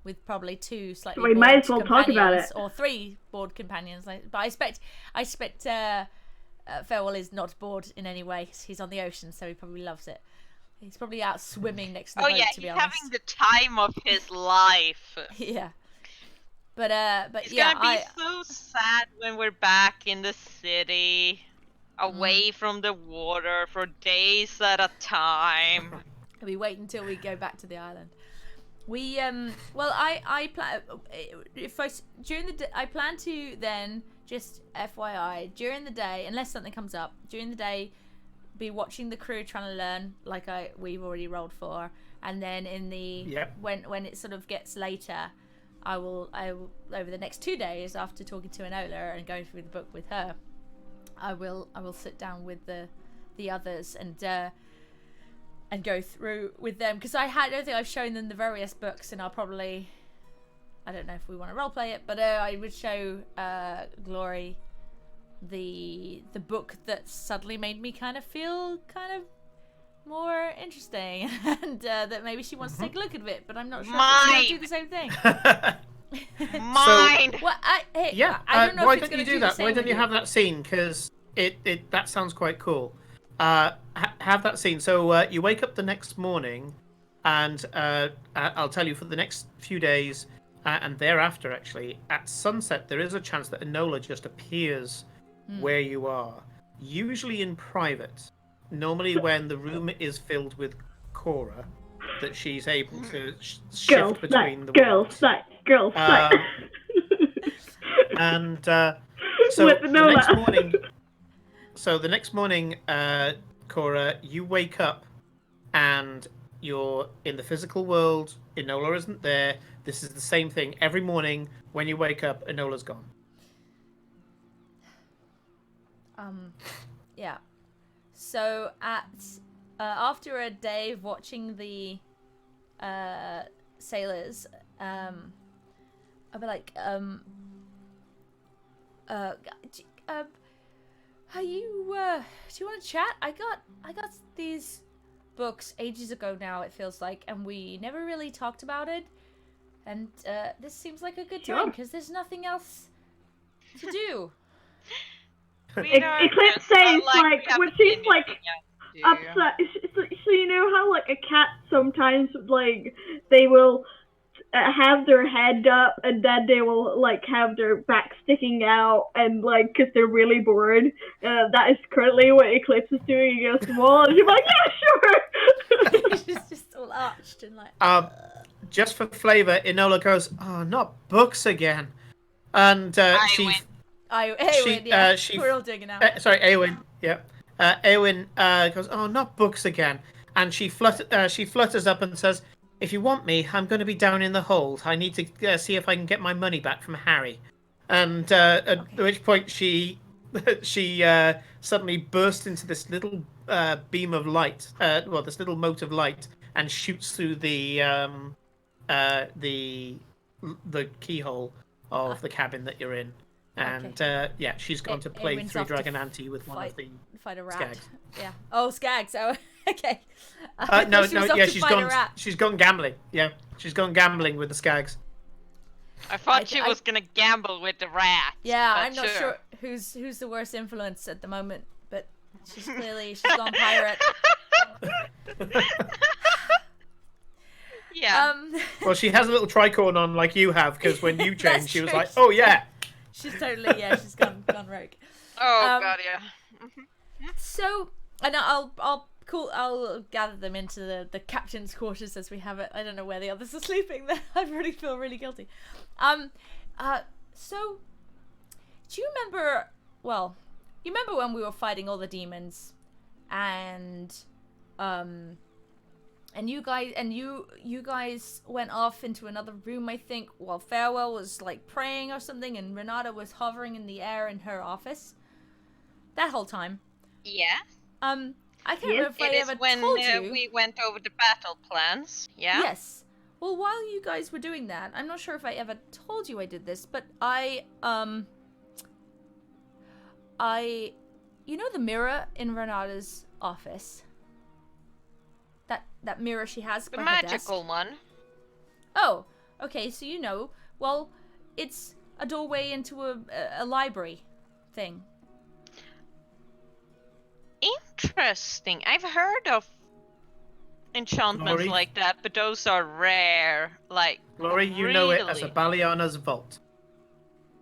with probably 2 slightly We bored might as well talk about companions, it. or 3 bored companions. Like, but I expect Farewell is not bored in any way. He's on the ocean, so he probably loves it. He's probably out swimming next to the boat, to be honest. He's having the time of his life. Yeah. But He's yeah, gonna be so sad when we're back in the city, away from the water for days at a time. we wait until we go back to the island. We well, I plan if I during the day, I plan to then, just FYI, during the day, unless something comes up during the day, be watching the crew trying to learn, like we've already rolled for, and then in the when it sort of gets later, I will over the next 2 days, after talking to Enola and going through the book with her, I will sit down with the others and go through with them, because I don't think I've shown them the various books, and I'll probably, I don't know if we want to roleplay it, but I would show Glory the book that suddenly made me kind of feel kind of more interesting, and that maybe she wants to take a look at it, but I'm not sure if it's going to do the same thing. Mine. Well, I don't know why if it's don't you going to do the that? same Why don't with you have that scene? Because it that sounds quite cool. Have that scene. So you wake up the next morning, and I'll tell you, for the next few days and thereafter, actually, at sunset, there is a chance that Enola just appears where you are, usually in private. Normally, when the room is filled with Cora, that she's able to shift between the worlds. Girls night. And so the next morning, Cora, you wake up and you're in the physical world. Enola isn't there. This is the same thing every morning. When you wake up, Enola's gone. Yeah. So after a day of watching the sailors, I'll be like, are you do you want to chat? I got these books ages ago now, it feels like, and we never really talked about it, and this seems like a good time because there's nothing else to do. Eclipse says, like, when she's, like, upset, so you know how, like, a cat sometimes, like, they will have their head up, and then they will, like, have their back sticking out, and, like, because they're really bored. That is currently what Eclipse is doing against the wall, and she's like, yeah, sure! She's just all arched and, like... Just for flavour, Enola goes, oh, not books again. And she... Eowyn, yeah. We're all doing it now. Sorry, Eowyn. Yeah. Eowyn goes, oh, not books again. And she flutters up and says, if you want me, I'm going to be down in the hold. I need to see if I can get my money back from Harry. And at which point she suddenly bursts into this little beam of light, this little mote of light, and shoots through the keyhole of the cabin that you're in. And she's gone to play Three Dragon Ante with one of the fight a rat. Skags. Yeah. Oh, Skags. Oh, okay. She's gone gambling. Yeah, she's gone gambling with the Skags. I thought she was gonna gamble with the rat. Yeah, I'm not sure who's the worst influence at the moment, but she's gone pirate. Yeah. Well, she has a little tricorn on like you have, because when you changed, she was like, oh yeah. She's totally, she's gone rogue. Oh god, yeah. So, and I'll gather them into the captain's quarters as we have it. I don't know where the others are sleeping. I really feel really guilty. So, do you remember? Well, you remember when we were fighting all the demons, and you guys went off into another room, I think, while Farewell was like praying or something, and Renata was hovering in the air in her office. That whole time. Yeah. I can't remember if I It is ever when told you. we went over the battle plans. Yeah. Yes. Well, while you guys were doing that, I'm not sure if I ever told you I did this, but you know the mirror in Renata's office? That mirror she has The by her desk? magical one. Oh, okay, so you know. Well, it's a doorway into a library thing. Interesting. I've heard of enchantments Glory. like that, but those are rare. Like, Glory, you know it as a really? Baliana's vault.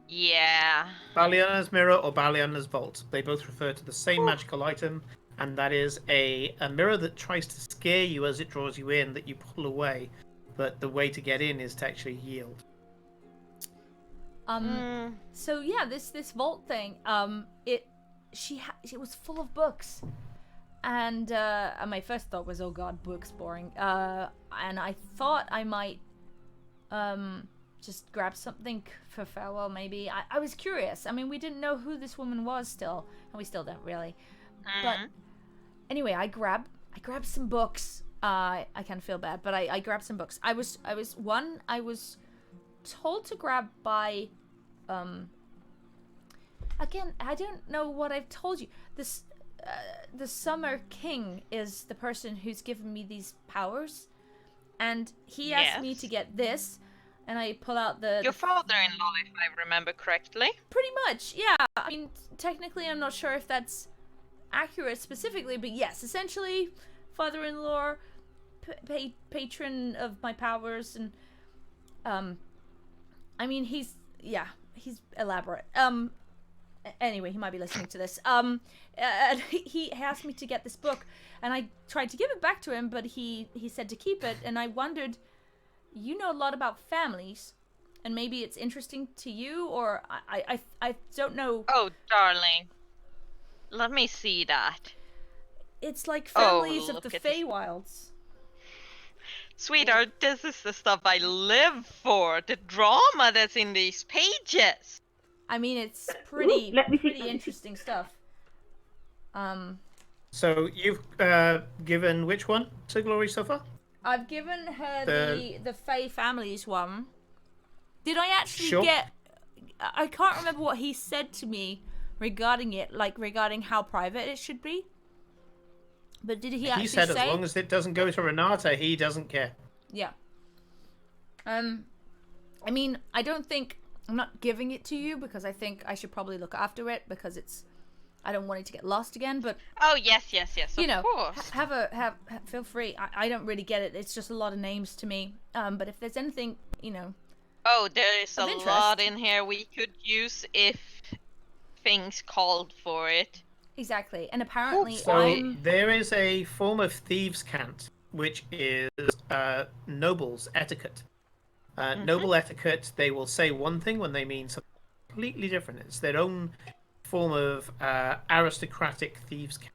Yeah. Baliana's mirror or Baliana's vault. They both refer to the same magical item, and that is a mirror that tries to scare you as it draws you in, that you pull away. But the way to get in is to actually yield. So yeah, this vault thing, it was full of books. And my first thought was, oh god, books, boring. And I thought I might just grab something for farewell, maybe. I was curious. I mean, we didn't know who this woman was still, and we still don't really. But anyway, I grabbed some books. I kind of feel bad, but I grabbed some books. I was told to grab by again, I don't know what I've told you. This the Summer King is the person who's given me these powers, and he asked me to get this, and I pull out Your father-in-law, if I remember correctly. Pretty much, yeah. I mean, technically, I'm not sure if that's accurate specifically, but yes, essentially, father-in-law, patron of my powers, and I mean, he's elaborate. Anyway, he might be listening to this. He asked me to get this book, and I tried to give it back to him, but he said to keep it, and I wondered, you know a lot about families, and maybe it's interesting to you, or I don't know. Oh, darling. Let me see that. It's like families of the this. Feywilds. Sweetheart, this is the stuff I live for. The drama that's in these pages. I mean, it's pretty Ooh, interesting stuff. So you've given which one to Glory so far? I've given her the Fey families one. Did I actually get? I can't remember what he said to me regarding it, like regarding how private it should be. But did he actually say? He said as long as it doesn't go to Renata, he doesn't care. Yeah. I mean, I don't think I'm not giving it to you because I think I should probably look after it because I don't want it to get lost again. But oh yes, you know, of course. Feel free. I don't really get it. It's just a lot of names to me. But if there's anything, you know. Oh, there is a interest. lot in here we could use if things called for it. Exactly, and apparently there is a form of thieves' cant, which is nobles' etiquette. Noble etiquette, they will say one thing when they mean something completely different. It's their own form of aristocratic thieves' cant.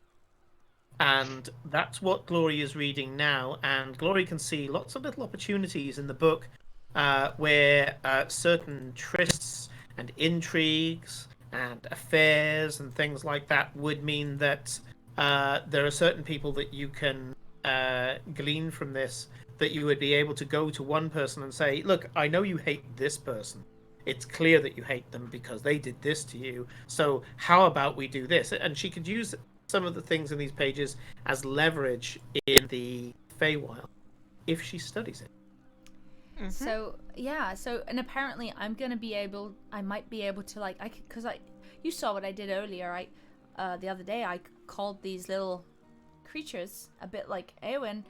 And that's what Glory is reading now, and Glory can see lots of little opportunities in the book where certain trysts and intrigues and affairs and things like that would mean that there are certain people that you can glean from this, that you would be able to go to one person and say, look, I know you hate this person. It's clear that you hate them because they did this to you. So how about we do this? And she could use some of the things in these pages as leverage in the Feywild if she studies it. So yeah, and apparently I might be able to you saw what I did earlier. The other day I called these little creatures a bit like Eowyn.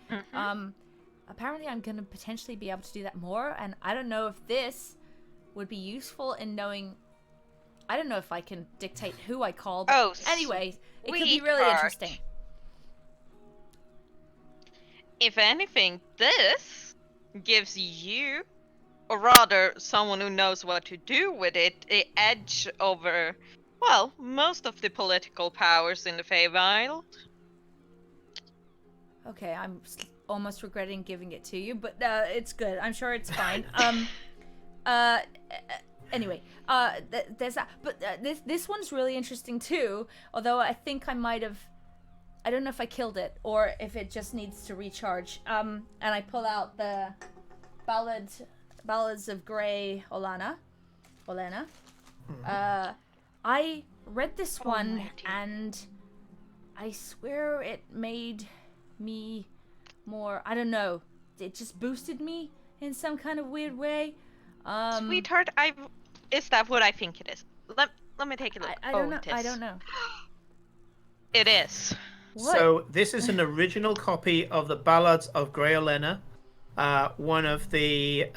Apparently I'm gonna potentially be able to do that more, and I don't know if this would be useful in knowing. I don't know if I can dictate who I call. But anyway, it could be really interesting. If anything, this gives you, or rather someone who knows what to do with it, an edge over, well, most of the political powers in the Feywild. Okay, I'm almost regretting giving it to you, but it's good. I'm sure it's fine. Anyway, there's that. But this one's really interesting too, although I think I might have I don't know if I killed it or if it just needs to recharge. And I pull out the Ballads of Grey Olena. I read this one and I swear it made me more, I don't know, it just boosted me in some kind of weird way. Sweetheart, is that what I think it is? Let me take a look. I don't know. I don't know. It is. What? So this is an original copy of the Ballads of Grey Olena, one of the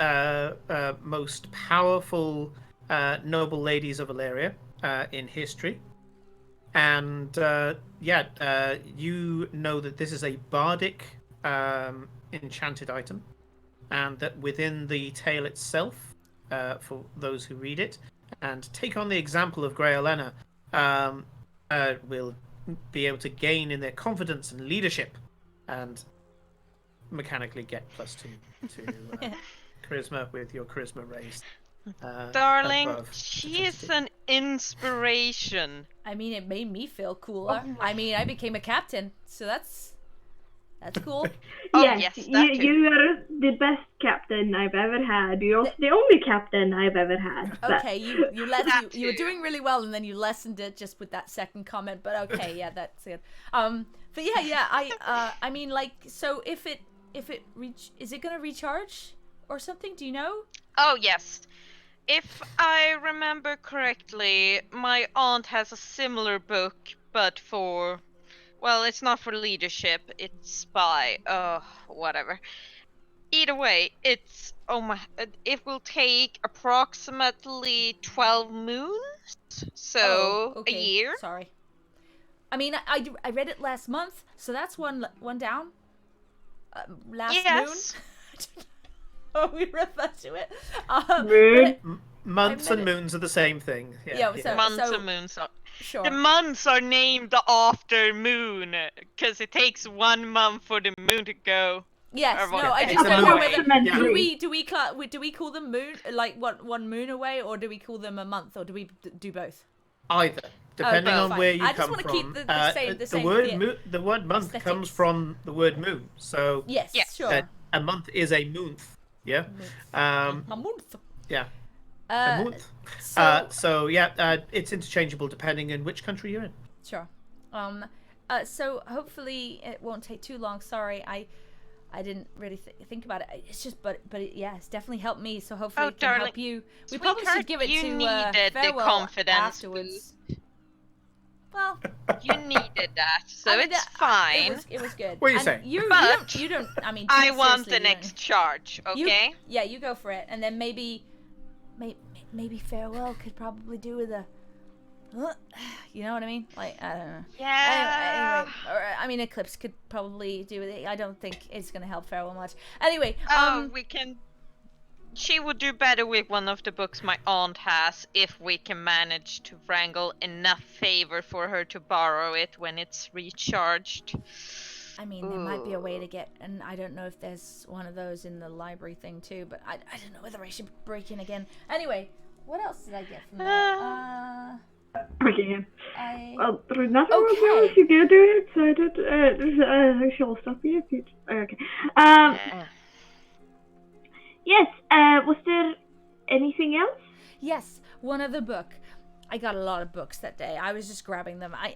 most powerful noble ladies of Valeria in history. And you know that this is a bardic enchanted item, and that within the tale itself, for those who read it and take on the example of Grey Olena, will be able to gain in their confidence and leadership, and mechanically get +2 to charisma with your charisma raised. Darling, she is an inspiration. I mean, it made me feel cooler. I mean, I became a captain, so that's cool. Yes, you are the best captain I've ever had. You're also the only captain I've ever had. Okay, you were doing really well, and then you lessened it just with that second comment. But okay, yeah, that's it. But yeah, I mean, like, so if it is it gonna recharge or something? Do you know? Oh yes. If I remember correctly, my aunt has a similar book, but for, well, it's not for leadership, it's by, whatever. Either way, it will take approximately 12 moons, so okay. a year. Sorry. I mean, I read it last month, so that's one down. Last moon. Oh, we refer to it. Months and moons are the same thing. Months and moons are. Sure. The months are named after moon, because it takes 1 month for the moon to go. Yes. No, I just don't know whether do we call them moon, like one moon away, or do we call them a month, or do we do both? Either, depending on where you come from. I just want to keep the same. The word month aesthetics. comes from the word moon. So yes, sure. A month is a month. Yeah. A month. Yeah. A month. So it's interchangeable depending on which country you're in. Sure. So hopefully it won't take too long. Sorry, I didn't really think about it. It's just, but it's definitely helped me. So hopefully it can help you. We probably should give it to Farewell confidence afterwards. Well, you needed that, so it's fine. It was good. What are you saying? You don't. I mean, I want the next charge. Okay. You go for it, and then maybe Farewell could probably do with a. You know what I mean? Like, I don't know. Yeah. Anyway, or, I mean, Eclipse could probably do with it. I don't think it's gonna help Farewell much. Anyway. We can. She would do better with one of the books my aunt has if we can manage to wrangle enough favor for her to borrow it when it's recharged. I mean, there might be a way to get, and I don't know if there's one of those in the library thing too, but I don't know whether I should break in again. Anyway, what else did I get from there? Breaking in. Well, there's nothing Okay. wrong if you do it, so I don't, I shall stop you if you... Okay. Yes, was there anything else? Yes, one other book. I got a lot of books that day. I was just grabbing them. I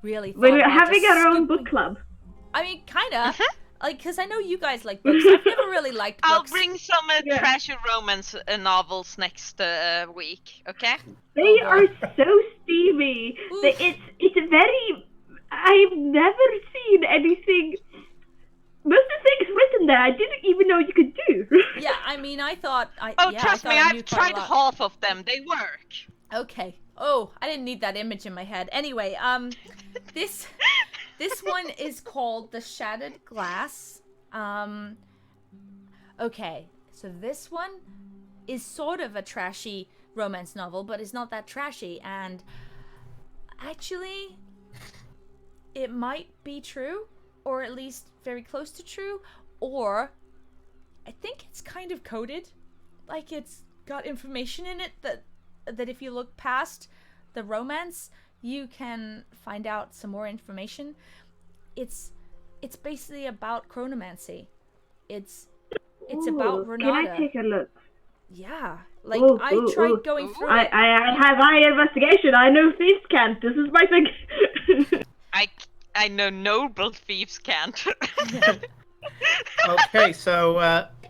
really thought We're about having just our own scooping. book club. I mean, kinda. Like, because I know you guys like books. I've never really liked books. I'll bring some trashy romance novels next week, okay? They are so steamy. It's very... I've never seen anything... Most of the things written there, I didn't even know you could do. Yeah, I mean, I thought... trust me, I've tried half of them. They work. Okay. Oh, I didn't need that image in my head. Anyway, this one is called The Shattered Glass. Okay, so this one is sort of a trashy romance novel, but it's not that trashy, and actually, it might be true, or at least very close to true, or I think it's kind of coded, like it's got information in it that if you look past the romance, you can find out some more information. it's basically about chronomancy. It's about Renata. Can I take a look? Yeah, like I tried going through it. I have high investigation. I know thieves can't. This is my thing. I know noble thieves can't. Okay, so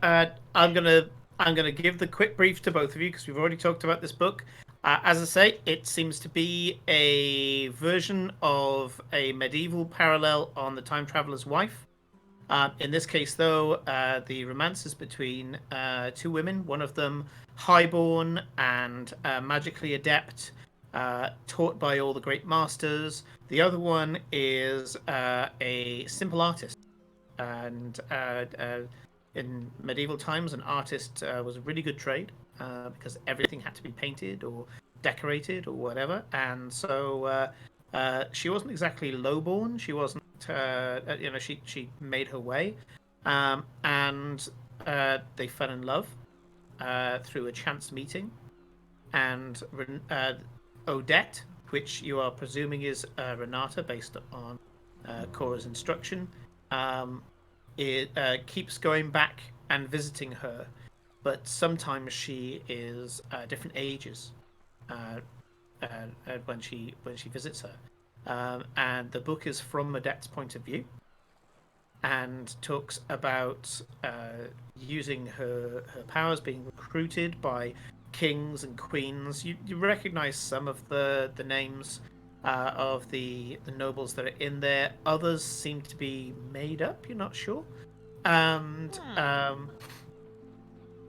I'm gonna give the quick brief to both of you because we've already talked about this book. As I say, it seems to be a version of a medieval parallel on The Time Traveler's Wife. In this case, though, the romance is between two women. One of them highborn and magically adept, taught by all the great masters. The other one is a simple artist. And in medieval times, an artist was a really good trade because everything had to be painted or decorated or whatever. And so she wasn't exactly lowborn. She wasn't, she made her way. And they fell in love through a chance meeting. And Odette, which you are presuming is Renata based on Cora's instruction, it keeps going back and visiting her, but sometimes she is different ages when she visits her, and the book is from Odette's point of view and talks about using her powers, being recruited by kings and queens. You recognize some of the names of the nobles that are in there. Others seem to be made up. You're not sure. And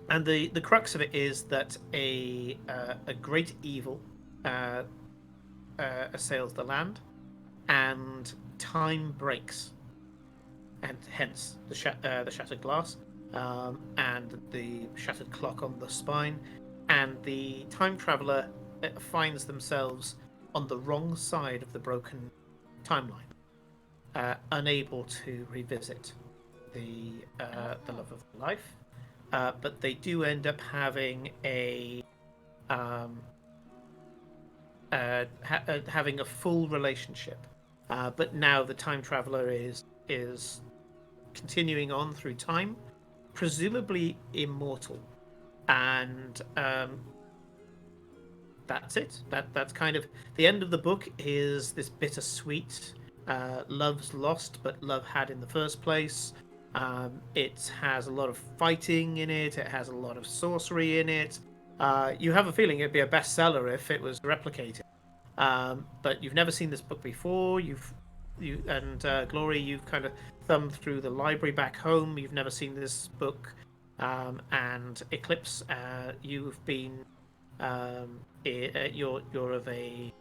the crux of it is that a great evil assails the land, and time breaks, and hence the shattered glass, and the shattered clock on the spine, and the time traveler finds themselves on the wrong side of the broken timeline, unable to revisit the love of their life, but they do end up having having a full relationship. But now the time traveler is continuing on through time, presumably immortal, and that's it. That's kind of the end of the book. Is this bittersweet love's lost, but love had in the first place. It has a lot of fighting in it. It has a lot of sorcery in it. You have a feeling it'd be a bestseller if it was replicated. But you've never seen this book before. Glory, you've kind of thumbed through the library back home. You've never seen this book. And Eclipse, you've been you're of a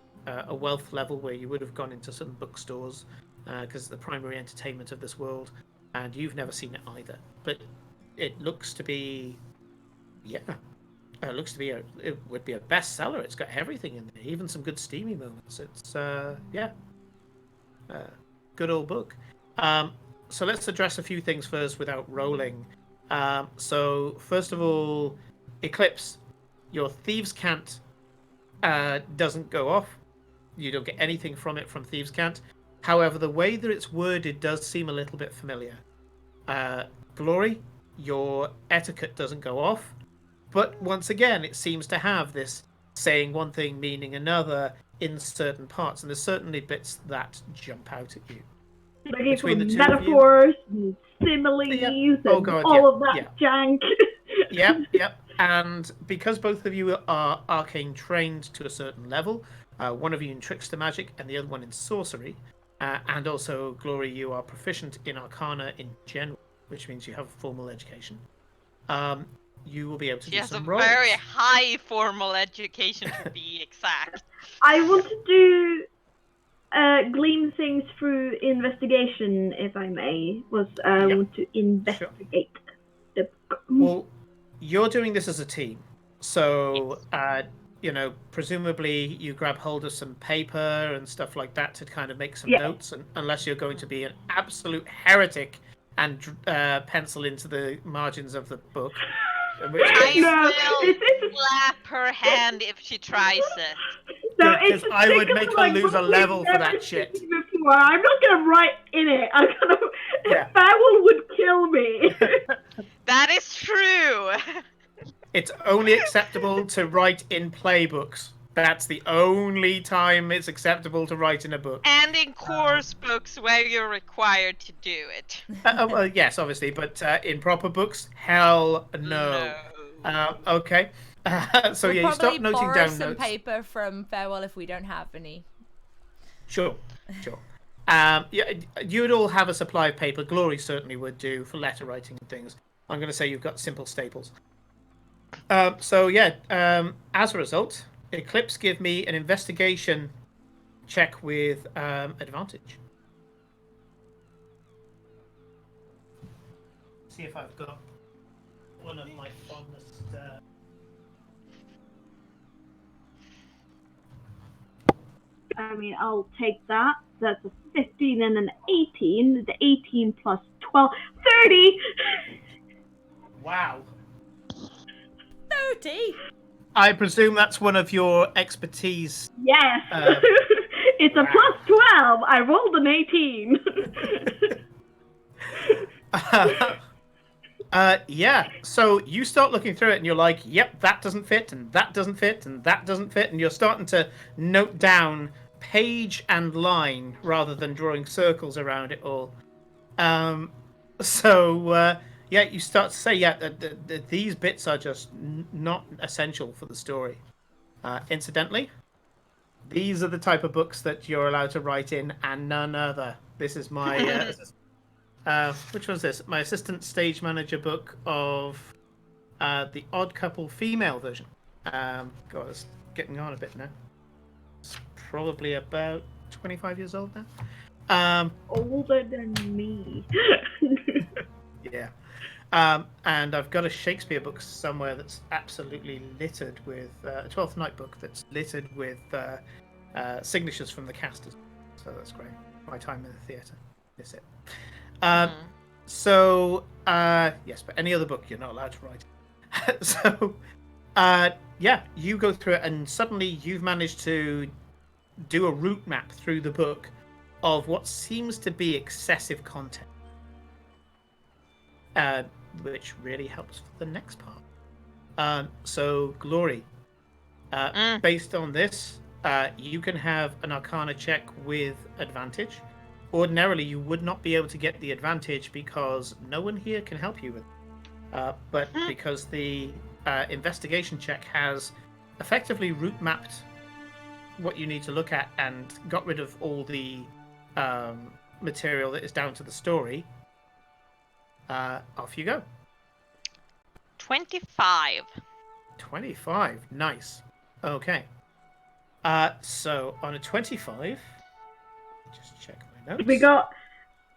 wealth level where you would have gone into some bookstores because it's the primary entertainment of this world, and you've never seen it either. But it looks to be, it would be a bestseller. It's got everything in there, even some good steamy moments. It's good old book. So let's address a few things first without rolling. So first of all, Eclipse, your thieves' cant doesn't go off. You don't get anything from it from thieves' cant. However, the way that it's worded does seem a little bit familiar. Glory, your etiquette doesn't go off. But once again, it seems to have this saying one thing, meaning another in certain parts. And there's certainly bits that jump out at you. Looking for metaphors, and similes, and all of that jank. Yep. And because both of you are arcane trained to a certain level, one of you in trickster magic and the other one in sorcery, and also, Glory, you are proficient in arcana in general, which means you have formal education. You will be able to do some rolls. She has a very high formal education, to be exact. I want to do gleam things through investigation, if I may. Want to investigate the book. Well, you're doing this as a team, so presumably you grab hold of some paper and stuff like that to kind of make some notes, and unless you're going to be an absolute heretic and pencil into the margins of the book. I will slap her hand if she tries it. So because I would make her lose a level for that shit. for. I'm not gonna write in it. I'm gonna. Yeah. Farewell would kill me. That is true. It's only acceptable to write in playbooks. That's the only time it's acceptable to write in a book. And in course books where you're required to do it. Well, yes, obviously, but in proper books, hell no. Okay. So we'll yeah, you start probably noting borrow down some notes. paper from Farewell if we don't have any. Sure. Yeah, you would all have a supply of paper. Glory certainly would do for letter writing and things. I'm going to say you've got simple staples. So yeah, as a result, Eclipse give me an investigation check with advantage. See if I've got one of my fondest. I mean, I'll take that. That's a 15 and an 18. The 18 plus 12, 30. Wow. 30. I presume that's one of your expertise. Yes. It's a wow. plus 12. I rolled an 18. Yeah. So you start looking through it, and you're like, "Yep, that doesn't fit, and that doesn't fit, and that doesn't fit," and you're starting to note down page and line rather than drawing circles around it all. Yeah, you start to say, yeah, these bits are just not essential for the story. Incidentally, these are the type of books that you're allowed to write in, and none other. This is my which was this? My assistant stage manager book of the Odd Couple female version. God, it's getting on a bit now. It's probably about 25 years old now. Older than me. Yeah. And I've got a Shakespeare book somewhere that's absolutely littered with a Twelfth Night book that's littered with signatures from the casters. So that's great. My time in the theatre. That's it. So yes, but any other book you're not allowed to write. So yeah, you go through it, and suddenly you've managed to do a route map through the book of what seems to be excessive content. Which really helps for the next part. So, Glory, based on this, you can have an Arcana check with advantage. Ordinarily, you would not be able to get the advantage because no one here can help you with it. But because the investigation check has effectively route mapped what you need to look at and got rid of all the material that is down to the story, off you go. 25. 25. Nice. Okay. So on a 25, just check my notes. We got,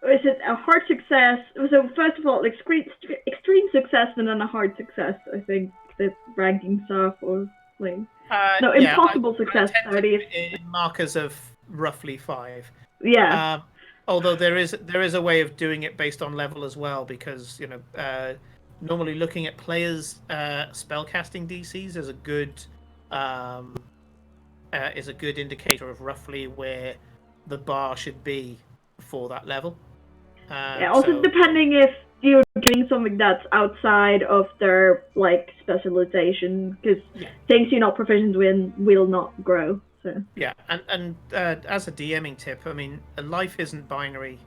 is it a hard success? So first of all, extreme success and then a hard success. I think the ranking stuff or like no impossible success. In markers of roughly 5. Yeah. Although there is a way of doing it based on level as well, because normally looking at players' spellcasting DCs is a good indicator of roughly where the bar should be for that level. Also depending if you're doing something that's outside of their like specialization, because things you're not proficient with will not grow. So. Yeah, and as a DMing tip, I mean, life isn't binary.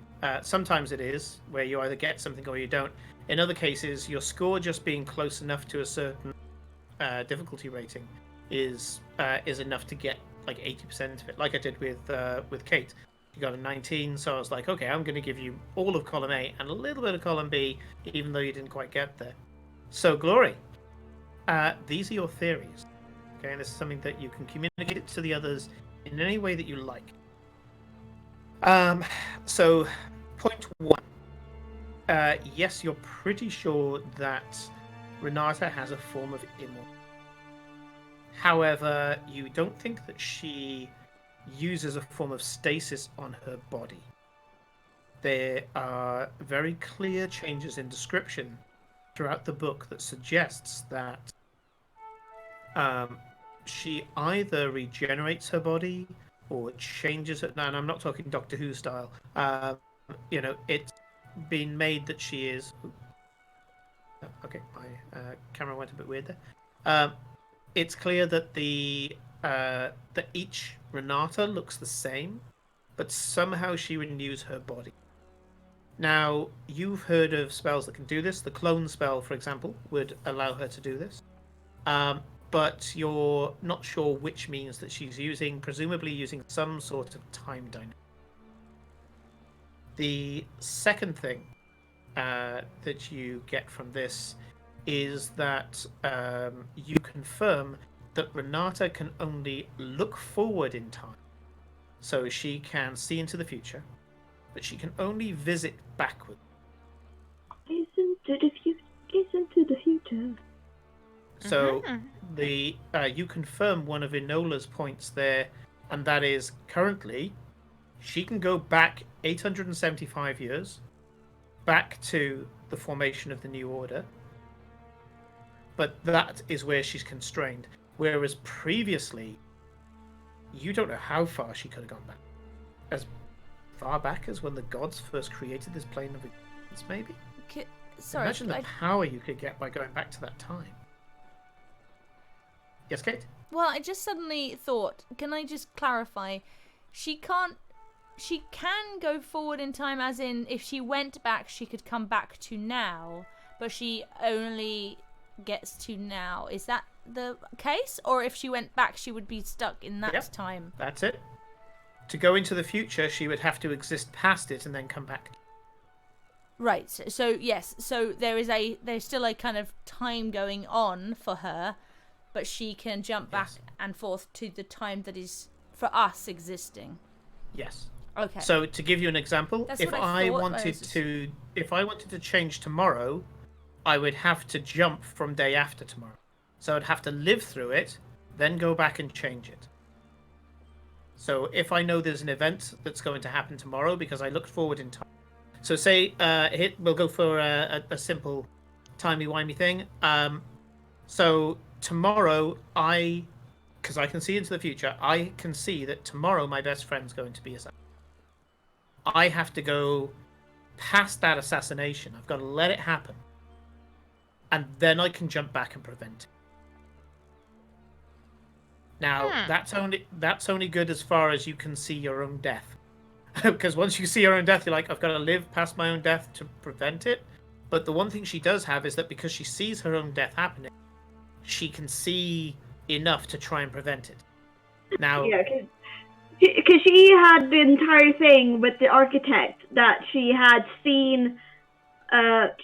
Sometimes it is, where you either get something or you don't. In other cases, your score just being close enough to a certain difficulty rating is enough to get like 80% of it. Like I did with Kate, she got a 19, so I was like, okay, I'm going to give you all of column A and a little bit of column B, even though you didn't quite get there. So, Glory, these are your theories. Okay, and this is something that you can communicate it to the others in any way that you like. So, point 1. Yes, you're pretty sure that Renata has a form of immortality. However, you don't think that she uses a form of stasis on her body. There are very clear changes in description throughout the book that suggests that she either regenerates her body or changes it. And I'm not talking Doctor Who style. It's been made that she is. Okay, my camera went a bit weird there. It's clear that that each Renata looks the same, but somehow she renews her body. Now, you've heard of spells that can do this. The clone spell, for example, would allow her to do this. But you're not sure which means that she's using, presumably using some sort of time dynamic. The second thing that you get from this is that you confirm that Renata can only look forward in time. So she can see into the future, but she can only visit backward. Isn't to the future. So you confirm one of Enola's points there, and that is currently she can go back 875 years, back to the formation of the New Order, but that is where she's constrained. Whereas previously, you don't know how far she could have gone back. As far back as when the gods first created this plane of existence, maybe? Sorry. Imagine the power you could get by going back to that time. Yes, Kate? Well, I just suddenly thought, can I just clarify? She can go forward in time, as in if she went back, she could come back to now, but she only gets to now. Is that the case? Or if she went back, she would be stuck in that time? That's it. To go into the future, she would have to exist past it and then come back. Right. So yes. So there's still a kind of time going on for her, but she can jump back and forth to the time that is for us existing. Yes. Okay. So to give you an example, if I wanted to change tomorrow, I would have to jump from day after tomorrow. So I'd have to live through it, then go back and change it. So if I know there's an event that's going to happen tomorrow because I looked forward in time. So say we'll go for a simple timey-wimey thing. So tomorrow, because I can see into the future, I can see that tomorrow my best friend's going to be assassinated. I have to go past that assassination. I've got to let it happen. And then I can jump back and prevent it. Now, that's only good as far as you can see your own death. Because once you see your own death, you're like, I've got to live past my own death to prevent it. But the one thing she does have is that because she sees her own death happening, she can see enough to try and prevent it. Now, because she had the entire thing with the architect that she had seen.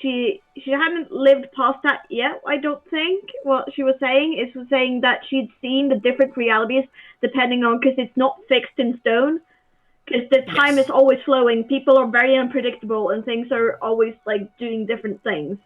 She hadn't lived past that yet, I don't think. What she was saying is that she'd seen the different realities depending on, because it's not fixed in stone. Because the time is always flowing. People are very unpredictable, and things are always like doing different things.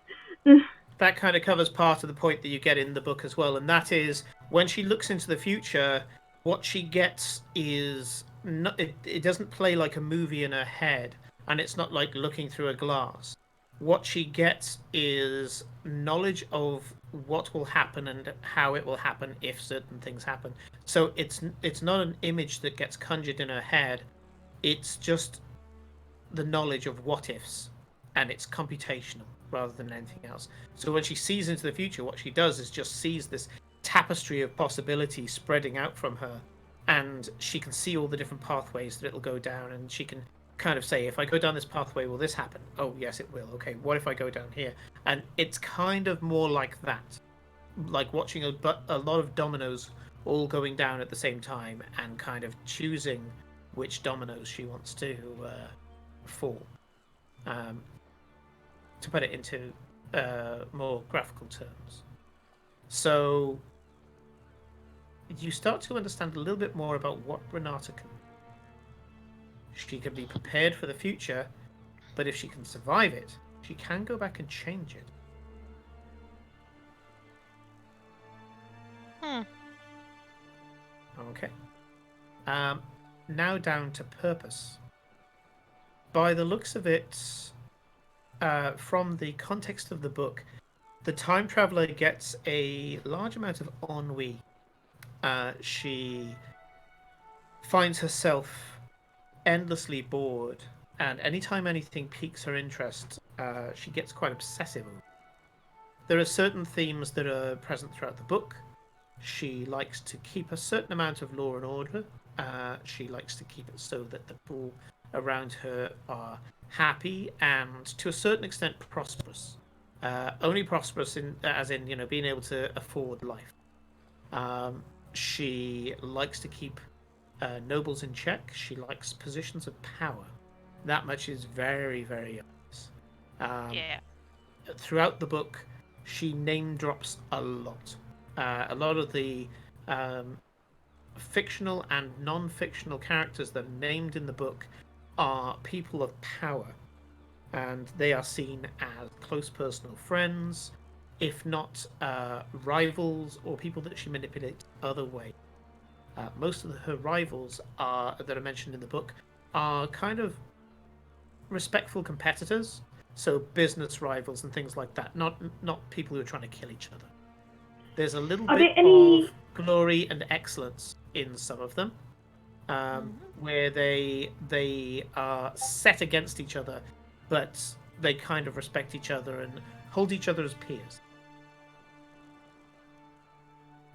That kind of covers part of the point that you get in the book as well, and that is when she looks into the future, what she gets is not, it doesn't play like a movie in her head, and it's not like looking through a glass. What she gets is knowledge of what will happen and how it will happen if certain things happen. So it's not an image that gets conjured in her head. It's just the knowledge of what ifs, and it's computational rather than anything else. So when she sees into the future, what she does is just sees this tapestry of possibilities spreading out from her, and she can see all the different pathways that it'll go down, and she can kind of say, if I go down this pathway, will this happen? Oh, yes, it will. Okay, what if I go down here? And it's kind of more like that, like watching a lot of dominoes all going down at the same time and kind of choosing which dominoes she wants to fall. To put it into more graphical terms. So you start to understand a little bit more about what Renata can do. She can be prepared for the future, but if she can survive it, she can go back and change it. Okay. Now down to purpose. By the looks of it, from the context of the book, the time traveler gets a large amount of ennui. She finds herself endlessly bored, and anytime anything piques her interest, she gets quite obsessive. There are certain themes that are present throughout the book. She likes to keep a certain amount of law and order. She likes to keep it so that the people around her are happy and, to a certain extent, prosperous. Only prosperous as in, being able to afford life. She likes to keep nobles in check. She likes positions of power. That much is very, very obvious. Yeah. Throughout the book, she name drops a lot. A lot of the fictional and non-fictional characters that are named in the book are people of power, and they are seen as close personal friends, if not rivals or people that she manipulates other ways. Most of her rivals that are mentioned in the book are kind of respectful competitors, so business rivals and things like that. Not people who are trying to kill each other. There's a little bit of glory and excellence in some of them, where they are set against each other, but they kind of respect each other and hold each other as peers.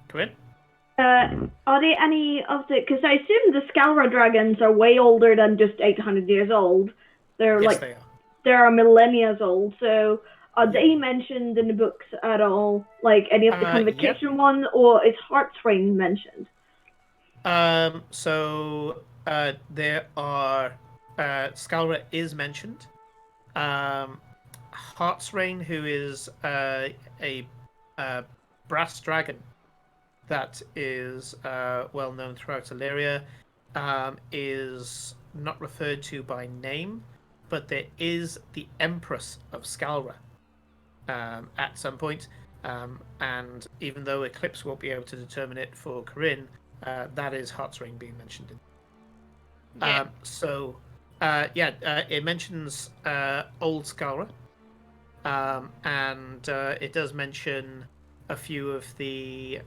Corinne? Are there any of the? Because I assume the Scalra dragons are way older than just 800 years old. They're Yes, they are. They're millennia old. So are they mentioned in the books at all? Like any of the competition one, or is Heartsring mentioned? So there are Scalra is mentioned. Heartsrain, who is a brass dragon that is well known throughout Illyria, is not referred to by name, but there is the Empress of Scalra at some point. And even though Eclipse won't be able to determine it for Corinne, that is Heartsring being mentioned. It mentions Old Scalra, and it does mention a few of the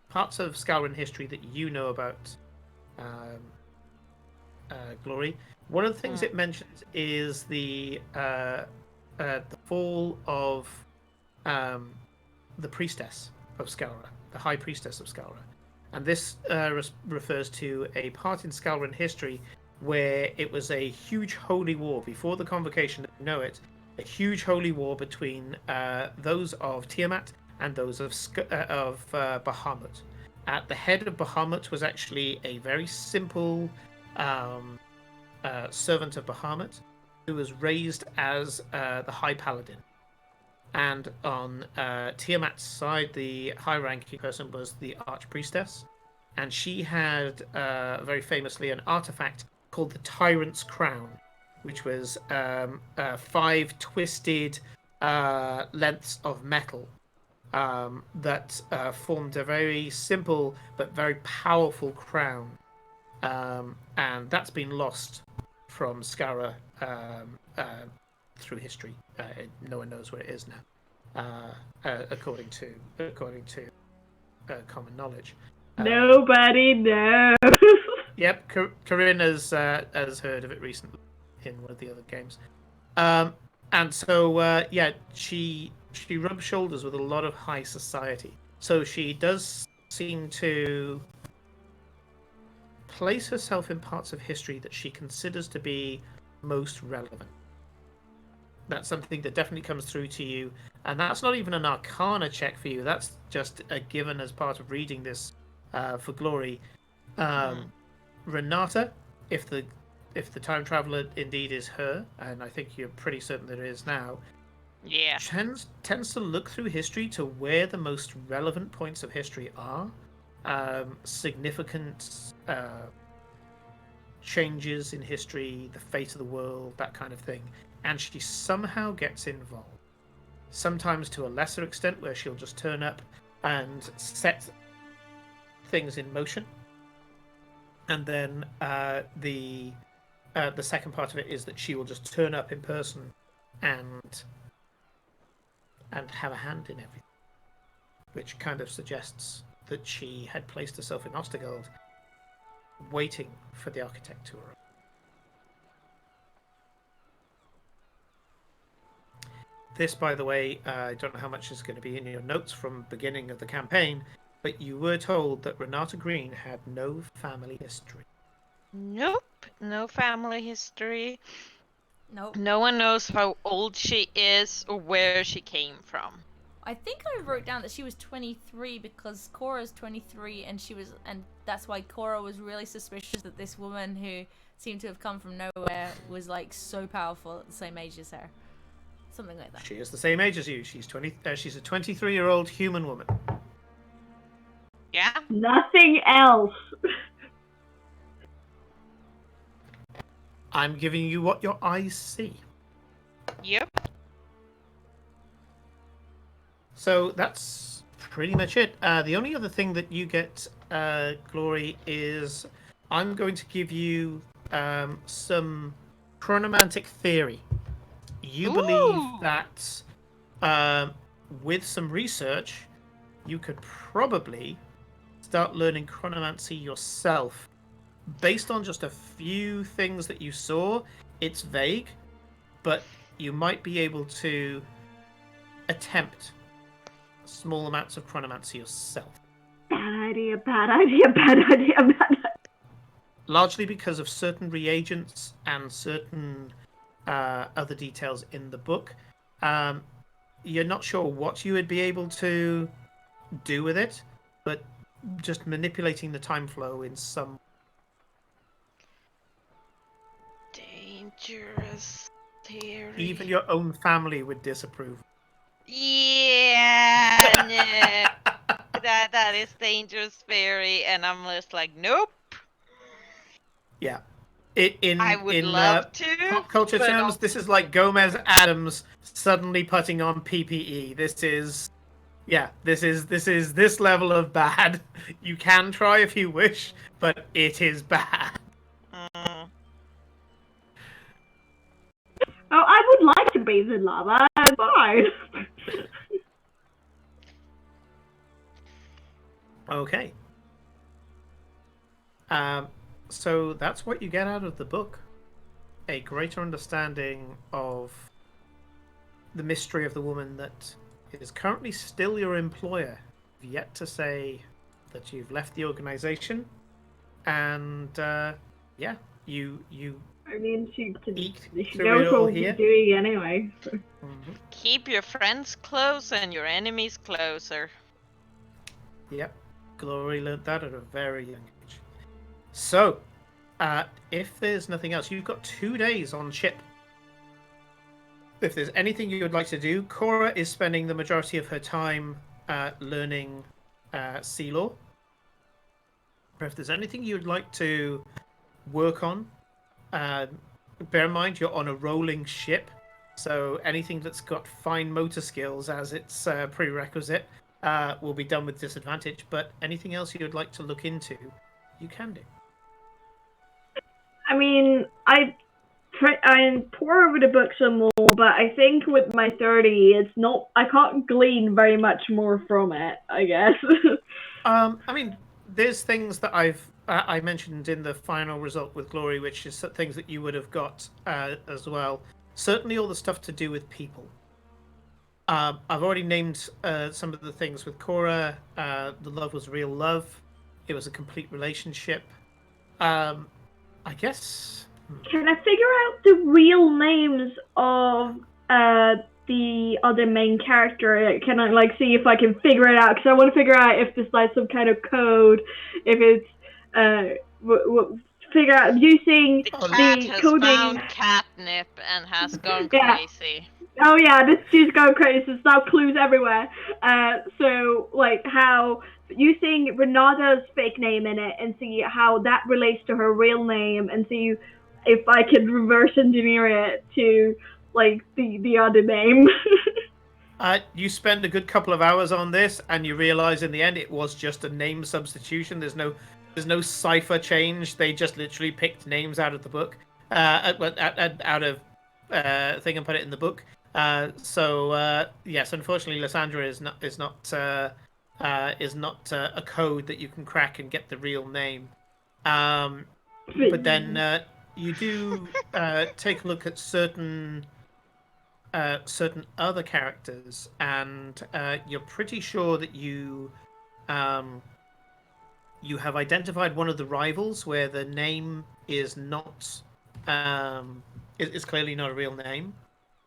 parts of Scalran history that you know about, Glory. One of the things it mentions is the fall of the priestess of Scalra, the high priestess of Scalra. And this refers to a part in Scalran history where it was a huge holy war before the convocation, you know it, a huge holy war between those of Tiamat and those of Bahamut. At the head of Bahamut was actually a very simple servant of Bahamut who was raised as the High Paladin. And on Tiamat's side, the high-ranking person was the Archpriestess, and she had very famously an artifact called the Tyrant's Crown, which was 5 twisted lengths of metal that formed a very simple but very powerful crown, and that's been lost from Scalra through history. No one knows where it is now, according to common knowledge. Nobody knows. Yep, Corinne has heard of it recently in one of the other games, and so she rubs shoulders with a lot of high society. So she does seem to place herself in parts of history that she considers to be most relevant. That's something that definitely comes through to you, and that's not even an Arcana check for you. That's just a given as part of reading this for Glory. Renata, if the time traveler indeed is her, and I think you're pretty certain that it is now, tends to look through history to where the most relevant points of history are, significant changes in history, the fate of the world, that kind of thing, and she somehow gets involved. Sometimes to a lesser extent, where she'll just turn up and set things in motion, and then the second part of it is that she will just turn up in person and have a hand in everything, which kind of suggests that she had placed herself in Ostergold, waiting for the architect to arrive. This, by the way, I don't know how much is going to be in your notes from beginning of the campaign, but you were told that Renata Green had no family history. Nope, no family history. Nope. No one knows how old she is or where she came from. I think I wrote down that she was 23 because Cora's 23 and that's why Cora was really suspicious that this woman who seemed to have come from nowhere was like so powerful at the same age as her. Something like that. She is the same age as you. She's 20. She's a 23-year-old human woman. Yeah? Nothing else. I'm giving you what your eyes see. Yep. So that's pretty much it. The only other thing that you get, Glory, is I'm going to give you some chronomantic theory. You believe that with some research, you could probably start learning chronomancy yourself. Based on just a few things that you saw, it's vague, but you might be able to attempt small amounts of chronomancy yourself. Bad idea, bad idea, bad idea, bad idea. Largely because of certain reagents and certain other details in the book. You're not sure what you would be able to do with it, but just manipulating the time flow in some... Dangerous theory. Even your own family would disapprove. Yeah, no. That is dangerous theory, and I'm just like, nope. Yeah. I would love to. Pop culture terms, this is like Gomez Adams suddenly putting on PPE. This is this level of bad. You can try if you wish, but it is bad. Mm. Oh, I would like to bathe in lava. It's fine. Okay. So that's what you get out of the book. A greater understanding of the mystery of the woman that is currently still your employer. You've yet to say that you've left the organization. And, yeah, you I mean, she through knows it all what here. she's doing anyway. Keep your friends close and your enemies closer. Yep. Glory learned that at a very young age. So, if there's nothing else, you've got 2 days on ship. If there's anything you would like to do, Cora is spending the majority of her time learning sea law. But if there's anything you'd like to work on, bear in mind you're on a rolling ship, so anything that's got fine motor skills as its prerequisite will be done with disadvantage. But anything else you'd like to look into, you can do. I mean, I pour over the book some more, but I think with my 30, it's not. I can't glean very much more from it, I guess. I mean, there's things that I mentioned in the final result with Glory, which is things that you would have got as well. Certainly, all the stuff to do with people. I've already named some of the things with Cora. The love was real love. It was a complete relationship. I guess. Can I figure out the real names of the other main character? Can I see if I can figure it out? Because I want to figure out if there's some kind of code, if it's figure out using the cat has coding. Found catnip and has gone crazy. Oh yeah, she's gone crazy. There's now clues everywhere. So how using Renata's fake name in it and see how that relates to her real name, and see if I could reverse engineer it to the other name. You spend a good couple of hours on this, and you realize in the end it was just a name substitution. There's no cipher change. They just literally picked names out of the book, out of thing, and put it in the book. So yes, unfortunately, Lysandra is not is not a code that you can crack and get the real name. But then you do take a look at certain other characters, and you're pretty sure that you have identified one of the rivals where the name is not is clearly not a real name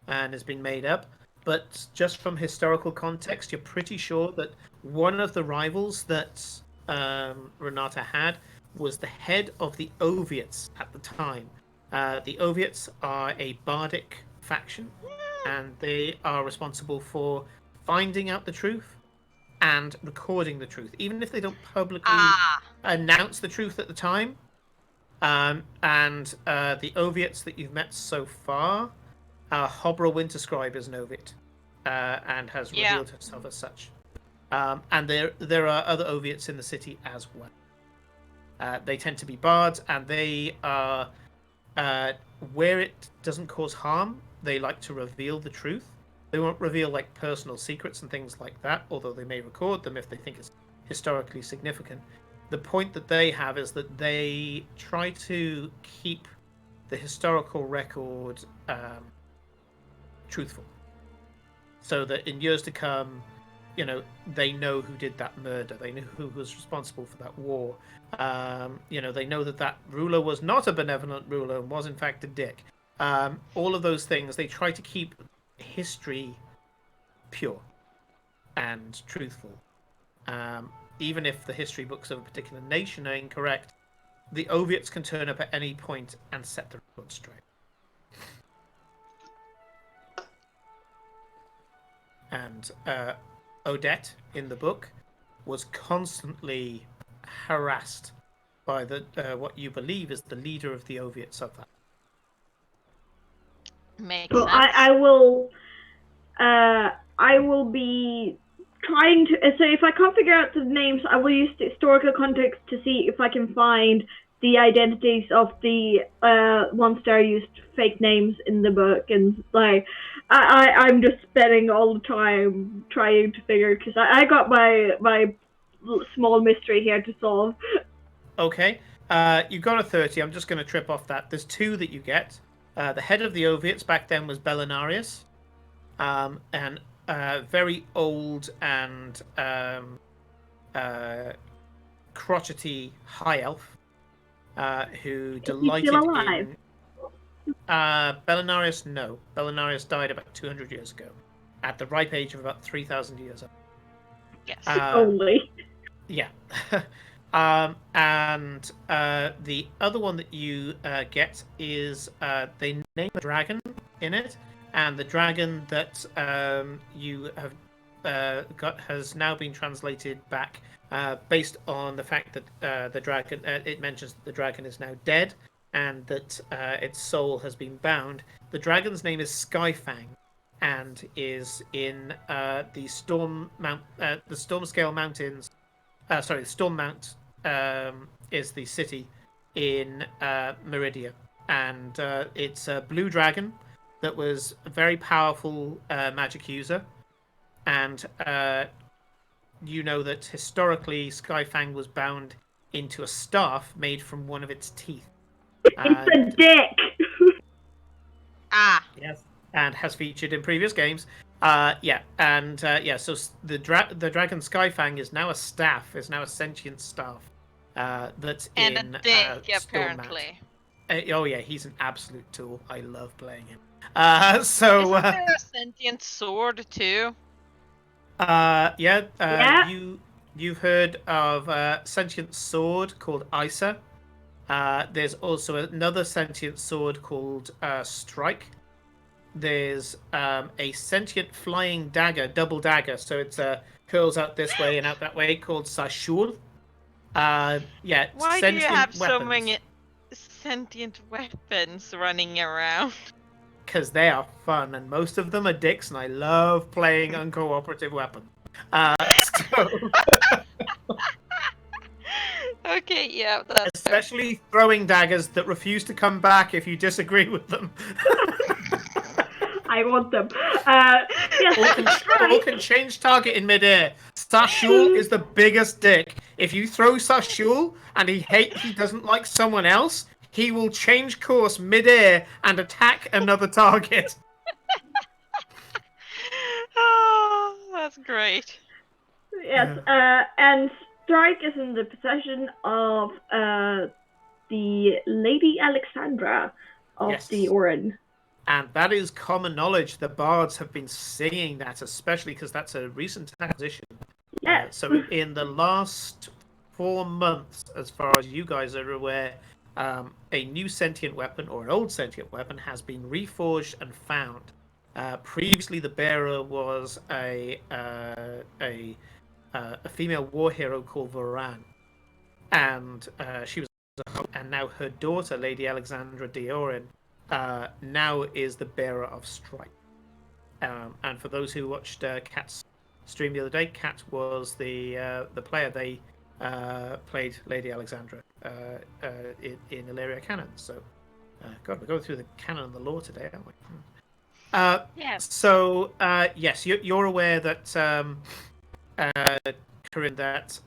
and has been made up. But just from historical context, you're pretty sure that one of the rivals that Renata had was the head of the Oviates at the time. The Oviates are a bardic faction, and they are responsible for finding out the truth and recording the truth, even if they don't publicly announce the truth at the time. And the Oviates that you've met so far, Hobra Winterscribe is an Oviate, and has revealed herself as such. And there are other Oviates in the city as well. They tend to be bards, and they are where it doesn't cause harm, they like to reveal the truth. They won't reveal like personal secrets and things like that, although they may record them if they think it's historically significant. The point that they have is that they try to keep the historical record truthful, so that in years to come, they know who did that murder. They know who was responsible for that war. They know that ruler was not a benevolent ruler and was in fact a dick. All of those things, they try to keep history pure and truthful. Even if the history books of a particular nation are incorrect, the Oviates can turn up at any point and set the record straight. And Odette, in the book, was constantly harassed by what you believe is the leader of the Oviates of that. Makes sense. I will be trying to. So if I can't figure out the names, I will use the historical context to see if I can find the identities of the ones that used fake names in the book, and I'm just spending all the time trying to figure, because I got my small mystery here to solve. Okay, you got a 30. I'm just going to trip off that. There's 2 that you get. The head of the Oviates back then was Bellinarius, and very old and crotchety high elf, who delighted still alive? in... Bellinarius, no. Bellinarius died about 200 years ago, at the ripe age of about 3,000 years old. Yes. Only. Yeah. And the other one that you get is they name a dragon in it, and the dragon that you have got has now been translated back based on the fact that the dragon, it mentions that the dragon is now dead and that its soul has been bound. The dragon's name is Skyfang, and is in the Stormscale Mountains. Sorry, Stormmount is the city in Meridia, and it's a blue dragon that was a very powerful magic user, and you know that historically Skyfang was bound into a staff made from one of its teeth. It's a dick! Yes, and has featured in previous games. So the dragon Skyfang is now a staff, is now a sentient staff. That's and in a dick, Stormmount. apparently. Oh yeah, he's an absolute tool. I love playing him. Isn't there a sentient sword too? You've heard of a sentient sword called Isa. There's also another sentient sword called Strike. There's a sentient flying dagger, double dagger, so it curls out this way and out that way, called Sashul. Why do you have weapons. so many sentient weapons running around? Because they are fun, and most of them are dicks, and I love playing uncooperative weapons. Okay, yeah, that's especially throwing daggers that refuse to come back if you disagree with them. I want them. Or can change target in midair. Sashul is the biggest dick. If you throw Sashul and he doesn't like someone else, he will change course mid-air and attack another target. Oh, that's great. Yes, and Strike is in the possession of the Lady Alexandra of the Orin. And that is common knowledge. The bards have been singing that, especially because that's a recent acquisition. Yes. So in the last 4 months, as far as you guys are aware, a new sentient weapon or an old sentient weapon has been reforged and found. Previously, the bearer was a female war hero called Varan, and she was, and now her daughter, Lady Alexandra Diorin, now is the bearer of Strike. And for those who watched Kat's stream the other day, Kat was the player. They played Lady Alexandra in Illyria canon. So, God, we're going through the canon and the lore today, aren't we? Yeah. So, yes, you're aware that Corinne, that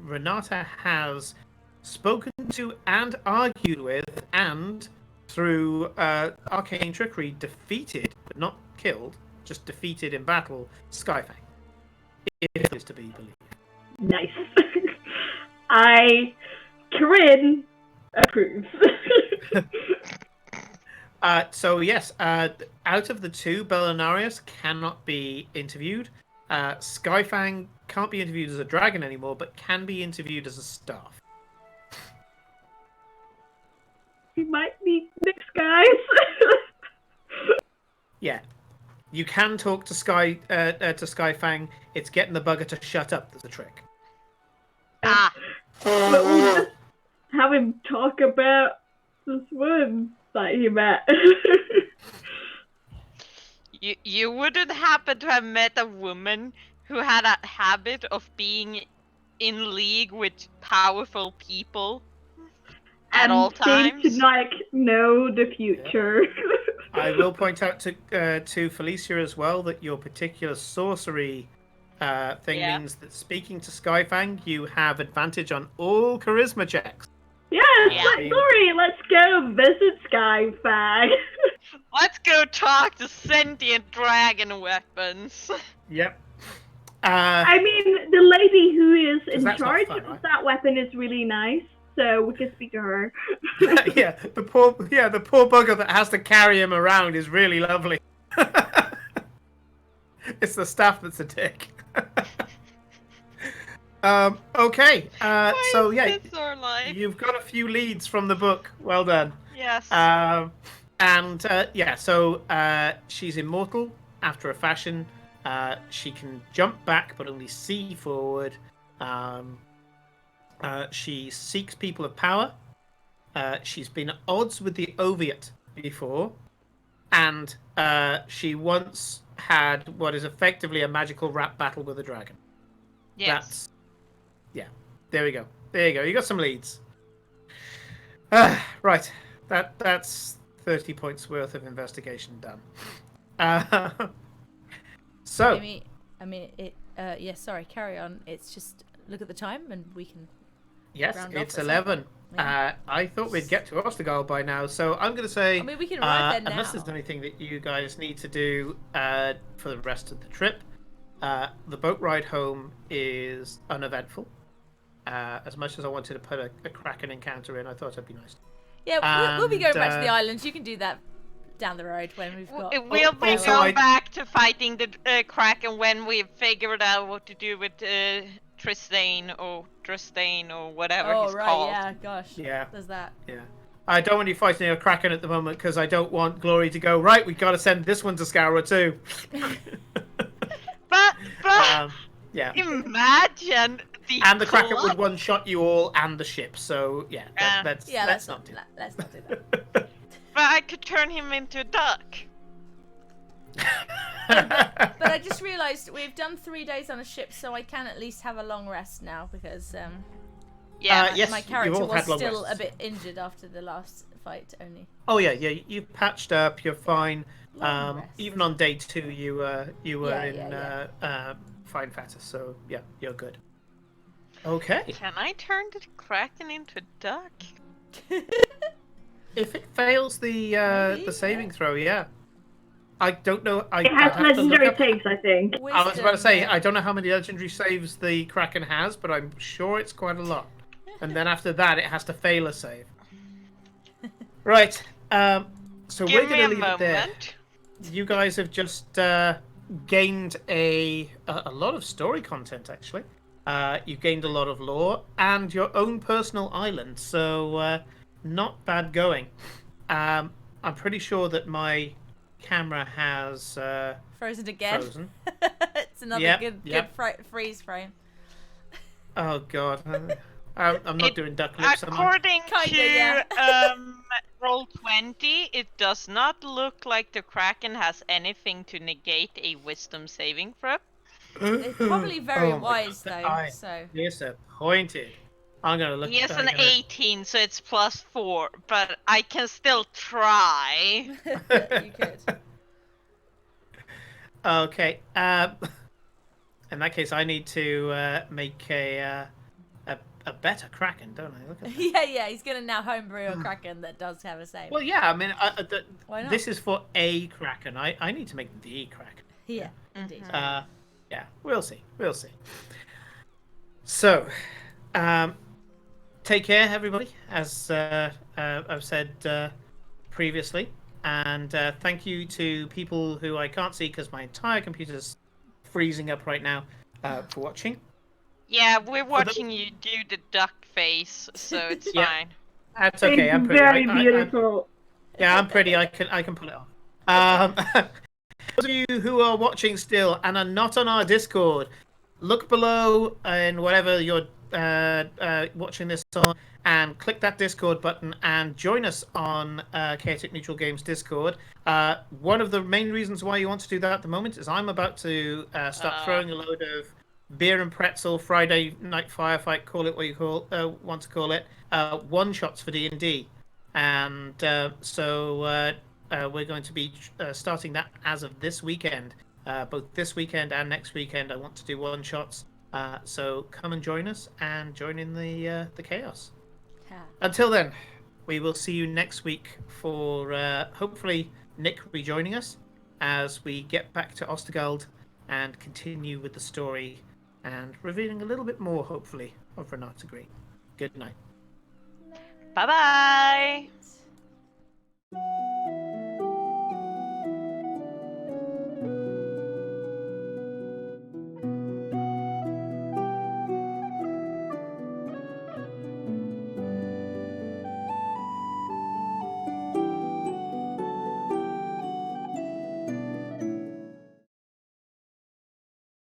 Renata has spoken to and argued with, and through arcane trickery defeated, but not killed, just defeated in battle, Skyfang. If it is to be believed. Nice. Corinne approves. So yes, out of the two, Bellinarius cannot be interviewed. Skyfang can't be interviewed as a dragon anymore, but can be interviewed as a staff. We might need next, guys. Yeah, you can talk to Skyfang. It's getting the bugger to shut up that's the trick. Ah. But we'll just have him talk about this one that he met. You wouldn't happen to have met a woman who had a habit of being in league with powerful people at all times? To not know the future. I will point out to Felicia as well that your particular sorcery thing means that speaking to Skyfang, you have advantage on all charisma checks. Yes, Glory, let's go visit Skyfang. Let's go talk to sentient dragon weapons. Yep. I mean, the lady who is in charge fun, of right? that weapon is really nice, so we can speak to her. Yeah, the poor bugger that has to carry him around is really lovely. It's the staff that's a dick. Okay, so yeah, you've got a few leads from the book. Well done. Yes. So she's immortal after a fashion. She can jump back but only see forward. She seeks people of power. She's been at odds with the Oviate before, and she once had what is effectively a magical rap battle with a dragon. Yes. There we go. There you go. You got some leads. Right. That's 30 points worth of investigation done. So. Sorry, carry on. It's just look at the time and we can. Yes, it's 11. I thought we'd get to Ostergal by now, so I'm going to say. I mean, we can arrive there now. Unless there's anything that you guys need to do for the rest of the trip, the boat ride home is uneventful. As much as I wanted to put a Kraken encounter in, I thought it'd be nice. Yeah, we'll be going back to the islands. You can do that down the road when we've got. We'll be going back to fighting the Kraken when we've figured out what to do with Tristane or whatever he's called. Yeah, gosh. Yeah. There's that. Yeah. I don't want you fighting a Kraken at the moment because I don't want Glory to go, right, we've got to send this one to Scoura too. but yeah. Imagine the Kraken would one-shot you all and the ship, so yeah, let's not do that. Let's not do that. But I could turn him into a duck. But I just realised we've done 3 days on a ship, so I can at least have a long rest now because yes, my character was still rests. a bit injured after the last fight only. Oh yeah, you've patched up, you're fine. Long Even on day 2, you were in fine fatter. So yeah, you're good. Okay. Can I turn the Kraken into a duck? If it fails the saving throw, yeah. I don't know. It has I'd have to look legendary up. saves, I think. I was about to say, Wisdom, I don't know how many legendary saves the Kraken has, but I'm sure it's quite a lot. And then after that, it has to fail a save. Right. So we're Give me going a to leave it there. moment. You guys have just gained a lot of story content, actually. You've gained a lot of lore and your own personal island, so not bad going. I'm pretty sure that my camera has frozen again. frozen. It's another good freeze frame. Oh god, I'm not doing duck lips. According Kinda, to Roll20, it does not look like the Kraken has anything to negate a wisdom saving throw. It's probably very Oh my wise God, though. I So disappointed. I'm gonna look. He has an 18, so it's +4, but I can still try. you could. Okay. In that case, I need to make a better Kraken, don't I? Look at that. yeah. He's gonna now homebrew a Kraken that does have a save. Well, yeah. I mean, Why not? this is for a Kraken. I need to make the Kraken. Yeah, indeed. Yeah. We'll see. We'll see. So, take care, everybody. As I've said previously, and thank you to people who I can't see because my entire computer's freezing up right now for watching. Yeah, we're watching you do the duck face, so it's fine. That's okay. I'm It's pretty. very beautiful. I'm pretty. I can pull it off. Those of you who are watching still and are not on our Discord, look below in whatever you're watching this on, and click that Discord button and join us on Chaotic Neutral Games Discord. One of the main reasons why you want to do that at the moment is I'm about to start throwing a load of beer and pretzel Friday night firefight, call it what you want to call it, one shots for D&D, and so we're going to be starting that as of this weekend. Both this weekend and next weekend, I want to do one shots. So come and join us and join in the chaos. Yeah. Until then, we will see you next week for hopefully Nick rejoining us as we get back to Ostergald and continue with the story and revealing a little bit more, hopefully, of Renata Green. Good night. Bye-bye!